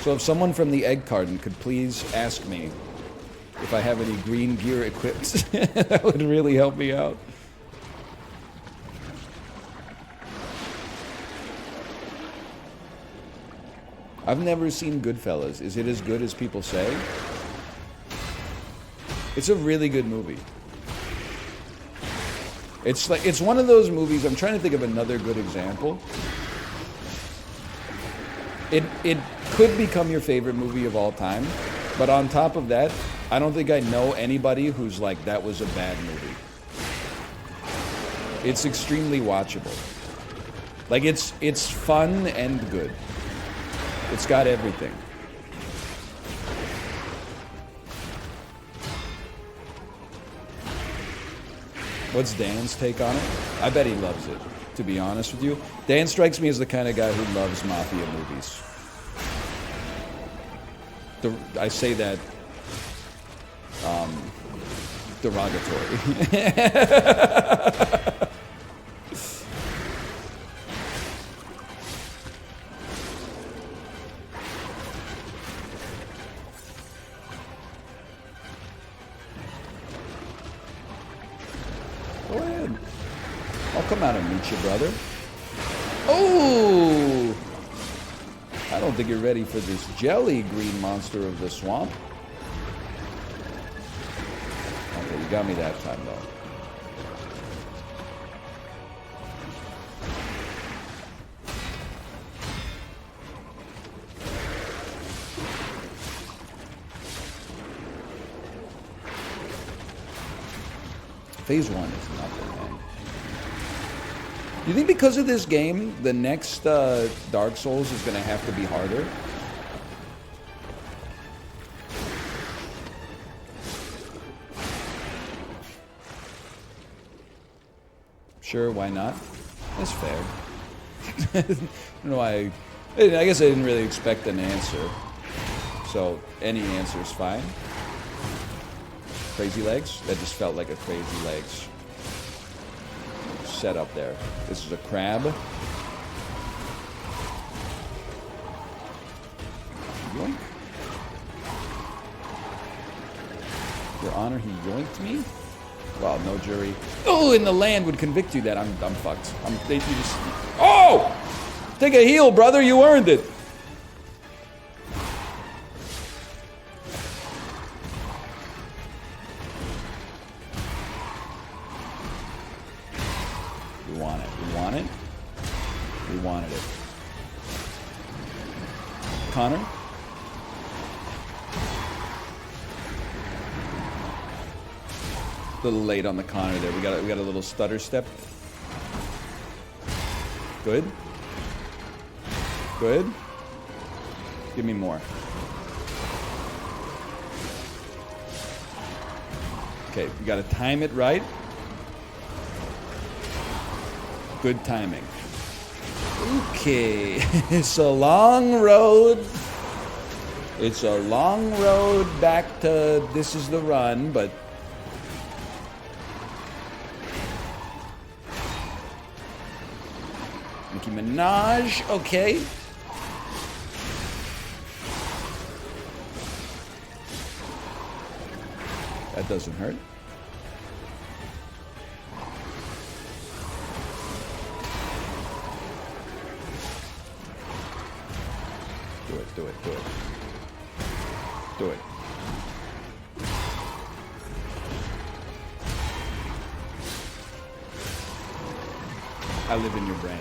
So if someone from the Egg Carton could please ask me if I have any green gear equipped, that would really help me out. I've never seen Goodfellas. Is it as good as people say? It's a really good movie. It's one of those movies. I'm trying to think of another good example. It could become your favorite movie of all time, but on top of that, I don't think I know anybody who's like, that was a bad movie. It's extremely watchable. Like it's fun and good. It's got everything. What's Dan's take on it? I bet he loves it, to be honest with you. Dan strikes me as the kind of guy who loves mafia movies. I say that derogatory. Go ahead. I'll come out and meet you, brother. Oh! I don't think you're ready for this jelly, green monster of the swamp. Okay, you got me that time, though. Phase 1 is nothing, man. You think because of this game, the next Dark Souls is going to have to be harder? Sure, why not? That's fair. I don't know why. I guess I didn't really expect an answer. So, any answer is fine. Crazy legs? That just felt like a crazy legs set up there. This is a crab. Yoink. Your Honor, he yoinked me? Wow, no jury. Oh, and the land would convict you that I'm fucked. You just, oh! Take a heel, brother. You earned it. We want it. We want it. We wanted it. Connor? little late on the Connor there. We got a little stutter step. Good. Good. Give me more. Okay, you got to time it right. Good timing. Okay, it's a long road. It's a long road back to this is the run, but Nicki Minaj, okay. That doesn't hurt. Do it, do it, do it. Do it. I live in your brain.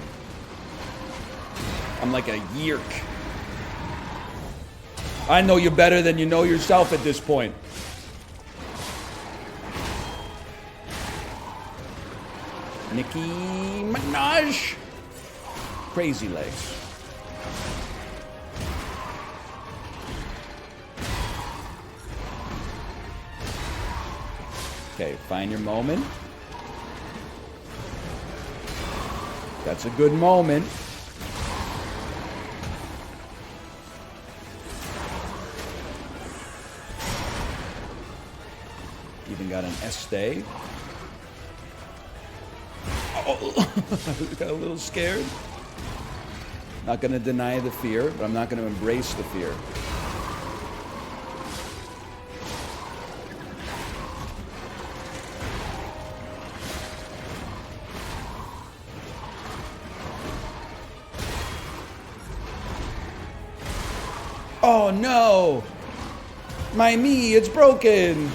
I'm like a yerk. I know you better than you know yourself at this point. Nicki Minaj. Crazy legs. Okay, find your moment. That's a good moment. Even got an estee. Oh, got a little scared. Not going to deny the fear, but I'm not going to embrace the fear. Oh no! My me, it's broken!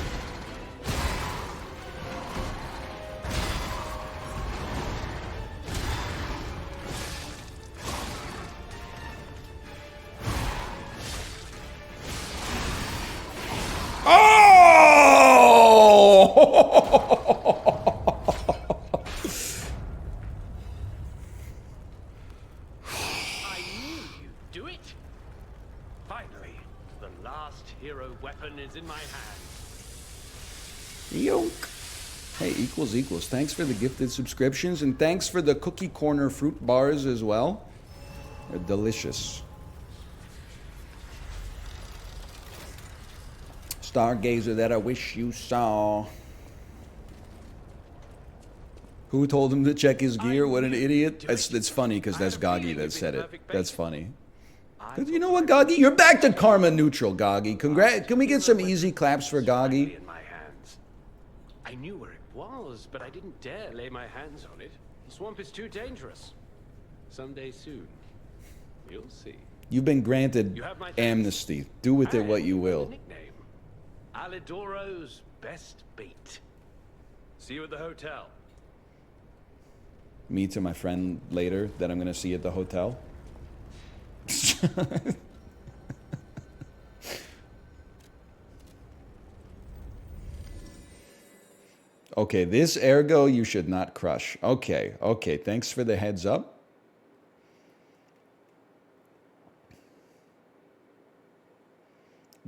Equals. Thanks for the gifted subscriptions, and thanks for the Cookie Corner fruit bars as well. They're delicious. Stargazer that I wish you saw. Who told him to check his gear? What an idiot. It's funny because that's Goggy that said it. That's funny. Because you know what, Goggy? You're back to karma neutral, Goggy. Can we get some easy claps for Goggy? I knew where it was, but I didn't dare lay my hands on it. The swamp is too dangerous. Someday soon, you'll see. You've been granted amnesty. Do with it what you will. Nickname, Alidoro's best bait. See you at the hotel. Me to my friend later that I'm going to see at the hotel. Okay, this ergo you should not crush. Okay, okay, thanks for the heads up.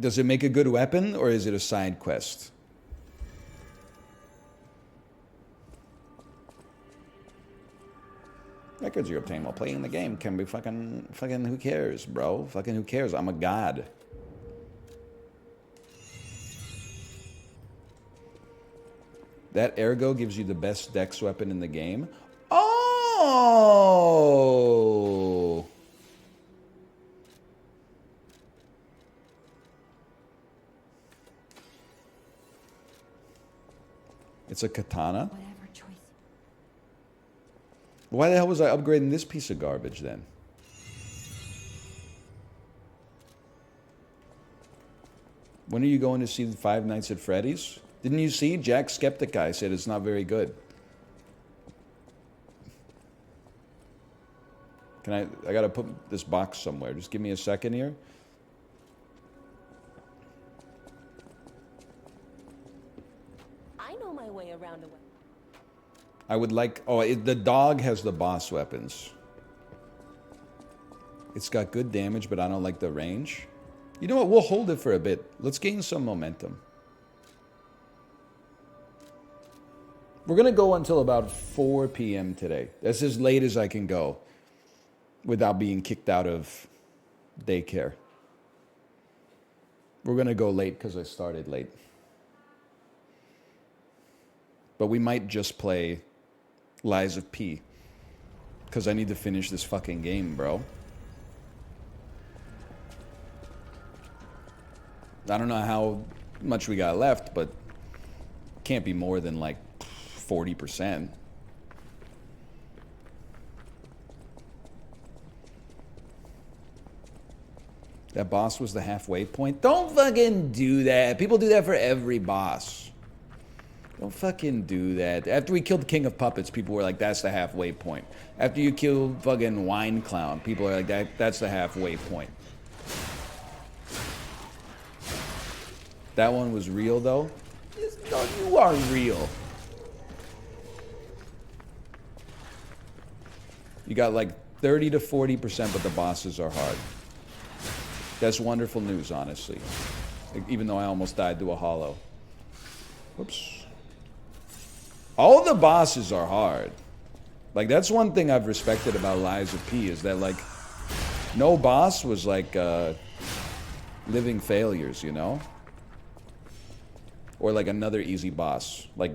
Does it make a good weapon, or is it a side quest? Records you obtain while playing the game can be fucking who cares, bro? Fucking who cares? I'm a god. That ergo gives you the best dex weapon in the game. Oh! It's a katana. Whatever choice. Why the hell was I upgrading this piece of garbage then? When are you going to see the Five Nights at Freddy's? Didn't you see? Jack Skeptic Guy said it's not very good. I gotta put this box somewhere. Just give me a second here. I know my way I would like... Oh, the dog has the boss weapons. It's got good damage, but I don't like the range. You know what? We'll hold it for a bit. Let's gain some momentum. We're going to go until about 4 p.m. today. That's as late as I can go without being kicked out of daycare. We're going to go late because I started late. But we might just play Lies of P. Because I need to finish this fucking game, bro. I don't know how much we got left, but can't be more than like 40%. That boss was the halfway point. Don't fucking do that. People do that for every boss. Don't fucking do that. After we killed King of Puppets, people were like, that's the halfway point. After you kill fucking Wine Clown, people are like, that's the halfway point. That one was real, though? No, you are real. You got like 30 to 40%, but the bosses are hard. That's wonderful news, honestly. Even though I almost died to a hollow. Whoops. All the bosses are hard. Like, that's one thing I've respected about Lies of P, is that, like, no boss was, like, living failures, you know? Or, like, another easy boss. Like,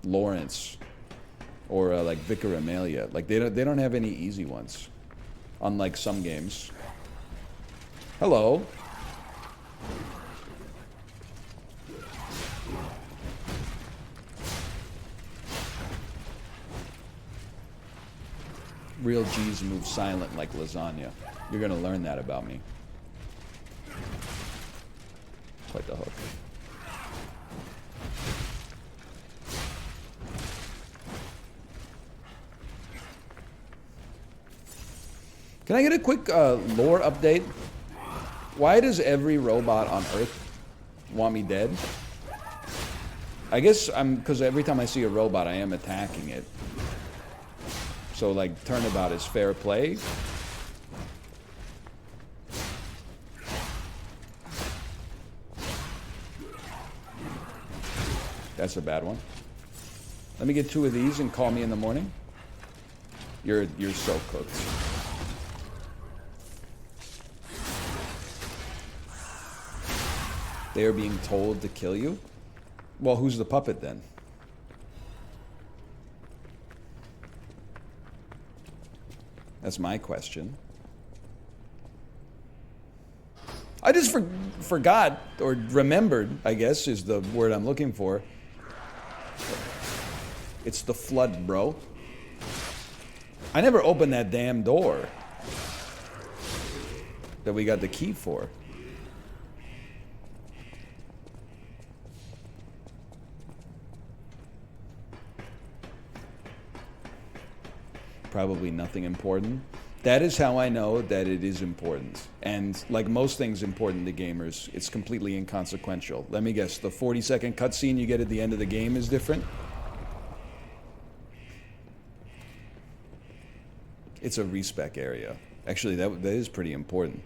Lawrence. Or, like, Vicar Amelia. Like, they don't have any easy ones. Unlike some games. Hello. Real G's move silent like lasagna. You're gonna learn that about me. Quite the hook. Can I get a quick lore update? Why does every robot on Earth want me dead? I guess because every time I see a robot, I am attacking it. So, like, turnabout is fair play. That's a bad one. Let me get 2 of these and call me in the morning. You're so cooked. They are being told to kill you? Well, who's the puppet then? That's my question. I just forgot, or remembered, I guess, is the word I'm looking for. It's the flood, bro. I never opened that damn door that we got the key for. Probably nothing important. That is how I know that it is important. And like most things important to gamers, it's completely inconsequential. Let me guess, the 40-second cutscene you get at the end of the game is different? It's a respec area. Actually, that is pretty important.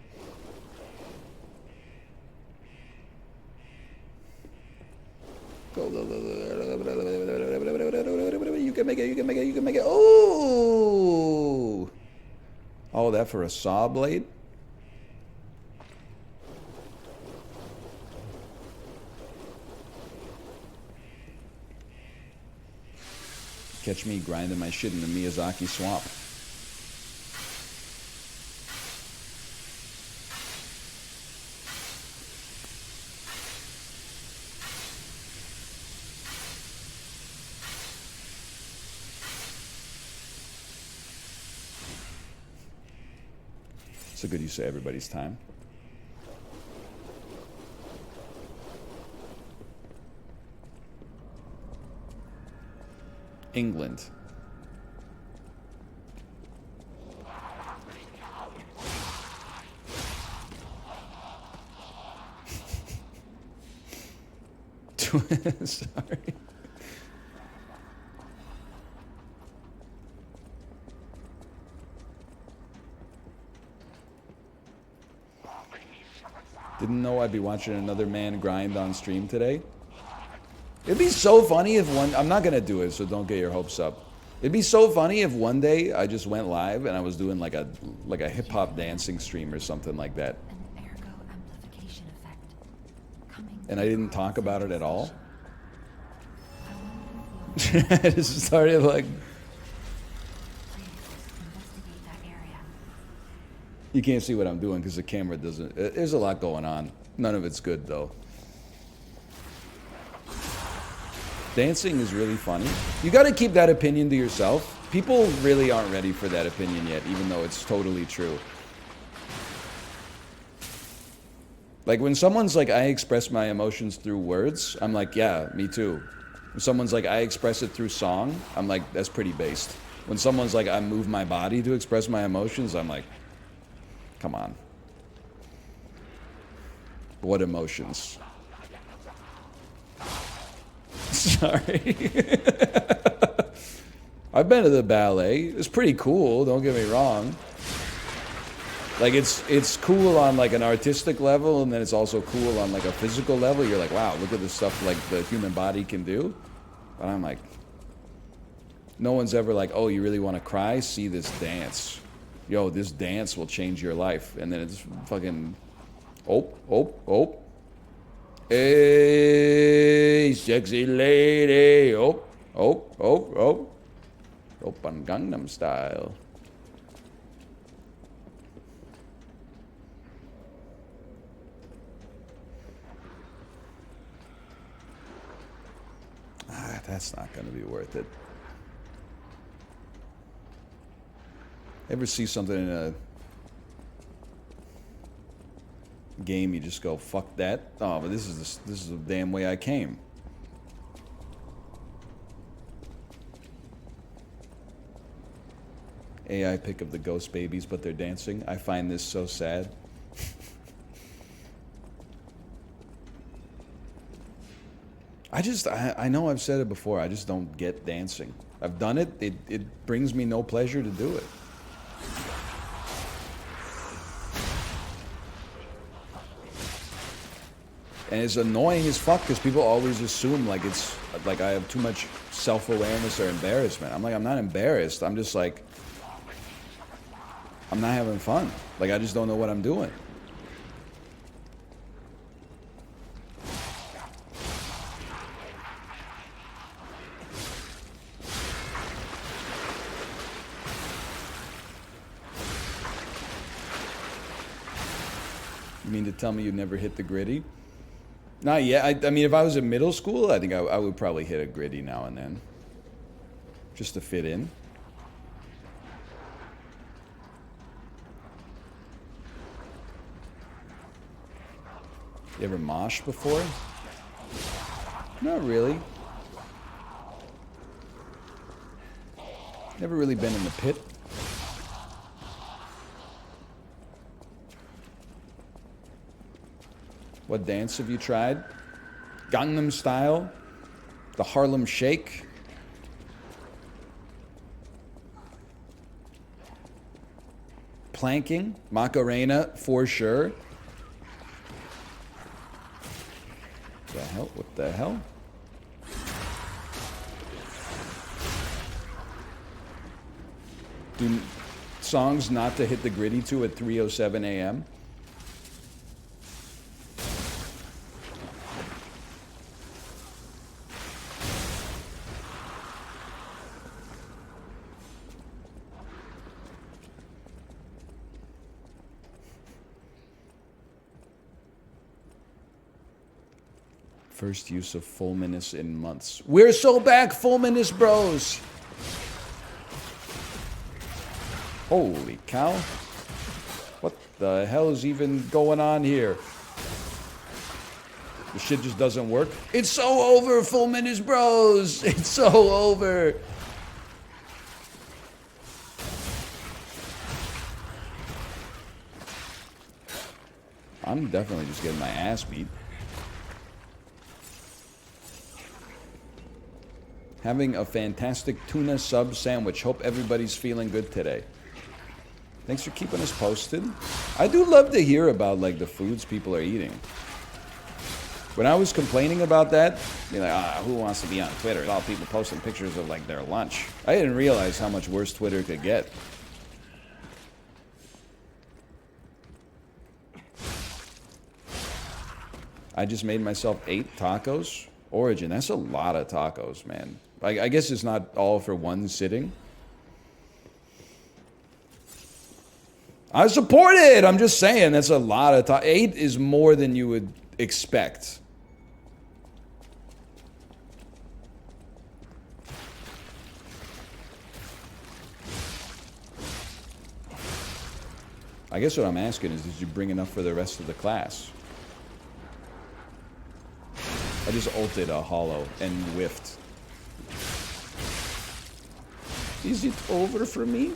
You can make it, you can make it, you can make it. Oh! Oh, that for a saw blade? Catch me grinding my shit in the Miyazaki swamp. It's a good use of everybody's time. England. Sorry. Didn't know I'd be watching another man grind on stream today. It'd be so funny if one... I'm not going to do it, so don't get your hopes up. It'd be so funny if one day I just went live and I was doing like a hip-hop dancing stream or something like that. An ergo amplification effect. And I didn't talk about it at all. I just started like... Investigate that area. You can't see what I'm doing because the camera doesn't... There's a lot going on. None of it's good, though. Dancing is really funny. You got to keep that opinion to yourself. People really aren't ready for that opinion yet, even though it's totally true. Like, when someone's like, I express my emotions through words, I'm like, yeah, me too. When someone's like, I express it through song, I'm like, that's pretty based. When someone's like, I move my body to express my emotions, I'm like, come on. What emotions? Sorry. I've been to the ballet. It's pretty cool, don't get me wrong. Like, it's cool on like an artistic level, and then it's also cool on like a physical level. You're like, wow, look at the stuff like the human body can do. But I'm like, no one's ever like, oh, you really want to cry? See this dance. Yo, this dance will change your life. And then it's fucking, oh. Hey, sexy lady. Oh. Open Gangnam Style. That's not going to be worth it. Ever see something in a game, you just go, fuck that? Oh, but this is the damn way I came. AI pick of the ghost babies, but they're dancing. I find this so sad. I know I've said it before, I just don't get dancing. I've done it, it brings me no pleasure to do it. And it's annoying as fuck because people always assume like it's like I have too much self-awareness or embarrassment. I'm like, I'm not embarrassed. I'm just like, I'm not having fun. Like, I just don't know what I'm doing. You mean to tell me you never hit the gritty? Not yet. I mean, if I was in middle school, I think I would probably hit a gritty now and then. Just to fit in. You ever mosh before? Not really. Never really been in the pit. What dance have you tried? Gangnam Style? The Harlem Shake? Planking? Macarena, for sure. The hell? What the hell? Do songs not to hit the gritty to at 3:07 a.m.? First use of Fulminous in months. We're so back, Fulminous bros! Holy cow. What the hell is even going on here? The shit just doesn't work. It's so over, Fulminous bros! It's so over! I'm definitely just getting my ass beat. Having a fantastic tuna sub sandwich. Hope everybody's feeling good today. Thanks for keeping us posted. I do love to hear about like the foods people are eating. When I was complaining about that, you're like, who wants to be on Twitter? All people posting pictures of like their lunch. I didn't realize how much worse Twitter could get. I just made myself 8 tacos. Origin, that's a lot of tacos, man. I guess it's not all for one sitting. I support it. I'm just saying that's a lot of tacos. 8 is more than you would expect. I guess what I'm asking is, did you bring enough for the rest of the class? I just ulted a hollow and whiffed. Is it over for me?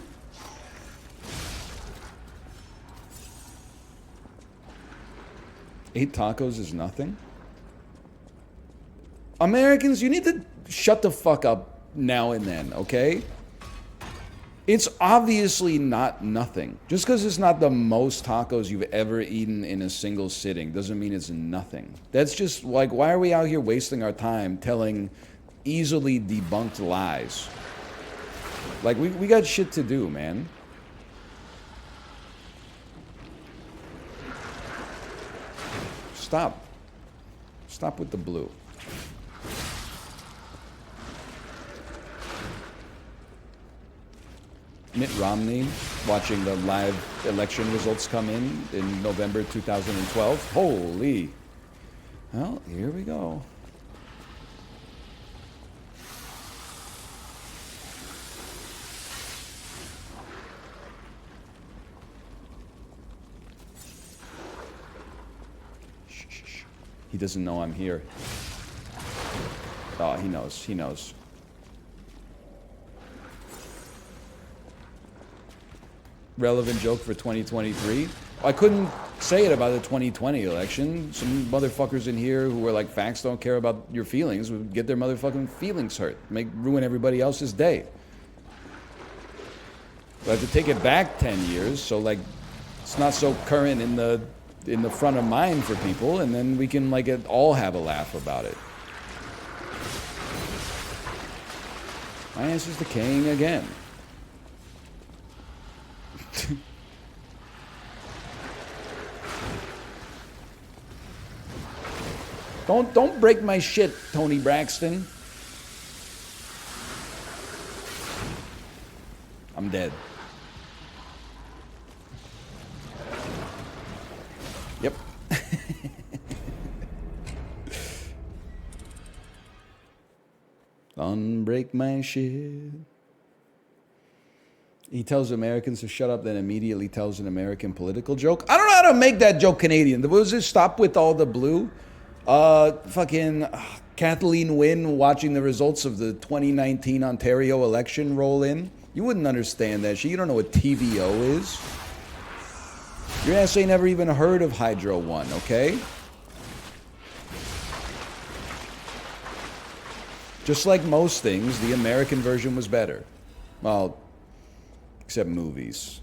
Eight tacos is nothing? Americans, you need to shut the fuck up now and then, okay? It's obviously not nothing. Just because it's not the most tacos you've ever eaten in a single sitting doesn't mean it's nothing. That's just like, why are we out here wasting our time telling easily debunked lies? Like, we got shit to do, man. Stop. Stop with the blue. Mitt Romney watching the live election results come in November 2012. Holy. Well, here we go. Shh, shh, shh. He doesn't know I'm here. Oh, he knows. He knows. Relevant joke for 2023. I couldn't say it about the 2020 election. Some motherfuckers in here who were like, facts don't care about your feelings, would get their motherfucking feelings hurt. Ruin everybody else's day. But I have to take it back 10 years, so like it's not so current in the front of mind for people, and then we can like all have a laugh about it. My answer's decaying again. Don't break my shit, Tony Braxton. I'm dead. Yep. Don't break my shit. He tells Americans to shut up, then immediately tells an American political joke. I don't know how to make that joke Canadian. Was it stop with all the blue? Fucking Kathleen Wynne watching the results of the 2019 Ontario election roll in. You wouldn't understand that shit. You don't know what TVO is. Your ass ain't never even heard of Hydro One, okay? Just like most things, the American version was better. Well, except movies.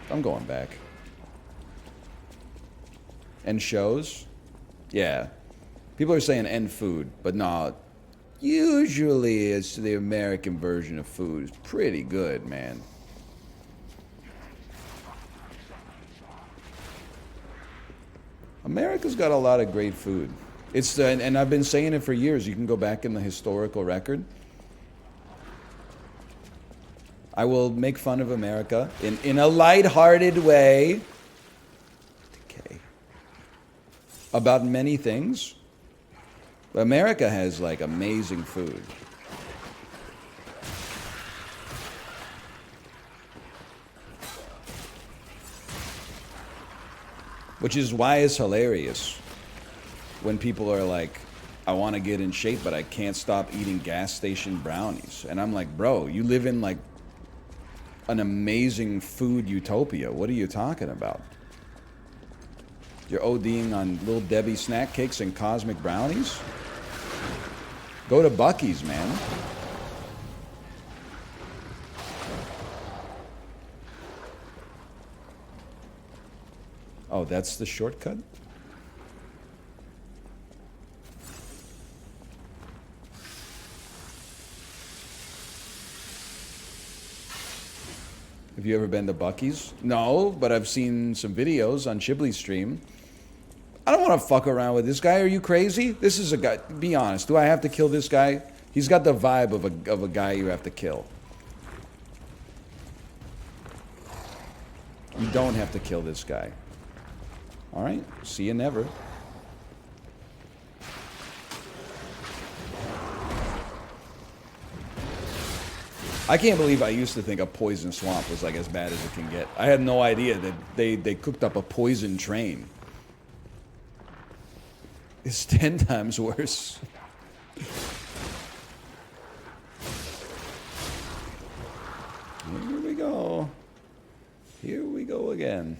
I'm going back. And shows? Yeah. People are saying end food, but no. Usually it's the American version of food. It's pretty good, man. America's got a lot of great food. It's and I've been saying it for years. You can go back in the historical record. I will make fun of America in a lighthearted way. Okay. About many things. But America has like amazing food. Which is why it's hilarious when people are like, I want to get in shape, but I can't stop eating gas station brownies. And I'm like, bro, you live in like an amazing food utopia. What are you talking about? You're ODing on Little Debbie snack cakes and cosmic brownies? Go to Buc-ee's, man. Oh, that's the shortcut? Have you ever been to Buc-ee's? No, but I've seen some videos on Chibley's stream. I don't want to fuck around with this guy. Are you crazy? This is a guy. Be honest. Do I have to kill this guy? He's got the vibe of a guy you have to kill. You don't have to kill this guy. All right. See you never. I can't believe I used to think a poison swamp was like as bad as it can get. I had no idea that they cooked up a poison train. It's 10 times worse. Here we go. Here we go again.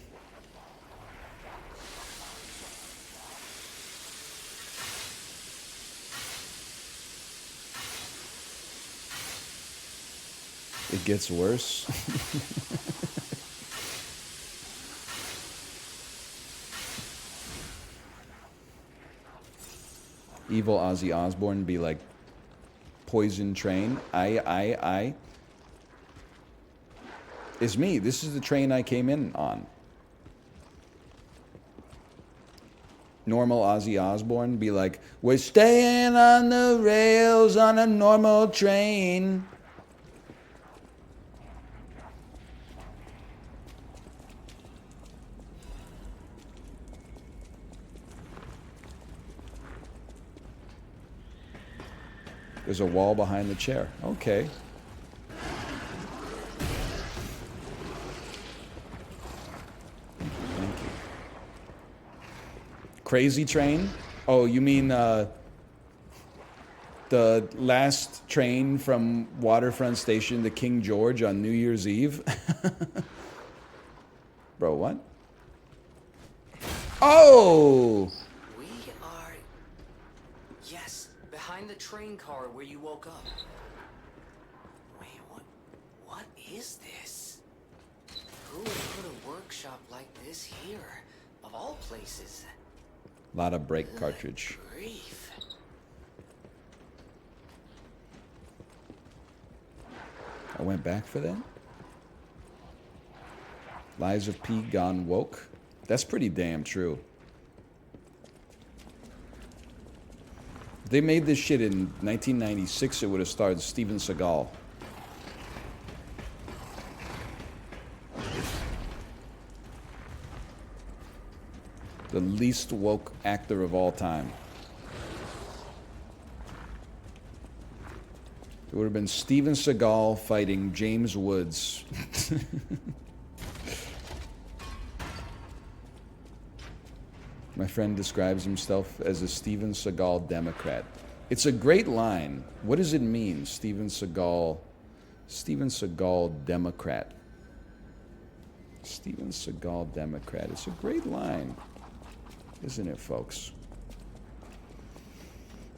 It gets worse. Evil Ozzy Osbourne be like, poison train. I. It's me. This is the train I came in on. Normal Ozzy Osbourne be like, we're staying on the rails on a normal train. There's a wall behind the chair. Okay. Thank you. Crazy Train? Oh, you mean the last train from Waterfront Station to King George on New Year's Eve? Bro, what? Oh! Behind the train car where you woke up. Wait, what is this? Who would put a workshop like this here, of all places? A lot of brake cartridge. Grief. I went back for that? Lies of P gone woke? That's pretty damn true. If they made this shit in 1996, it would have starred Steven Seagal. The least woke actor of all time. It would have been Steven Seagal fighting James Woods. My friend describes himself as a Steven Seagal Democrat. It's a great line. What does it mean, Steven Seagal Democrat? Steven Seagal Democrat. It's a great line, isn't it, folks?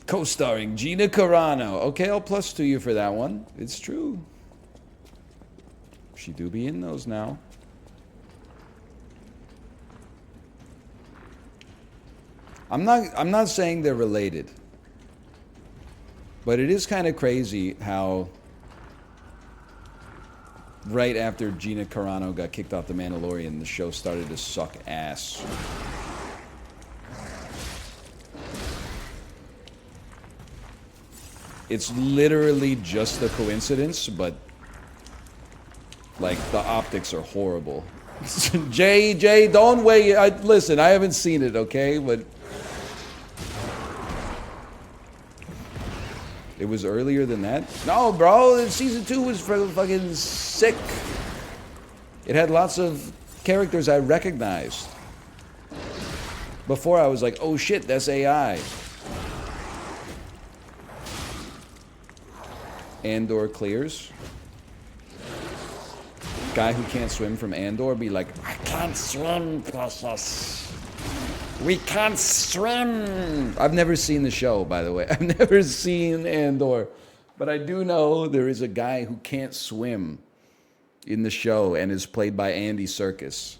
Co-starring Gina Carano. Okay, I'll plus to you for that one. It's true. She do be in those now. I'm not saying they're related. But it is kind of crazy how right after Gina Carano got kicked off The Mandalorian, the show started to suck ass. It's literally just a coincidence, but like the optics are horrible. Jay, don't wait. Listen, I haven't seen it, okay? But it was earlier than that? No, bro, season 2 was fucking sick. It had lots of characters I recognized. Before I was like, oh shit, that's AI. Andor clears. Guy who can't swim from Andor be like, I can't swim, precious. We can't swim. I've never seen the show, by the way. I've never seen Andor. But I do know there is a guy who can't swim in the show and is played by Andy Serkis.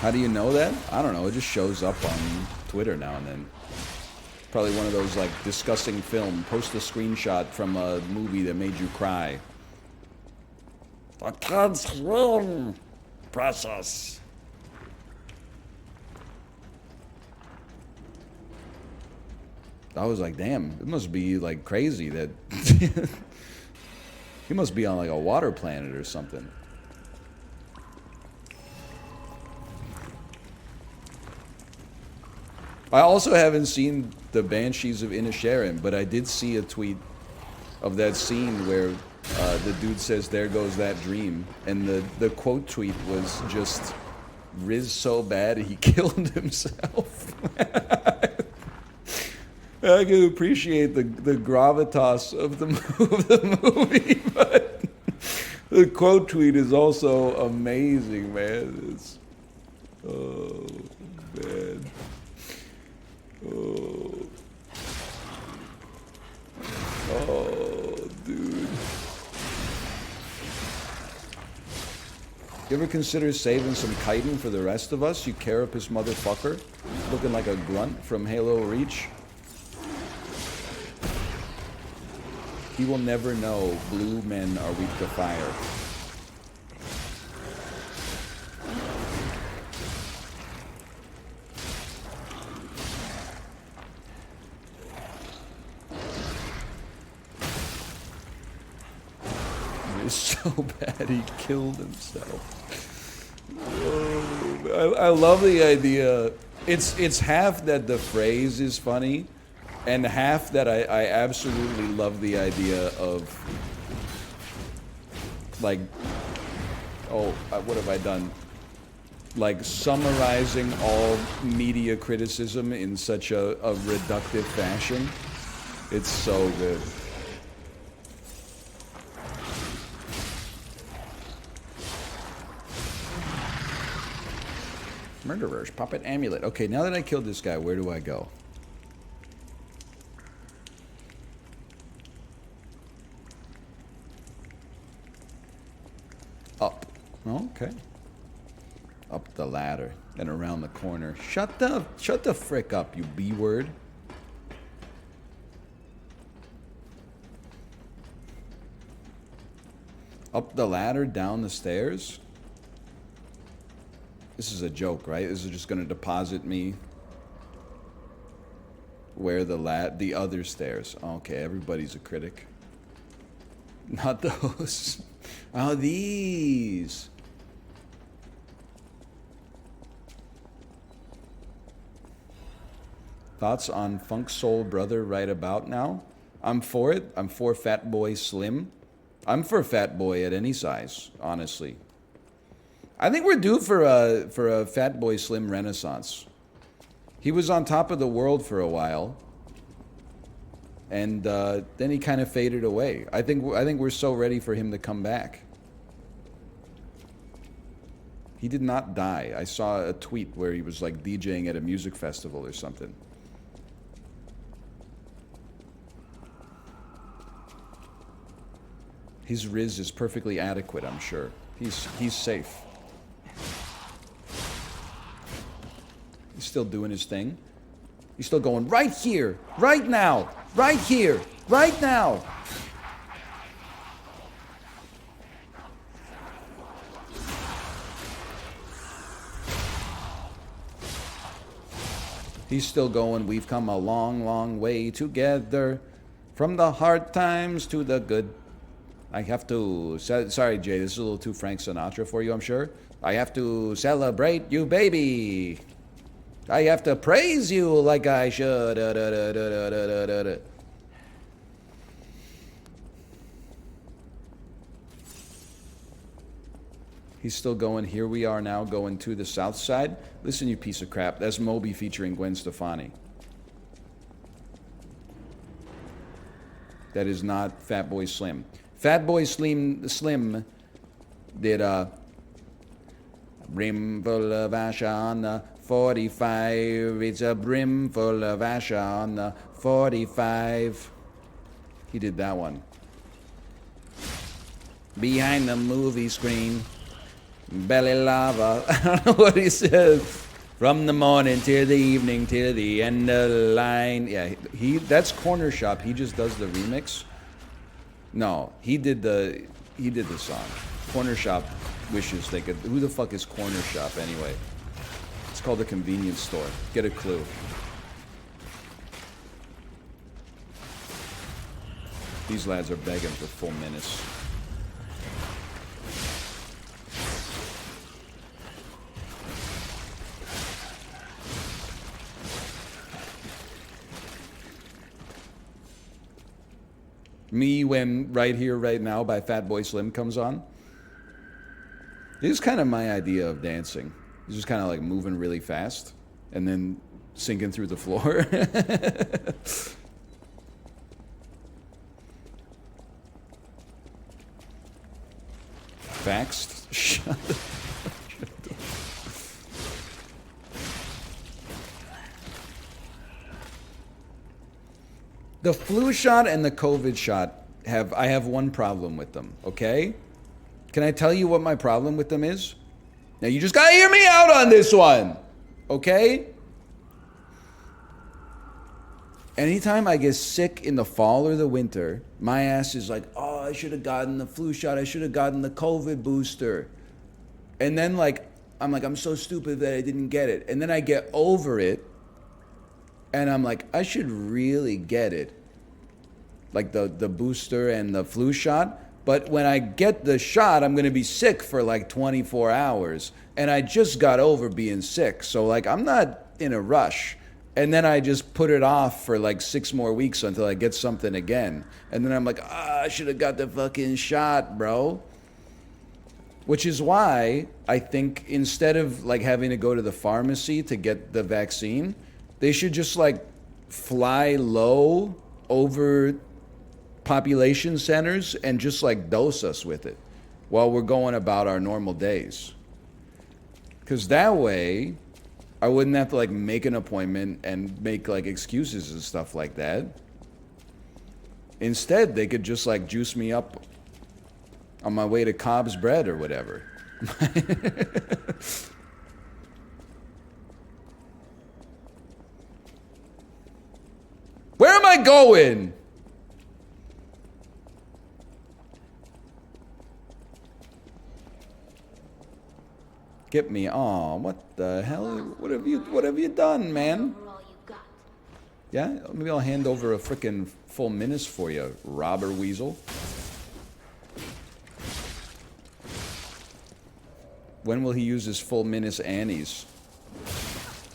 How do you know that? I don't know. It just shows up on Twitter now and then. Probably one of those like discussing film. Post a screenshot from a movie that made you cry. The transform process. I was like, damn, it must be like crazy that he must be on like a water planet or something. I also haven't seen the Banshees of Inisherin, but I did see a tweet of that scene where the dude says, "There goes that dream," and the quote tweet was just, "Riz so bad he killed himself." I can appreciate the gravitas of the movie, but the quote tweet is also amazing, man. It's, oh, man. Oh. Oh, dude. You ever consider saving some chitin for the rest of us, you carapace motherfucker? Looking like a grunt from Halo Reach. He will never know blue men are weak to fire. It is so bad he killed himself. Oh, I love the idea. It's half that the phrase is funny, and half that I absolutely love the idea of, like, oh, what have I done? Like, summarizing all media criticism in such a reductive fashion. It's so good. Murderer's puppet amulet. Okay, now that I killed this guy, where do I go? Up. Okay. Up the ladder and around the corner. Shut the frick up, you B-word. Up the ladder, down the stairs. This is a joke, right? This is just going to deposit me where the other stairs. Okay, everybody's a critic. Not those. Oh, these. Thoughts on Funk Soul Brother right about now? I'm for it. I'm for Fatboy Slim. I'm for Fatboy at any size, honestly. I think we're due for a Fatboy Slim renaissance. He was on top of the world for a while, and then he kind of faded away. I think we're so ready for him to come back. He did not die. I saw a tweet where he was like DJing at a music festival or something. His Riz is perfectly adequate, I'm sure. He's safe. He's still doing his thing. He's still going right here, right now, right here, right now. He's still going, we've come a long, long way together. From the hard times to the good. I have to, sorry Jay, this is a little too Frank Sinatra for you, I'm sure. I have to celebrate you, baby. I have to praise you like I should. He's still going, here we are now going to the south side. Listen, you piece of crap. That's Moby featuring Gwen Stefani. That is not Fatboy Slim. Fatboy Slim did a brim full of ash on the 45. It's a brim full of ash on the 45. He did that one. Behind the movie screen. Belly lava. I don't know what he says. From the morning till the evening till the end of the line. Yeah, that's Corner Shop. He just does the remix. No, he did the song. Corner Shop wishes they could. Who the fuck is Corner Shop anyway? It's called a convenience store. Get a clue. These lads are begging for full minutes. Me when Right Here, Right Now by Fatboy Slim comes on. This is kind of my idea of dancing. It's just kind of like moving really fast and then sinking through the floor. Faxed? Shut the fuck up. The flu shot and the COVID shot I have one problem with them, okay? Can I tell you what my problem with them is? Now you just gotta hear me out on this one, okay? Anytime I get sick in the fall or the winter, my ass is like, oh, I should have gotten the flu shot. I should have gotten the COVID booster. And then I'm so stupid that I didn't get it. And then I get over it. And I'm like, I should really get it. Like the booster and the flu shot. But when I get the shot, I'm going to be sick for like 24 hours. And I just got over being sick. So like, I'm not in a rush. And then I just put it off for like 6 more weeks until I get something again. And then I'm like, I should have got the fucking shot, bro. Which is why I think instead of like having to go to the pharmacy to get the vaccine, they should just like fly low over population centers and just like dose us with it while we're going about our normal days. Because that way, I wouldn't have to like make an appointment and make like excuses and stuff like that. Instead, they could just like juice me up on my way to Cobb's Bread or whatever. Where am I going? Get me. Oh, what the hell? What have you done, man? Yeah, maybe I'll hand over a frickin' full minutes for you, robber weasel. When will he use his full minutes Annies?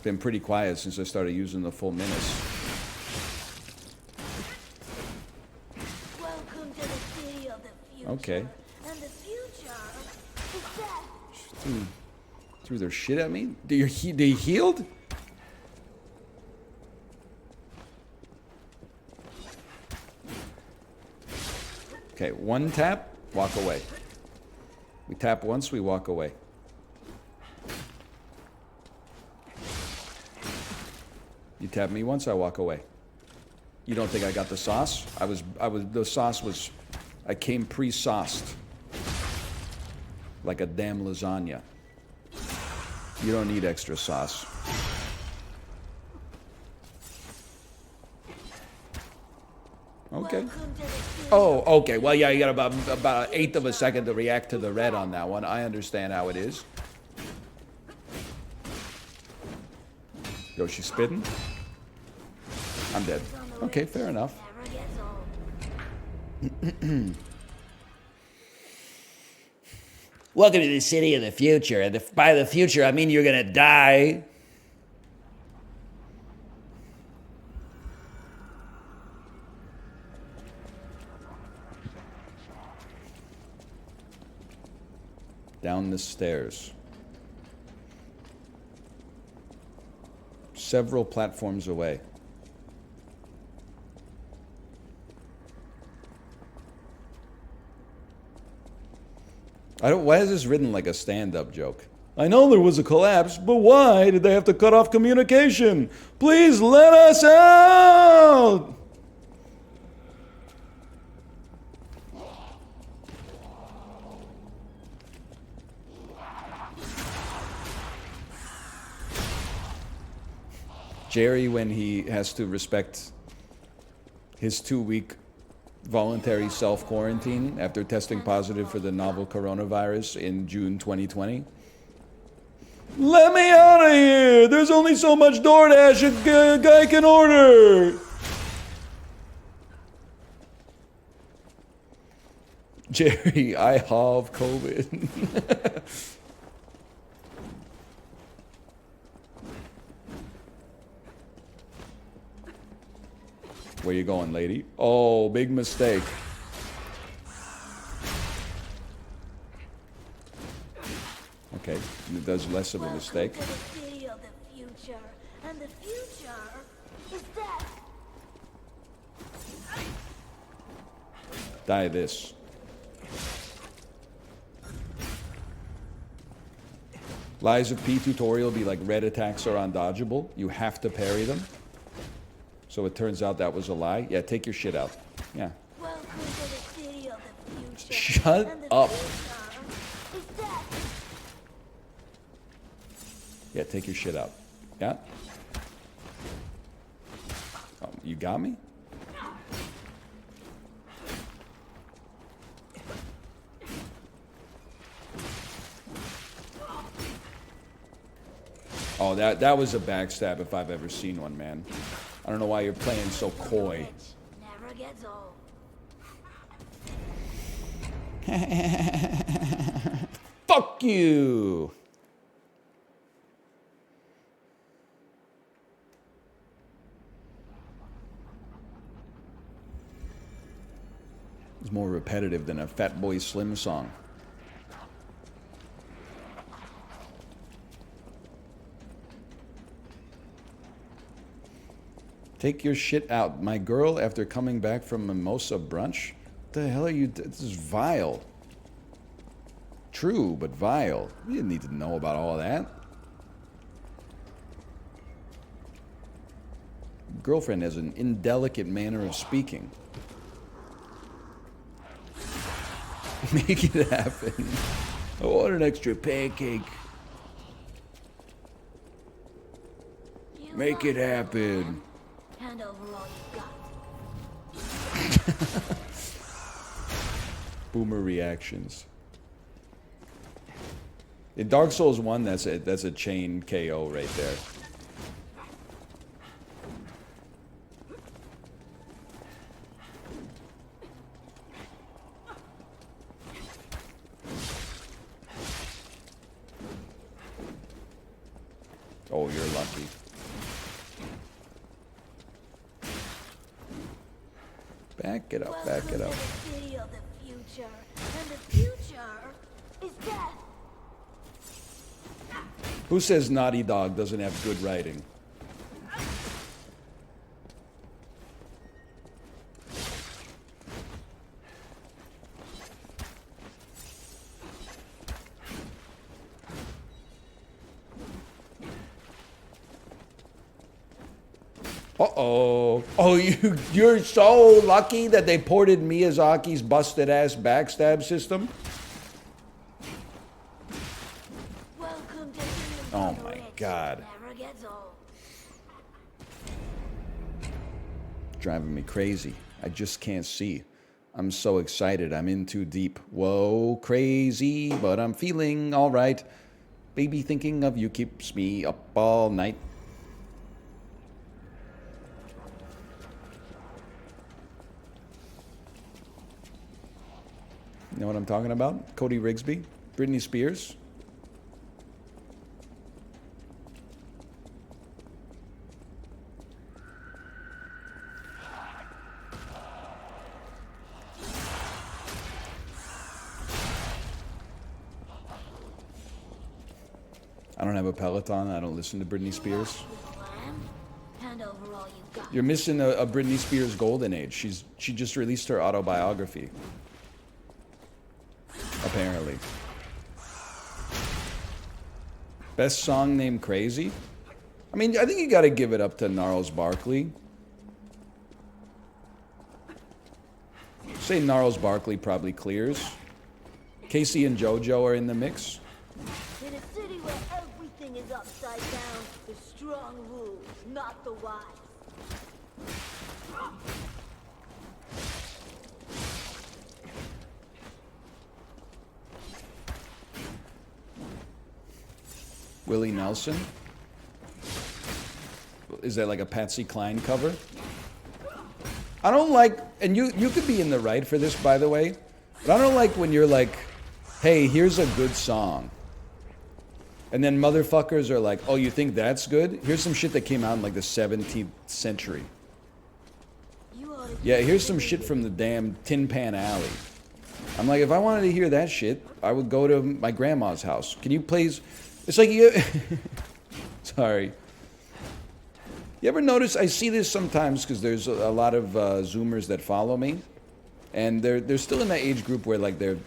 Been pretty quiet since I started using the full minutes. Welcome to the city of the future. Okay. And the future is death. Threw their shit at me? They healed? Okay, one tap, walk away. We tap once, we walk away. You tap me once, I walk away. You don't think I got the sauce? The sauce was, I came pre-sauced. Like a damn lasagna. You don't need extra sauce. Okay. Oh, okay. Well, yeah, you got about an eighth of a second to react to the red on that one. I understand how it is. Yo, she's spitting? I'm dead. Okay, fair enough. Welcome to the city of the future. And by the future, I mean you're gonna die. Down the stairs. Several platforms away. Why is this written like a stand-up joke? I know there was a collapse, but why did they have to cut off communication? Please let us out! Jerry, when he has to respect his 2-week voluntary self-quarantine after testing positive for the novel coronavirus in June 2020. Let me out of here! There's only so much DoorDash a guy can order! Jerry, I have COVID. Where you going, lady? Oh, big mistake. Okay, it does less of a mistake. Welcome to the city of the future, and the future is death. Die this. Lies of P tutorial be like red attacks are undodgeable. You have to parry them. So it turns out that was a lie. Yeah, take your shit out. Yeah. Welcome to the city of the future. Shut and the up. future is death. Yeah, take your shit out. Yeah? Oh, you got me? Oh, that was a backstab if I've ever seen one, man. I don't know why you're playing so coy. Never gets old. Fuck you! It's more repetitive than a Fatboy Slim song. Take your shit out. My girl, after coming back from Mimosa brunch? What the hell are you... This is vile. True, but vile. You didn't need to know about all that. Girlfriend has an indelicate manner of speaking. Make it happen. I want an extra pancake. You Make it lost, happen. man. Hand over all you got. Boomer reactions. In Dark Souls 1, that's a chain KO right there. Oh, you're lucky. Back it up, back it up. Welcome to the city of the future, and the future is death. Who says Naughty Dog doesn't have good writing? Uh-oh. Oh, you're so lucky that they ported Miyazaki's busted-ass backstab system? Welcome to Oh my God. Never gets old. Driving me crazy. I just can't see. I'm so excited. I'm in too deep. Whoa, crazy, but I'm feeling all right. Baby, thinking of you keeps me up all night. You know what I'm talking about? Cody Rigsby, Britney Spears. I don't have a Peloton. I don't listen to Britney Spears. Hand over all you got. You're missing a Britney Spears golden age. She just released her autobiography. Apparently. Best song named Crazy? I mean, I think you gotta give it up to Gnarls Barkley. Say Gnarls Barkley probably clears. Casey and JoJo are in the mix. City In a city where everything is upside down, the strong rule, not the wise. Willie Nelson? Is that like a Patsy Cline cover? I don't like, and you could be in the right for this, by the way, but I don't like when you're like, hey, here's a good song. And then motherfuckers are like, oh, you think that's good? Here's some shit that came out in like the 17th century. Yeah, here's some shit from the damn Tin Pan Alley. I'm like, if I wanted to hear that shit, I would go to my grandma's house. Can you please... It's like you... Sorry. You ever notice, I see this sometimes because there's a lot of Zoomers that follow me. And they're still in that age group where like they're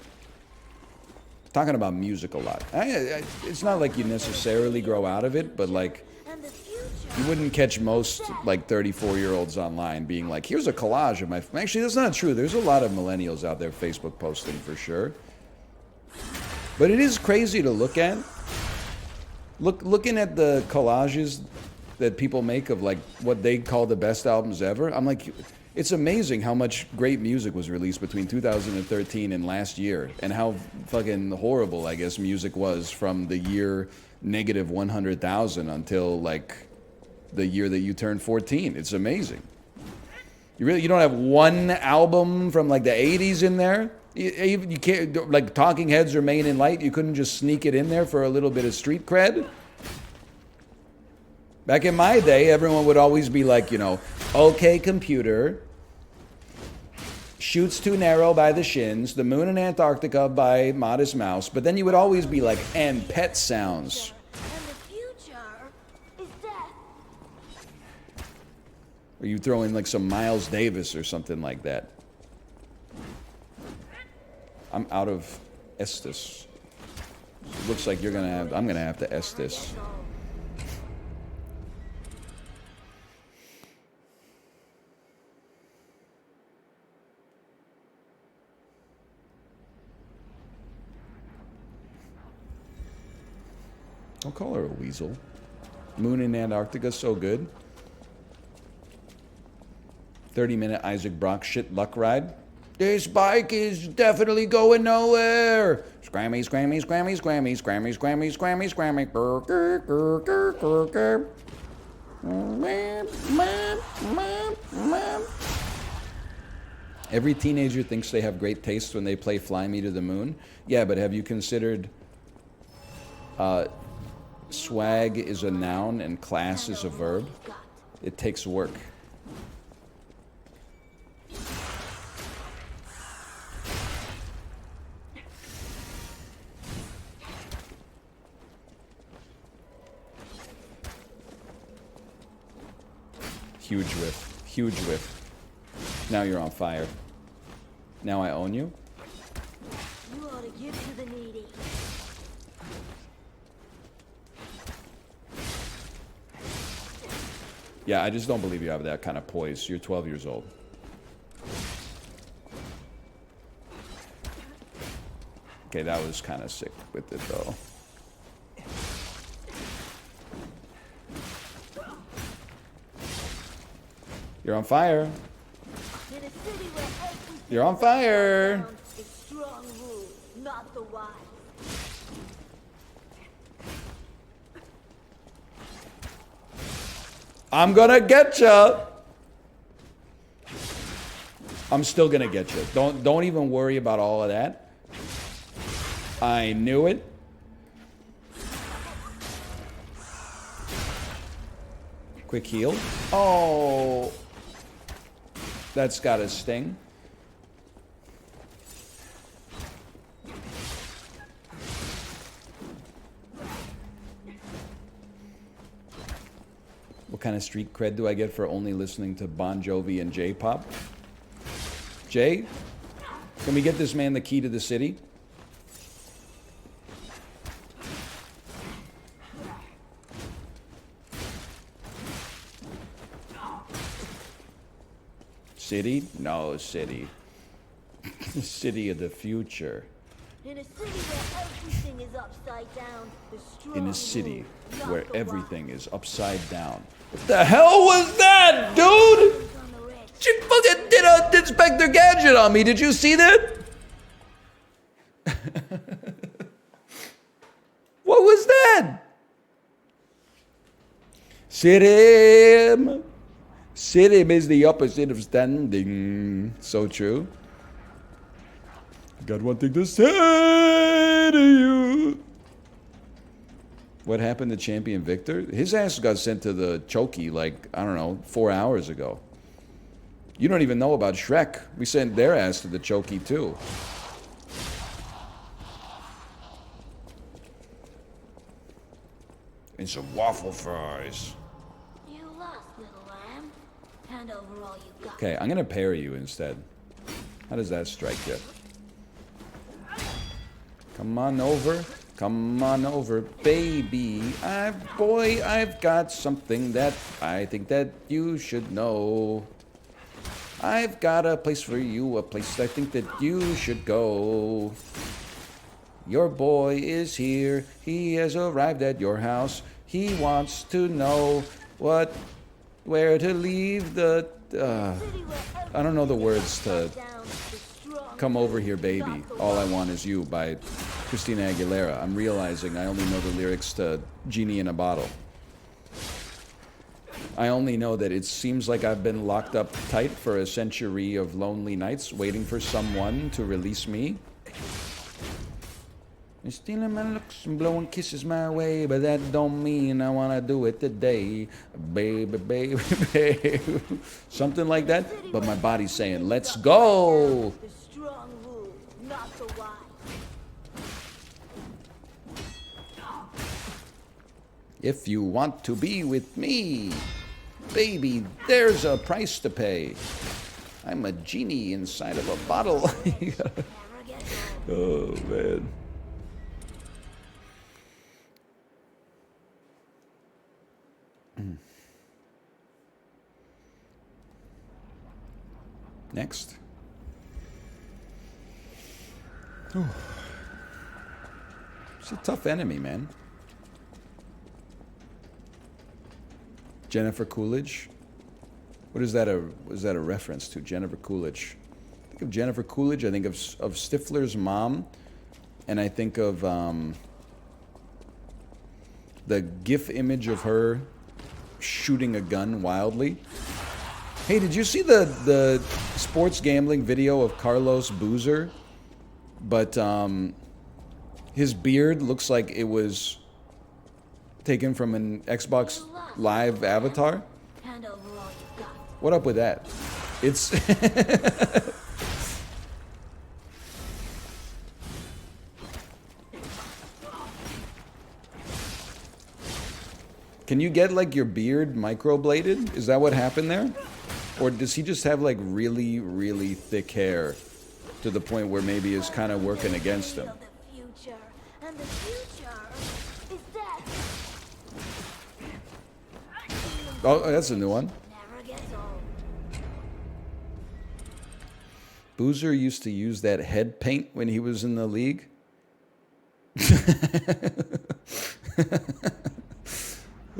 talking about music a lot. It's not like you necessarily grow out of it, but like you wouldn't catch most like 34-year-olds online being like, here's a collage of my... Actually, that's not true. There's a lot of millennials out there Facebook posting for sure. But it is crazy to look at. Looking at the collages that people make of like what they call the best albums ever, I'm like, it's amazing how much great music was released between 2013 and last year, and how fucking horrible, I guess, music was from the year negative 100,000 until like the year that you turned 14. It's amazing. You don't have one album from like the 80s in there? You can't, like Talking Heads or Main and Light, you couldn't just sneak it in there for a little bit of street cred? Back in my day, everyone would always be like, you know, okay, computer, Shoots Too Narrow by the Shins, The Moon in Antarctica by Modest Mouse, but then you would always be like, and Pet Sounds. And the future is death. Or you throw in like some Miles Davis or something like that. I'm out of Estes. It looks like you're gonna have, I'm gonna have to Estes. Don't call her a weasel. Moon in Antarctica, so good. 30-minute Isaac Brock shit luck ride. This bike is definitely going nowhere. Scrammy, scrammy, scrammy, scrammy, scrammy, scrammy, scrammy, scrammy. Grr, grr, grr, grr, grr. Every teenager thinks they have great taste when they play Fly Me to the Moon. Yeah, but have you considered swag is a noun and class is a verb? It takes work. Huge whiff. Huge whiff. Now you're on fire. Now I own you? You ought to give to the needy. Yeah, I just don't believe you have that kind of poise. You're 12 years old. Okay, that was kind of sick with it, though. You're on fire. In a city where everything You're on is upside fire. down, it's strong rule, not the wise. I'm gonna get ya. I'm still gonna get you. Don't even worry about all of that. I knew it. Quick heal. Oh, that's got a sting. What kind of street cred do I get for only listening to Bon Jovi and J-pop? Jay, can we get this man the key to the city? City? No, city. City of the future. In a city where everything is is upside down. The strong In a city rule, not where the everything is upside down. What the hell was that, dude? wise. On the rich. She fucking did a Inspector Gadget on me. Did you see that? What was that? Sirim. Sirim is the opposite of standing. So true. Got one thing to say to you. What happened to Champion Victor? His ass got sent to the chokey like, I don't know, 4 hours ago. You don't even know about Shrek. We sent their ass to the chokey too. And some waffle fries. You lost, little lamb. Hand over all you got. Okay, I'm gonna parry you instead. How does that strike you? Come on over. Come on over, baby. I've got something that I think that you should know. I've got a place for you, a place I think that you should go. Your boy is here. He has arrived at your house. He wants to know where to leave the. I don't know the words to Come Over Here, Baby. All I Want Is You by Christina Aguilera. I'm realizing I only know the lyrics to Genie in a Bottle. I only know that it seems like I've been locked up tight for a century of lonely nights, waiting for someone to release me. And stealing my looks and blowing kisses my way, but that don't mean I wanna do it today. Baby, baby, baby. Something like that, but my body's saying, let's go! The strong rule, not the wise. If you want to be with me, baby, there's a price to pay. I'm a genie inside of a bottle. Oh, man. Next. Whew. It's a tough enemy, man. Jennifer Coolidge. What is that a reference to? Jennifer Coolidge. I think of Jennifer Coolidge. I think of Stifler's mom, and I think of the GIF image of her shooting a gun wildly. Hey, did you see the sports gambling video of Carlos Boozer? But his beard looks like it was taken from an Xbox Live avatar. Hand over all you got. What up with that? It's Can you get like your beard microbladed? Is that what happened there? Or does he just have like really, really thick hair to the point where maybe it's kind of working against him? The future, and the future is death. Oh, that's a new one. Never gets old. Boozer used to use that head paint when he was in the league.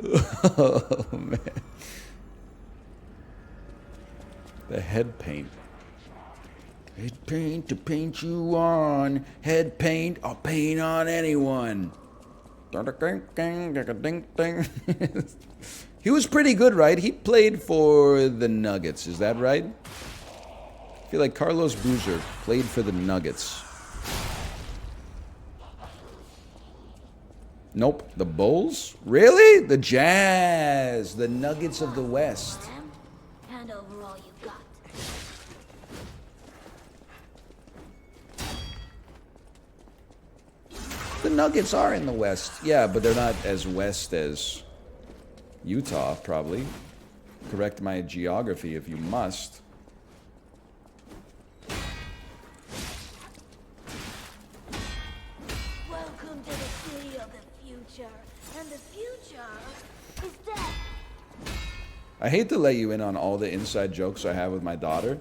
Oh, man. The head paint. Head paint to paint you on. Head paint, I'll paint on anyone. He was pretty good, right? He played for the Nuggets, is that right? I feel like Carlos Boozer played for the Nuggets. Nope. The Bulls? Really? The Jazz. The Nuggets of the West. Lamb, hand over all you got. The Nuggets are in the West. Yeah, but they're not as West as Utah, probably. Correct my geography if you must. Welcome to the city of the future, and the future is death. I hate to let you in on all the inside jokes I have with my daughter,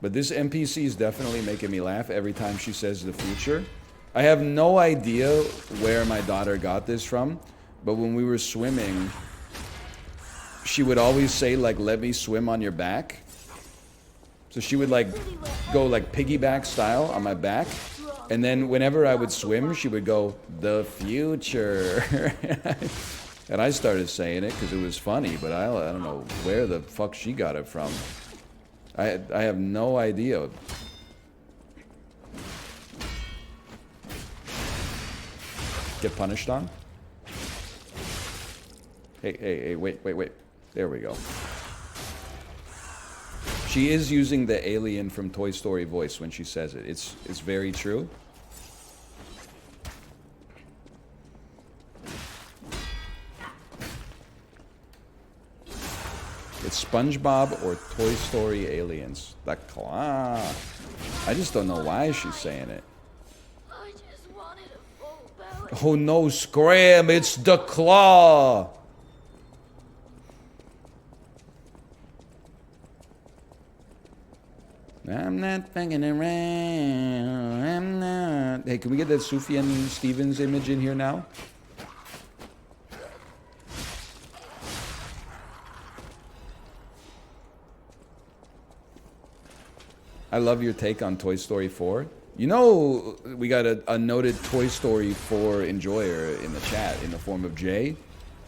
but this NPC is definitely making me laugh every time she says the future. I have no idea where my daughter got this from, but when we were swimming, she would always say, like, let me swim on your back. So she would, like, go, like, piggyback style on my back. And then whenever I would swim, she would go, the future. And I started saying it because it was funny, but I don't know where the fuck she got it from. I have no idea. Get punished on? Hey, wait. There we go. She is using the alien from Toy Story voice when she says it. It's very true. It's SpongeBob or Toy Story aliens. The claw. I just don't know why she's saying it. I just wanted a full belly. Oh no, Scram, it's the claw! I'm not fucking around. I'm not. Hey, can we get that Sufjan Stevens image in here now? I love your take on Toy Story 4. You know, we got a noted Toy Story 4 enjoyer in the chat in the form of Jay.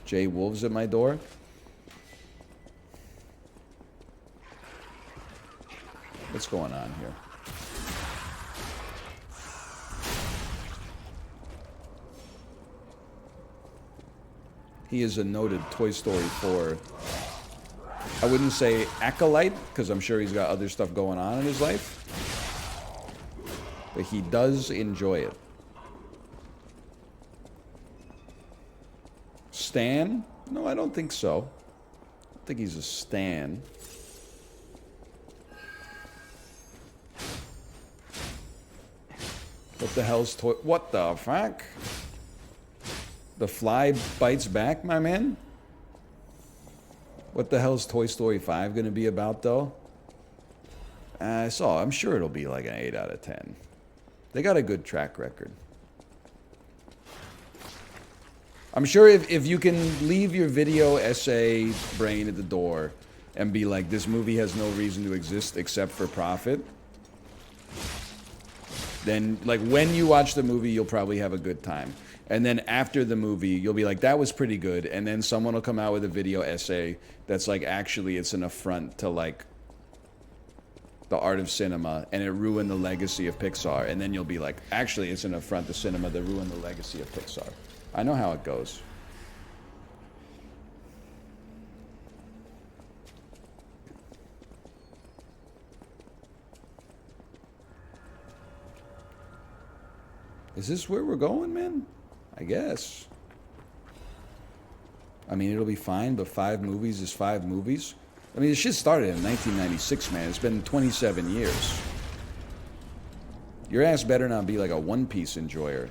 Jay Wolves at my door. What's going on here? He is a noted Toy Story 4. I wouldn't say acolyte, because I'm sure he's got other stuff going on in his life. But he does enjoy it. Stan? No, I don't think so. I don't think he's a Stan. What the hell's toy? What the fuck? The fly bites back, my man? What the hell's Toy Story 5 gonna be about, though? I'm sure it'll be like an 8 out of 10. They got a good track record. I'm sure if you can leave your video essay brain at the door and be like, this movie has no reason to exist except for profit, then, like, when you watch the movie, you'll probably have a good time. And then after the movie, you'll be like, that was pretty good. And then someone will come out with a video essay that's like, actually, it's an affront to, like, the art of cinema, and it ruined the legacy of Pixar. And then you'll be like, actually, it's an affront to cinema that ruined the legacy of Pixar. I know how it goes. Is this where we're going, man? I guess. I mean, it'll be fine, but 5 movies is 5 movies. I mean, this shit started in 1996, man. It's been 27 years. Your ass better not be like a One Piece enjoyer.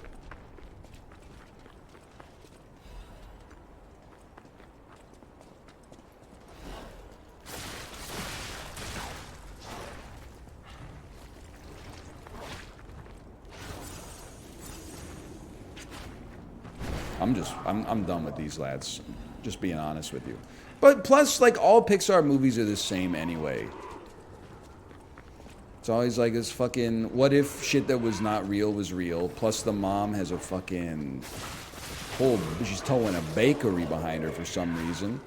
I'm done with these lads. Just being honest with you. But plus, like, all Pixar movies are the same anyway. It's always like this fucking, what if shit that was not real was real? Plus the mom has a fucking she's towing a bakery behind her for some reason.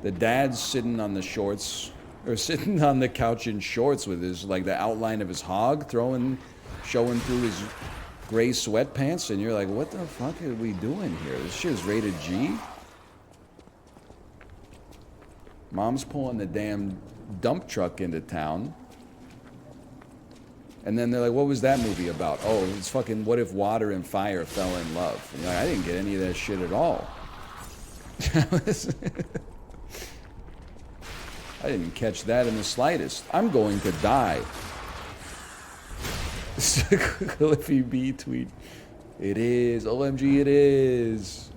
The dad's sitting on the shorts, or sitting on the couch in shorts with his, like, the outline of his hog showing through his gray sweatpants, and you're like, what the fuck are we doing here? This shit is rated G. Mom's pulling the damn dump truck into town. And then they're like, what was that movie about? Oh, it's fucking what if water and fire fell in love? And you're like, I didn't get any of that shit at all. I didn't catch that in the slightest. I'm going to die. Cliffy B tweet. It is. OMG, it is.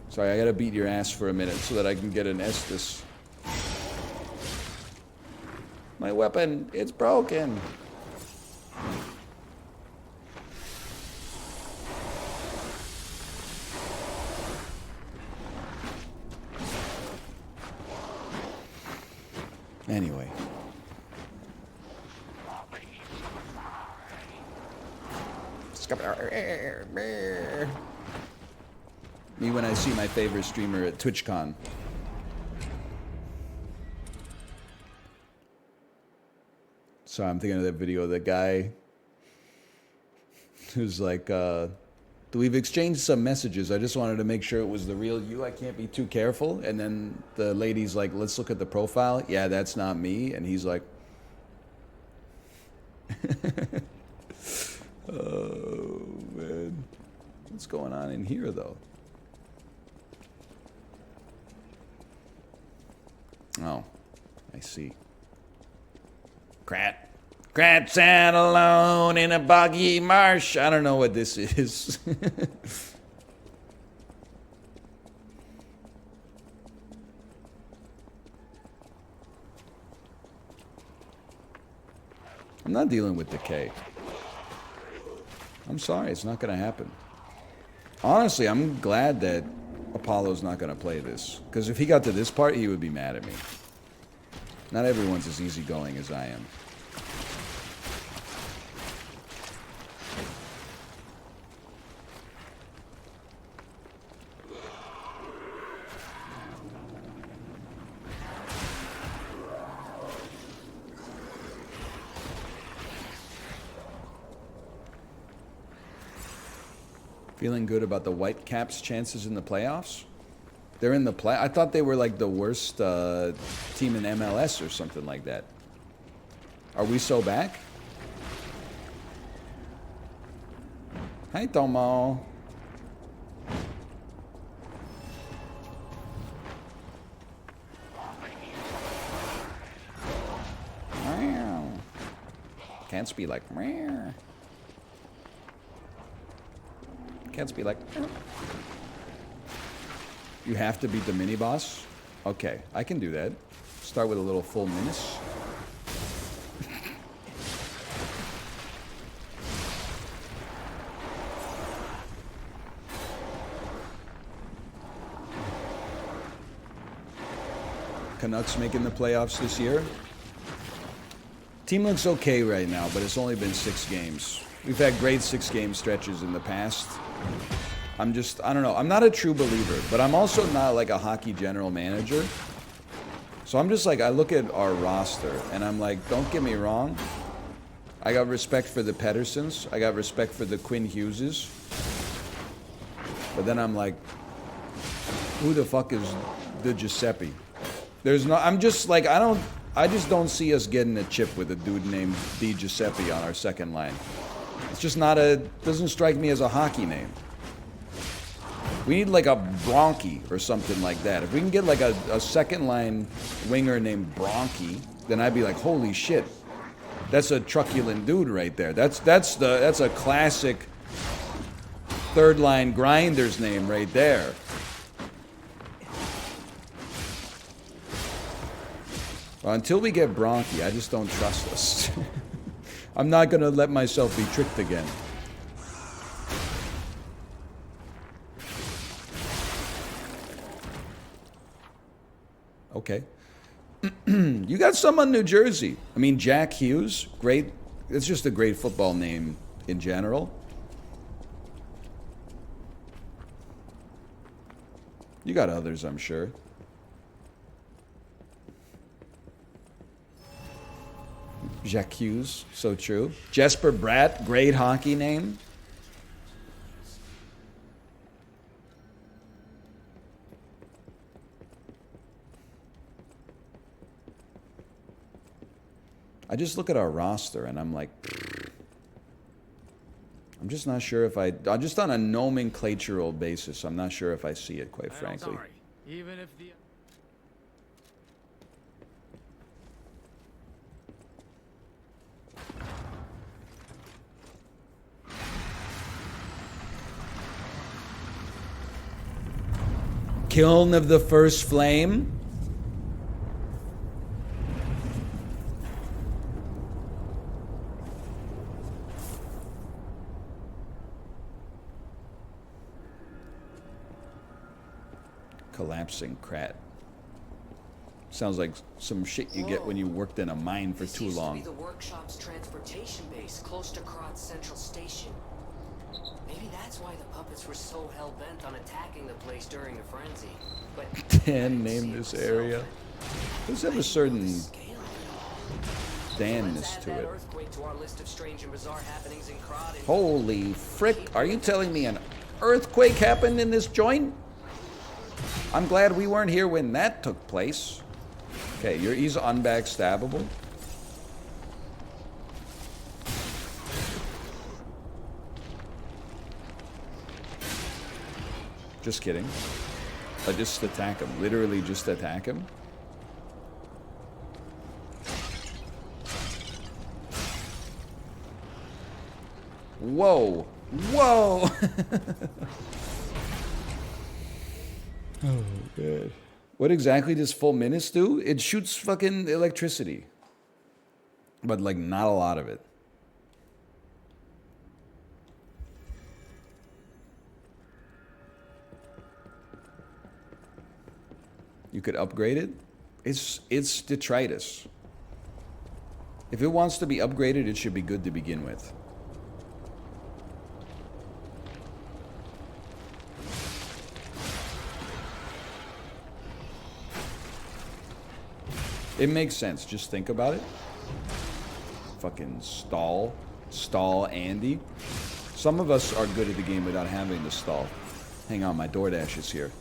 Sorry, I gotta beat your ass for a minute so that I can get an Estus. My weapon, it's broken. Anyway. Me when I see my favorite streamer at TwitchCon. So I'm thinking of that video of that guy who's like, we've exchanged some messages. I just wanted to make sure it was the real you. I can't be too careful. And then the lady's like, let's look at the profile. Yeah, that's not me. And he's like, oh, man. What's going on in here, though? Oh, I see. Krat. Krat sat alone in a boggy marsh. I don't know what this is. I'm not dealing with decay. I'm sorry, it's not going to happen. Honestly, I'm glad that Apollo's not going to play this. Because if he got to this part, he would be mad at me. Not everyone's as easygoing as I am. Feeling good about the Whitecaps' chances in the playoffs? They're in the play. I thought they were like the worst team in MLS or something like that. Are we so back? Hi, Tomo. Can't be like. Can't be like. You have to beat the mini boss? Okay, I can do that. Start with a little full minis. Canucks making the playoffs this year? Team looks okay right now, but it's only been 6 games. We've had great 6-game stretches in the past. I don't know. I'm not a true believer, but I'm also not like a hockey general manager. So I'm just like, I look at our roster and I'm like, don't get me wrong. I got respect for the Pedersons. I got respect for the Quinn Hugheses. But then I'm like, who the fuck is the Giuseppe? There's no, I'm just like, I just don't see us getting a chip with a dude named Di Giuseppe on our second line. It's just not doesn't strike me as a hockey name. We need like a Bronchi or something like that. If we can get like a second line winger named Bronchi, then I'd be like, holy shit. That's a truculent dude right there. That's a classic third line grinder's name right there. Well, until we get Bronchi, I just don't trust us. I'm not going to let myself be tricked again. Okay. You got some on New Jersey. I mean, Jack Hughes, great. It's just a great football name in general. You got others, I'm sure. Jacques Hughes, so true. Jesper Bratt, great hockey name. I just look at our roster and I'm like, I'm just not sure if I'm just on a nomenclatural basis. I'm not sure if I see it, quite frankly. Sorry. Even if the Kiln of the First Flame. Collapsing Krat. Sounds like some shit you get when you worked in a mine for This too used long. to be the workshop's transportation base, close to Kratz Central Station. Maybe that's why the puppets were so hell-bent on attacking the place during the frenzy. But Dan named this area. Does have a certain scale of it all. Danness Let's add to that it. earthquake to our list of strange and bizarre happenings in Krat and Holy frick, are you telling me an earthquake happened in this joint? I'm glad we weren't here when that took place. Okay, he's unbackstabbable. Just kidding. Just attack him. Literally just attack him. Whoa. Whoa. Oh, God. What exactly does full menace do? It shoots fucking electricity. But, like, not a lot of it. You could upgrade it. It's detritus. If it wants to be upgraded, it should be good to begin with. It makes sense. Just think about it. Fucking stall Andy. Some of us are good at the game without having to stall. Hang on, my DoorDash is here.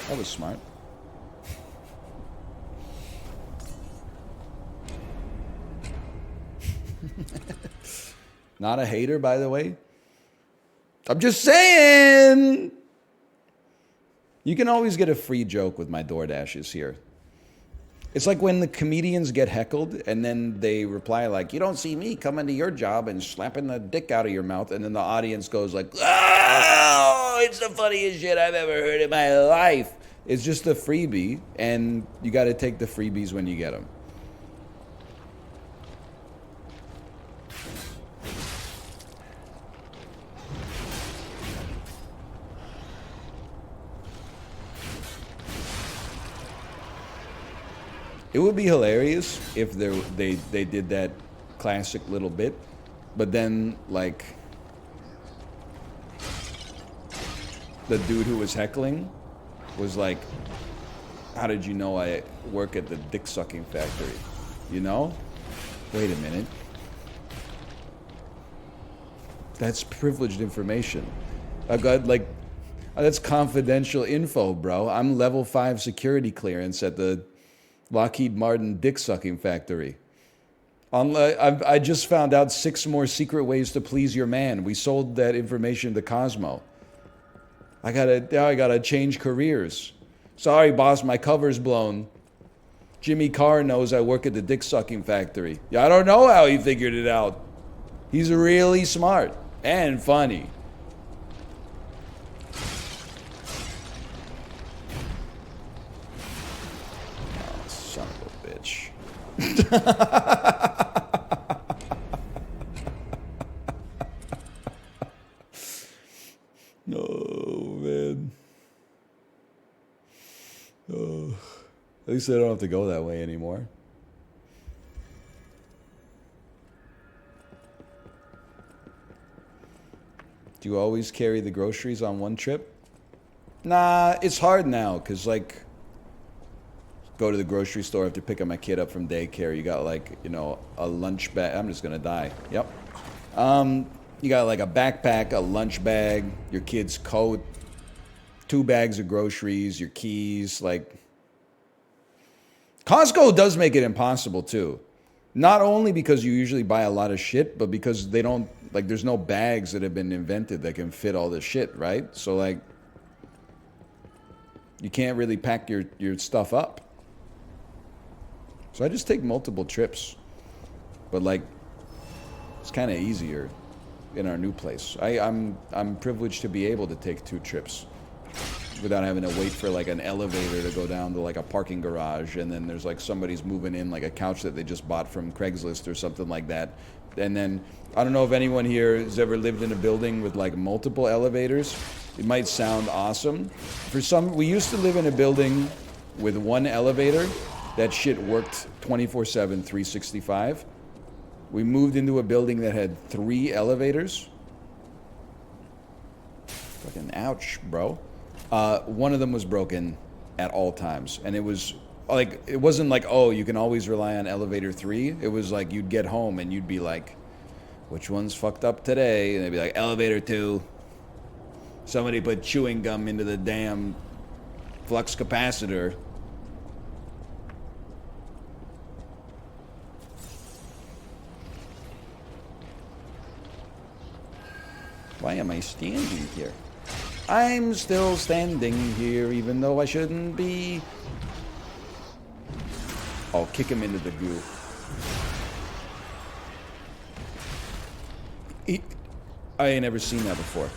That was smart. Not a hater, by the way. I'm just saying. You can always get a free joke with my DoorDashes here. It's like when the comedians get heckled and then they reply like, you don't see me coming to your job and slapping the dick out of your mouth, and then the audience goes like, oh, it's the funniest shit I've ever heard in my life. It's just a freebie, and you got to take the freebies when you get them. It would be hilarious if they did that classic little bit, but then, like, the dude who was heckling was like, how did you know I work at the dick-sucking factory? You know? Wait a minute. That's privileged information. I got, like, that's confidential info, bro. I'm level 5 security clearance at the Lockheed Martin dick-sucking factory. I just found out 6 more secret ways to please your man. We sold that information to Cosmo. I gotta change careers. Sorry, boss, my cover's blown. Jimmy Carr knows I work at the dick-sucking factory. Yeah, I don't know how he figured it out. He's really smart and funny. Son of a bitch. No, man. Oh. At least I don't have to go that way anymore. Do you always carry the groceries on one trip? Nah, it's hard now, because, like, go to the grocery store, have to pick up my kid up from daycare. You got, like, you know, a lunch bag. I'm just going to die. Yep. You got, like, a backpack, a lunch bag, your kid's coat, 2 bags of groceries, your keys. Like, Costco does make it impossible, too. Not only because you usually buy a lot of shit, but because they don't, like, there's no bags that have been invented that can fit all this shit, right? So, like, you can't really pack your stuff up. So I just take multiple trips. But, like, it's kind of easier in our new place. I'm privileged to be able to take 2 trips without having to wait for, like, an elevator to go down to, like, a parking garage, and then there's, like, somebody's moving in, like, a couch that they just bought from Craigslist or something like that. And then I don't know if anyone here has ever lived in a building with, like, multiple elevators. It might sound awesome. We used to live in a building with one elevator. That shit worked 24/7, 365. We moved into a building that had 3 elevators. Fucking ouch, bro. One of them was broken at all times. And it was like, it wasn't like, oh, you can always rely on elevator 3. It was like you'd get home and you'd be like, which one's fucked up today? And they'd be like, elevator 2. Somebody put chewing gum into the damn flux capacitor. Why am I standing here? I'm still standing here even though I shouldn't be. I'll kick him into the goo. I ain't never seen that before.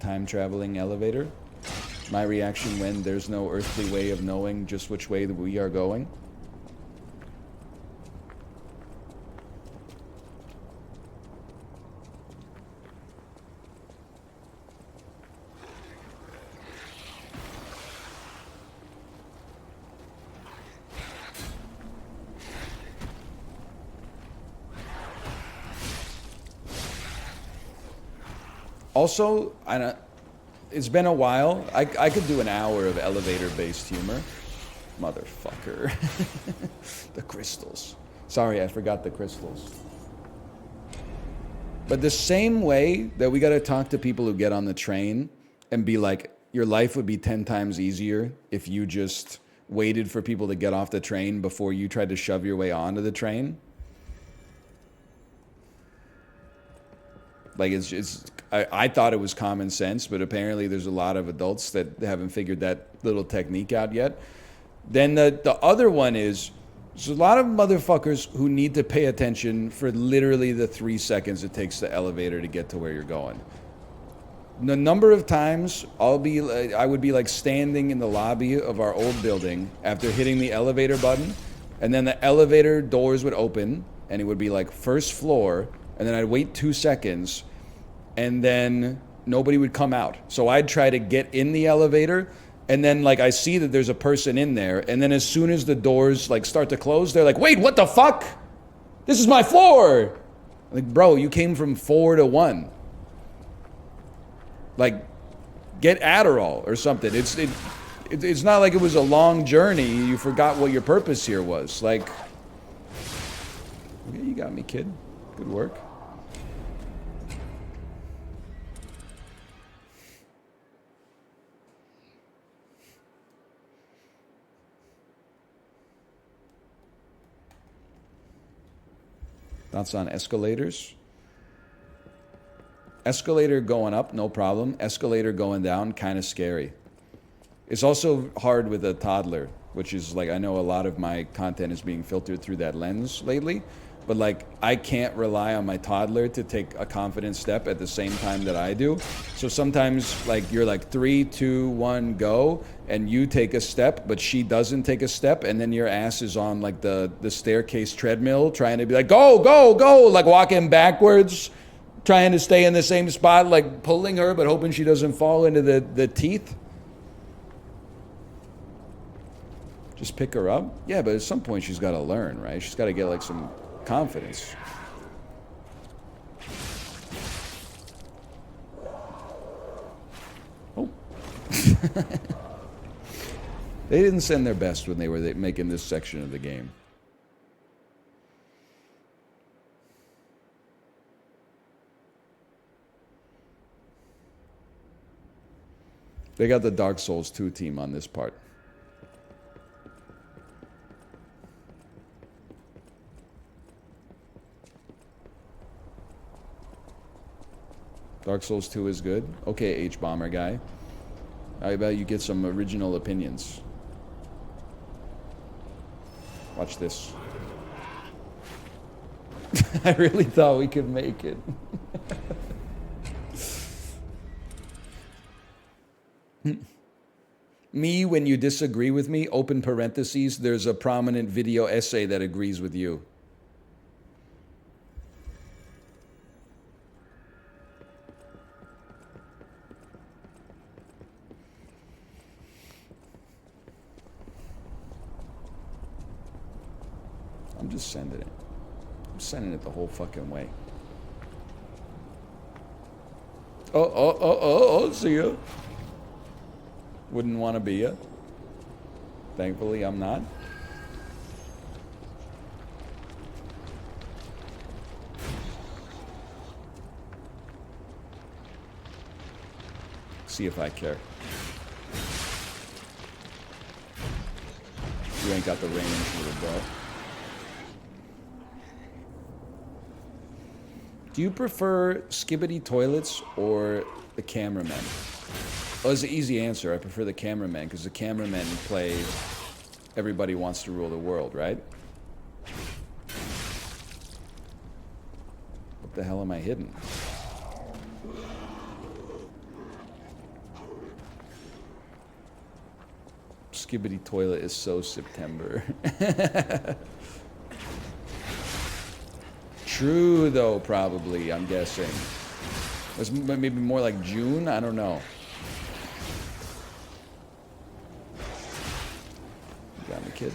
Time traveling elevator. My reaction when there's no earthly way of knowing just which way that we are going. Also, it's been a while. I could do an hour of elevator-based humor. Motherfucker. The crystals. Sorry, I forgot the crystals. But the same way that we gotta talk to people who get on the train and be like, your life would be 10 times easier if you just waited for people to get off the train before you tried to shove your way onto the train. Like, I thought it was common sense, but apparently there's a lot of adults that haven't figured that little technique out yet. Then the other one is, there's a lot of motherfuckers who need to pay attention for literally the 3 seconds it takes the elevator to get to where you're going. The number of times I would be like standing in the lobby of our old building after hitting the elevator button, and then the elevator doors would open, and it would be like first floor, and then I'd wait 2 seconds, and then nobody would come out. So I'd try to get in the elevator, and then like I see that there's a person in there, and then as soon as the doors like start to close, they're like, wait, what the fuck? This is my floor! Like, bro, you came from 4 to 1. Like, get Adderall or something. It's not like it was a long journey. You forgot what your purpose here was. Like, okay, you got me, kid. Good work. Thoughts on escalators? Escalator going up, no problem. Escalator going down, kind of scary. It's also hard with a toddler, which is like, I know a lot of my content is being filtered through that lens lately, but like, I can't rely on my toddler to take a confident step at the same time that I do. So sometimes like, you're like 3, 2, 1, go, and you take a step, but she doesn't take a step, and then your ass is on like the staircase treadmill, trying to be like, go, go, go, like walking backwards, trying to stay in the same spot, like pulling her, but hoping she doesn't fall into the teeth. Just pick her up? Yeah, but at some point she's got to learn, right? She's got to get like some confidence. Oh. They didn't send their best when they were making this section of the game. They got the Dark Souls 2 team on this part. Dark Souls 2 is good. Okay, H-Bomber guy. I bet you get some original opinions. Watch this. I really thought we could make it. Me, when you disagree with me, open parentheses, there's a prominent video essay that agrees with you. I'm just sending it. I'm sending it the whole fucking way. Oh, see ya. Wouldn't want to be ya. Thankfully, I'm not. See if I care. You ain't got the range, little bro. Do you prefer Skibidi toilets or the cameramen? Oh, it's an easy answer. I prefer the cameramen because the cameramen play Everybody Wants to Rule the World, right? What the hell am I hitting? Skibidi toilet is so September. True, though, probably, I'm guessing. It's maybe more like June? I don't know. You got me, kid?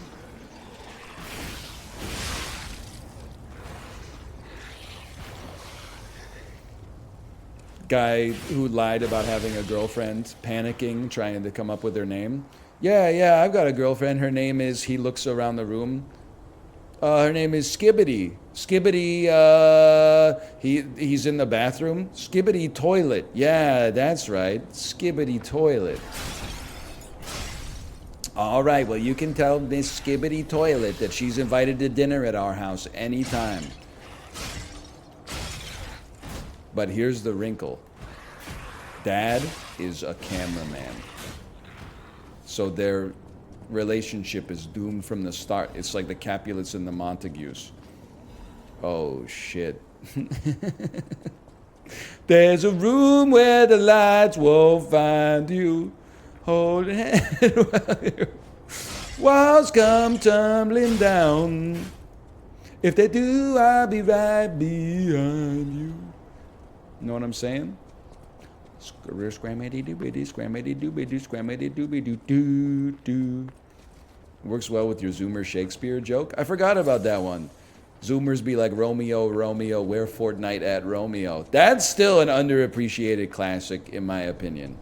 Guy who lied about having a girlfriend, panicking, trying to come up with her name. Yeah, I've got a girlfriend. Her name is, he looks around the room. Her name is Skibidi. Skibidi, he's in the bathroom. Skibidi toilet. Yeah, that's right. Skibidi toilet. All right, well, you can tell Miss Skibidi toilet that she's invited to dinner at our house anytime. But here's the wrinkle. Dad is a cameraman. So their relationship is doomed from the start. It's like the Capulets and the Montagues. Oh, shit. There's a room where the lights won't find you. Hold hand. Walls come tumbling down. If they do, I'll be right behind you. Know what I'm saying? Scrammity doobity, scrammity doobity, scrammity doobity doo doo. Works well with your Zoomer Shakespeare joke. I forgot about that one. Zoomers be like, Romeo, Romeo, where Fortnite at Romeo? That's still an underappreciated classic, in my opinion.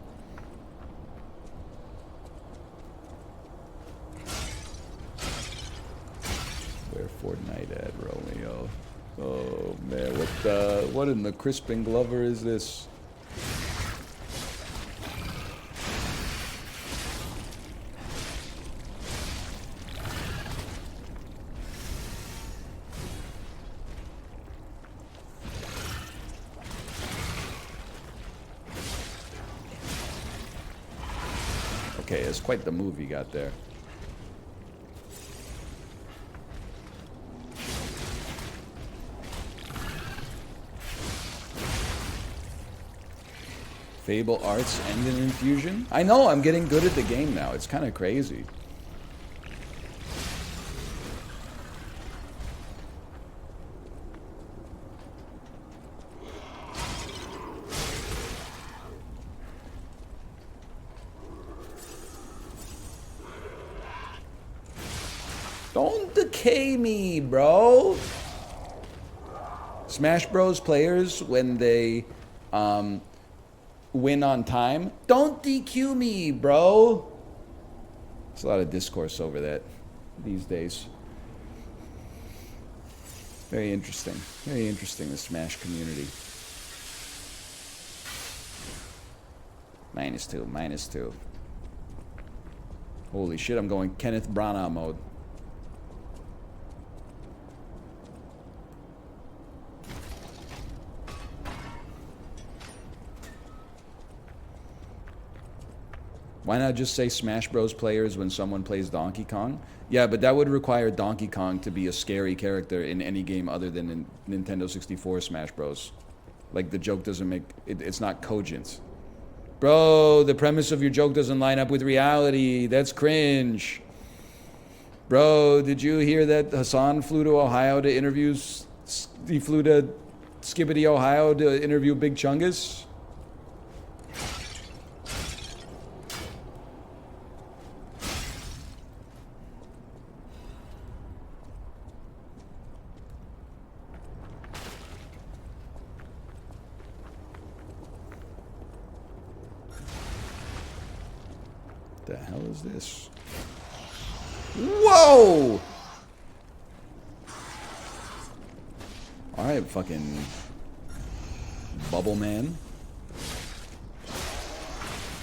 Where Fortnite at Romeo? Oh man, what in the Crispin Glover is this? Okay, it's quite the move he got there. Fable Arts and an infusion? I know, I'm getting good at the game now. It's kind of crazy. Don't decay me, bro. Smash Bros. Players, when they win on time, don't DQ me, bro. There's a lot of discourse over that these days. Very interesting. Very interesting, the Smash community. -2, -2. Holy shit, I'm going Kenneth Branagh mode. Why not just say Smash Bros. Players when someone plays Donkey Kong? Yeah, but that would require Donkey Kong to be a scary character in any game other than in Nintendo 64 Smash Bros. Like, the joke doesn't make... It's not cogent. Bro, the premise of your joke doesn't line up with reality. That's cringe. Bro, did you hear that Hassan flew to Ohio to interview... He flew to Skibbity, Ohio to interview Big Chungus? The hell is this? Whoa! Alright, fucking Bubble Man.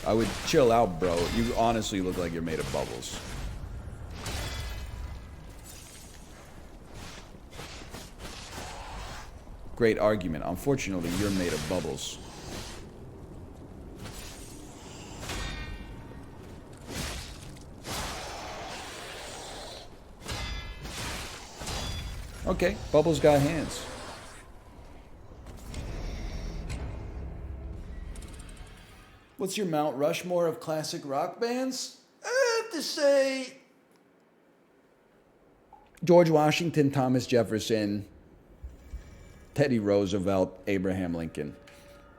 I would chill out, bro. You honestly look like you're made of bubbles. Great argument. Unfortunately, you're made of bubbles. Okay, Bubbles got hands. What's your Mount Rushmore of classic rock bands? I have to say... George Washington, Thomas Jefferson, Teddy Roosevelt, Abraham Lincoln.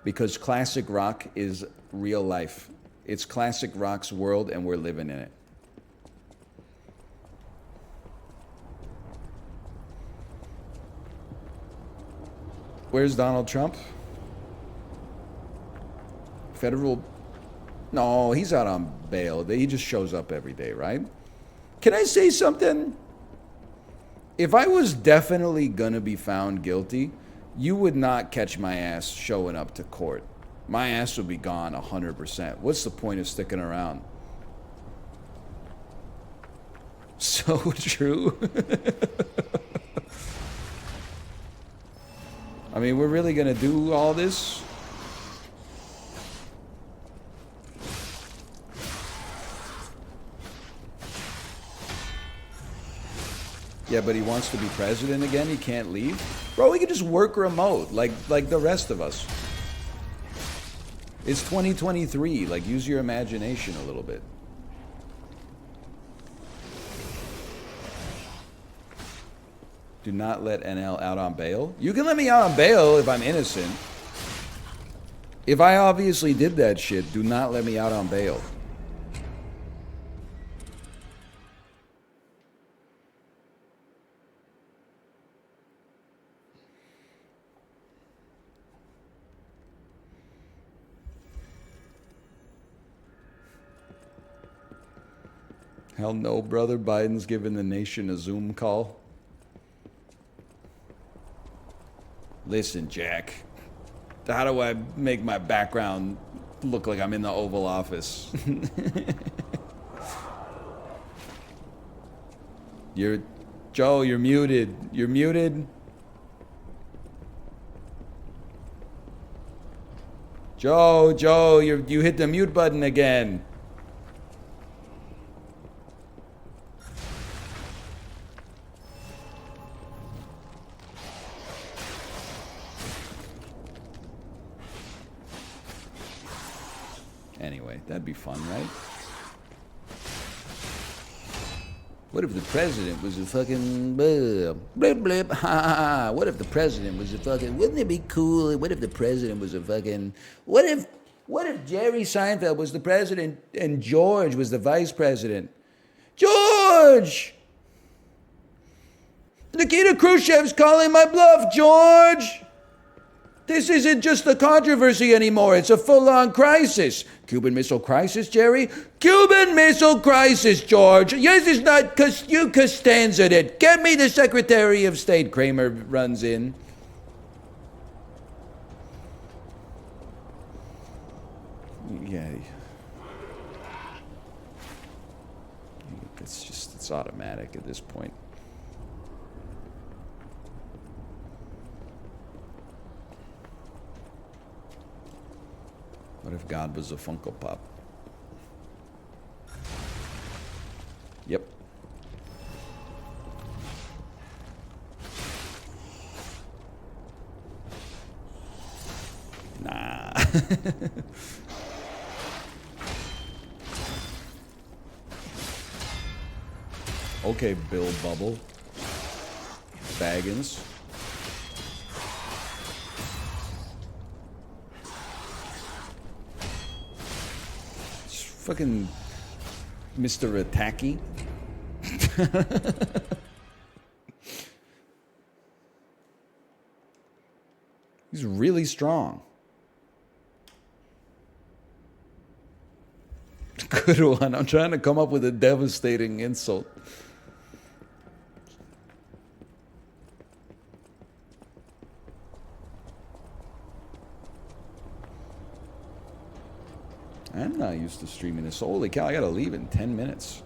Because classic rock is real life. It's classic rock's world and we're living in it. Where's Donald Trump? Federal... No, he's out on bail. He just shows up every day, right? Can I say something? If I was definitely gonna be found guilty, you would not catch my ass showing up to court. My ass would be gone 100%. What's the point of sticking around? So true. I mean, we're really gonna do all this? Yeah, but he wants to be president again. He can't leave. Bro, we can just work remote like the rest of us. It's 2023. Like, use your imagination a little bit. Do not let NL out on bail. You can let me out on bail if I'm innocent. If I obviously did that shit, do not let me out on bail. Hell no, brother. Biden's giving the nation a Zoom call. Listen, Jack. How do I make my background look like I'm in the Oval Office? Joe, you're muted. You're muted. Joe, you hit the mute button again. Anyway, that'd be fun, right? What if the president was a fucking blip blip ha ha ha? What if the president was a fucking? Wouldn't it be cool? What if the president was a fucking? What if Jerry Seinfeld was the president and George was the vice president? George! Nikita Khrushchev's calling my bluff, George! This isn't just a controversy anymore. It's a full-on crisis. Cuban Missile Crisis, Jerry? Cuban Missile Crisis, George. Yours is not you Costanza'd it. Get me the Secretary of State. Kramer runs in. Yeah. It's automatic at this point. What if God was a Funko Pop? Yep. Nah. Okay, Bill Bubble. Baggins. It's fucking Mr. Attacky. He's really strong. Good one. I'm trying to come up with a devastating insult. I'm not used to streaming this. Holy cow, I gotta leave in 10 minutes.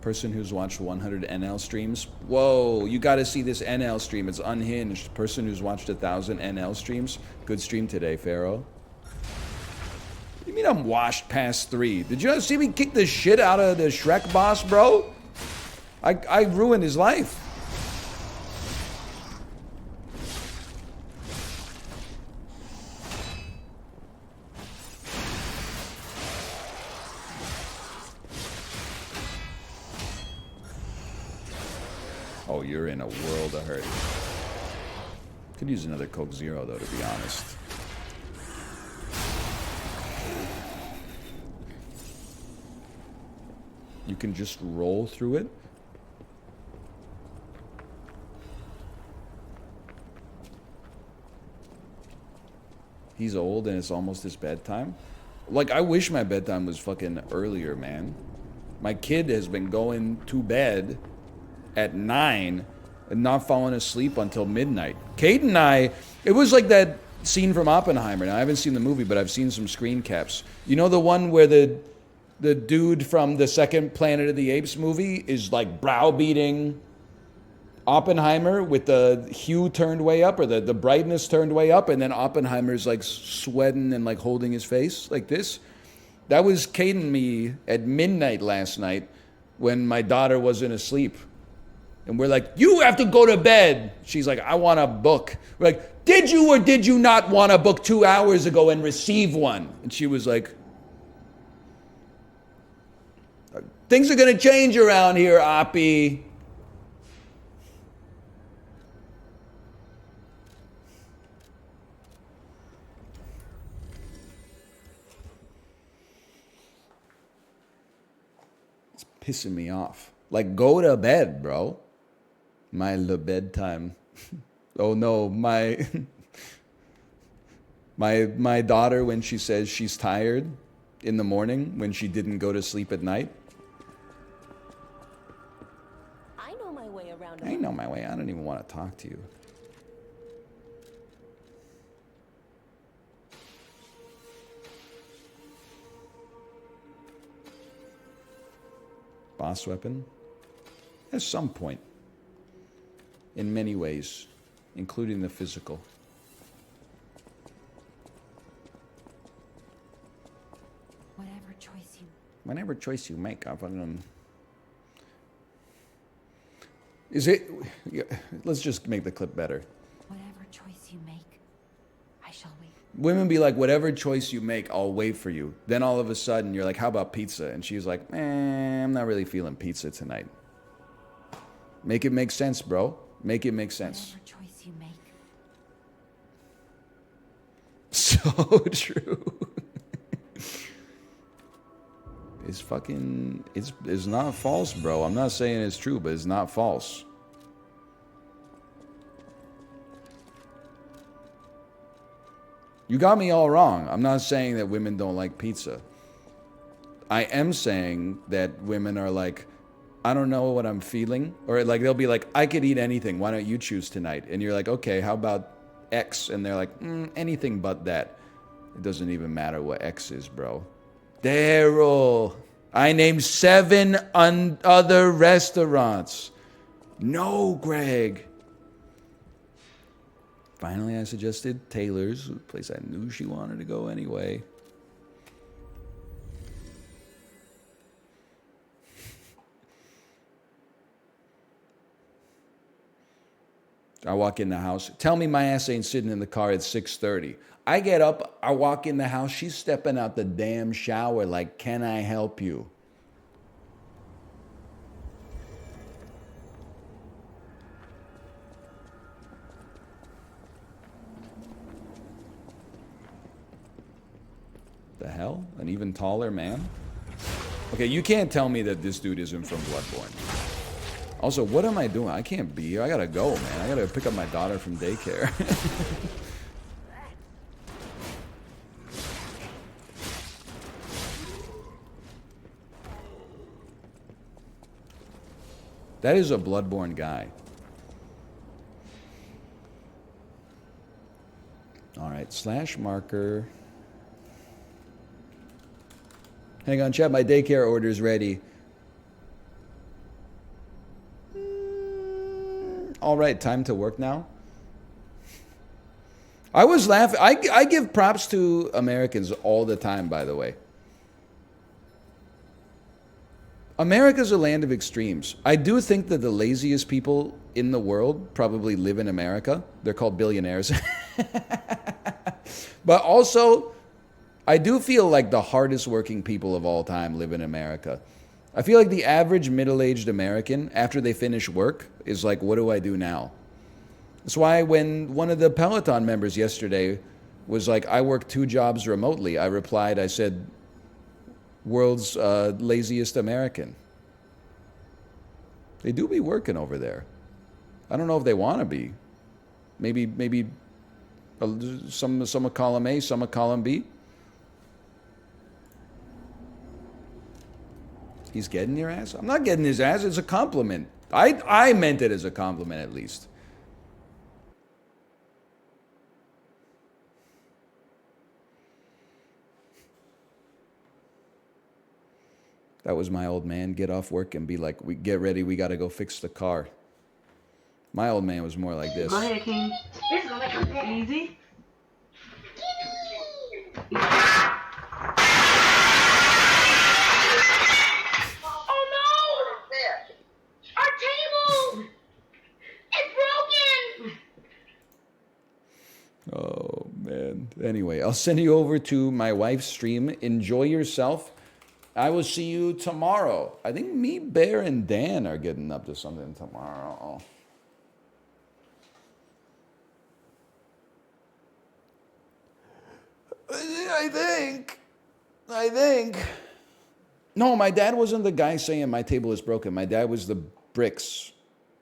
Person who's watched 100 NL streams. Whoa, you gotta see this NL stream. It's unhinged. Person who's watched 1,000 NL streams. Good stream today, Pharaoh. What do you mean I'm washed past 3? Did you see me kick the shit out of the Shrek boss, bro? I ruined his life. Oh, you're in a world of hurt. Could use another Coke Zero, though, to be honest. You can just roll through it. He's old and it's almost his bedtime. Like, I wish my bedtime was fucking earlier, man. My kid has been going to bed at 9 and not falling asleep until midnight. Kate and I, it was like that scene from Oppenheimer. Now, I haven't seen the movie, but I've seen some screen caps. You know the one where the dude from the second Planet of the Apes movie is like browbeating Oppenheimer with the hue turned way up, or the brightness turned way up, and then Oppenheimer's like sweating and like holding his face like this? That was Kate and me at midnight last night when my daughter wasn't asleep. And we're like, you have to go to bed. She's like, I want a book. We're like, did you or did you not want a book 2 hours ago and receive one? And she was like, things are going to change around here, Oppie. It's pissing me off. Like, go to bed, bro. My bedtime. Oh no, my daughter, when she says she's tired in the morning when she didn't go to sleep at night. I know my way around. I know my way. I don't even want to talk to you. Boss weapon? At some point. In many ways, including the physical. Whatever choice you make, I've is it? Let's just make the clip better. Whatever choice you make, I shall wait. Women be like, whatever choice you make, I'll wait for you. Then all of a sudden, you're like, how about pizza? And she's like, I'm not really feeling pizza tonight. Make it make sense, bro. Make it make sense. Whatever choice you make. So true. It's fucking, it's not false, bro. I'm not saying it's true, but it's not false. You got me all wrong. I'm not saying that women don't like pizza. I am saying that women are like, I don't know what I'm feeling. Or like, they'll be like, I could eat anything. Why don't you choose tonight? And you're like, okay, how about X? And they're like, anything but that. It doesn't even matter what X is, bro. Daryl, I named 7 other restaurants. No, Greg. Finally, I suggested Taylor's, a place I knew she wanted to go anyway. I walk in the house. Tell me my ass ain't sitting in the car at 6:30. I get up, I walk in the house, she's stepping out the damn shower like, can I help you? The hell? An even taller man? Okay, you can't tell me that this dude isn't from Bloodborne. Also, what am I doing? I can't be here. I gotta go, man. I gotta pick up my daughter from daycare. That is a Bloodborne guy. Alright, slash marker. Hang on, chat, my daycare order's ready. All right, time to work now. I was laughing. I give props to Americans all the time, by the way. America's a land of extremes. I do think that the laziest people in the world probably live in America. They're called billionaires. But also, I do feel like the hardest working people of all time live in America. I feel like the average middle-aged American, after they finish work, is like, what do I do now? That's why when one of the Peloton members yesterday was like, I work 2 jobs remotely, I replied, I said, world's laziest American. They do be working over there. I don't know if they want to be. Maybe some of column A, some of column B. He's getting your ass? I'm not getting his ass. It's a compliment. I meant it as a compliment, at least. That was my old man. Get off work and be like, "We get ready. We got to go fix the car." My old man was more like this. Go ahead, King. This is gonna make it easy. Oh, man. Anyway, I'll send you over to my wife's stream. Enjoy yourself. I will see you tomorrow. I think me, Bear, and Dan are getting up to something tomorrow. I think. No, my dad wasn't the guy saying my table is broken. My dad was the bricks.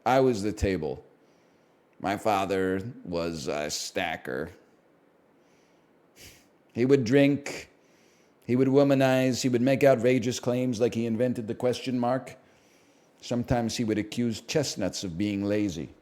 I was the table. My father was a stacker. He would drink. He would womanize. He would make outrageous claims like he invented the question mark. Sometimes he would accuse chestnuts of being lazy.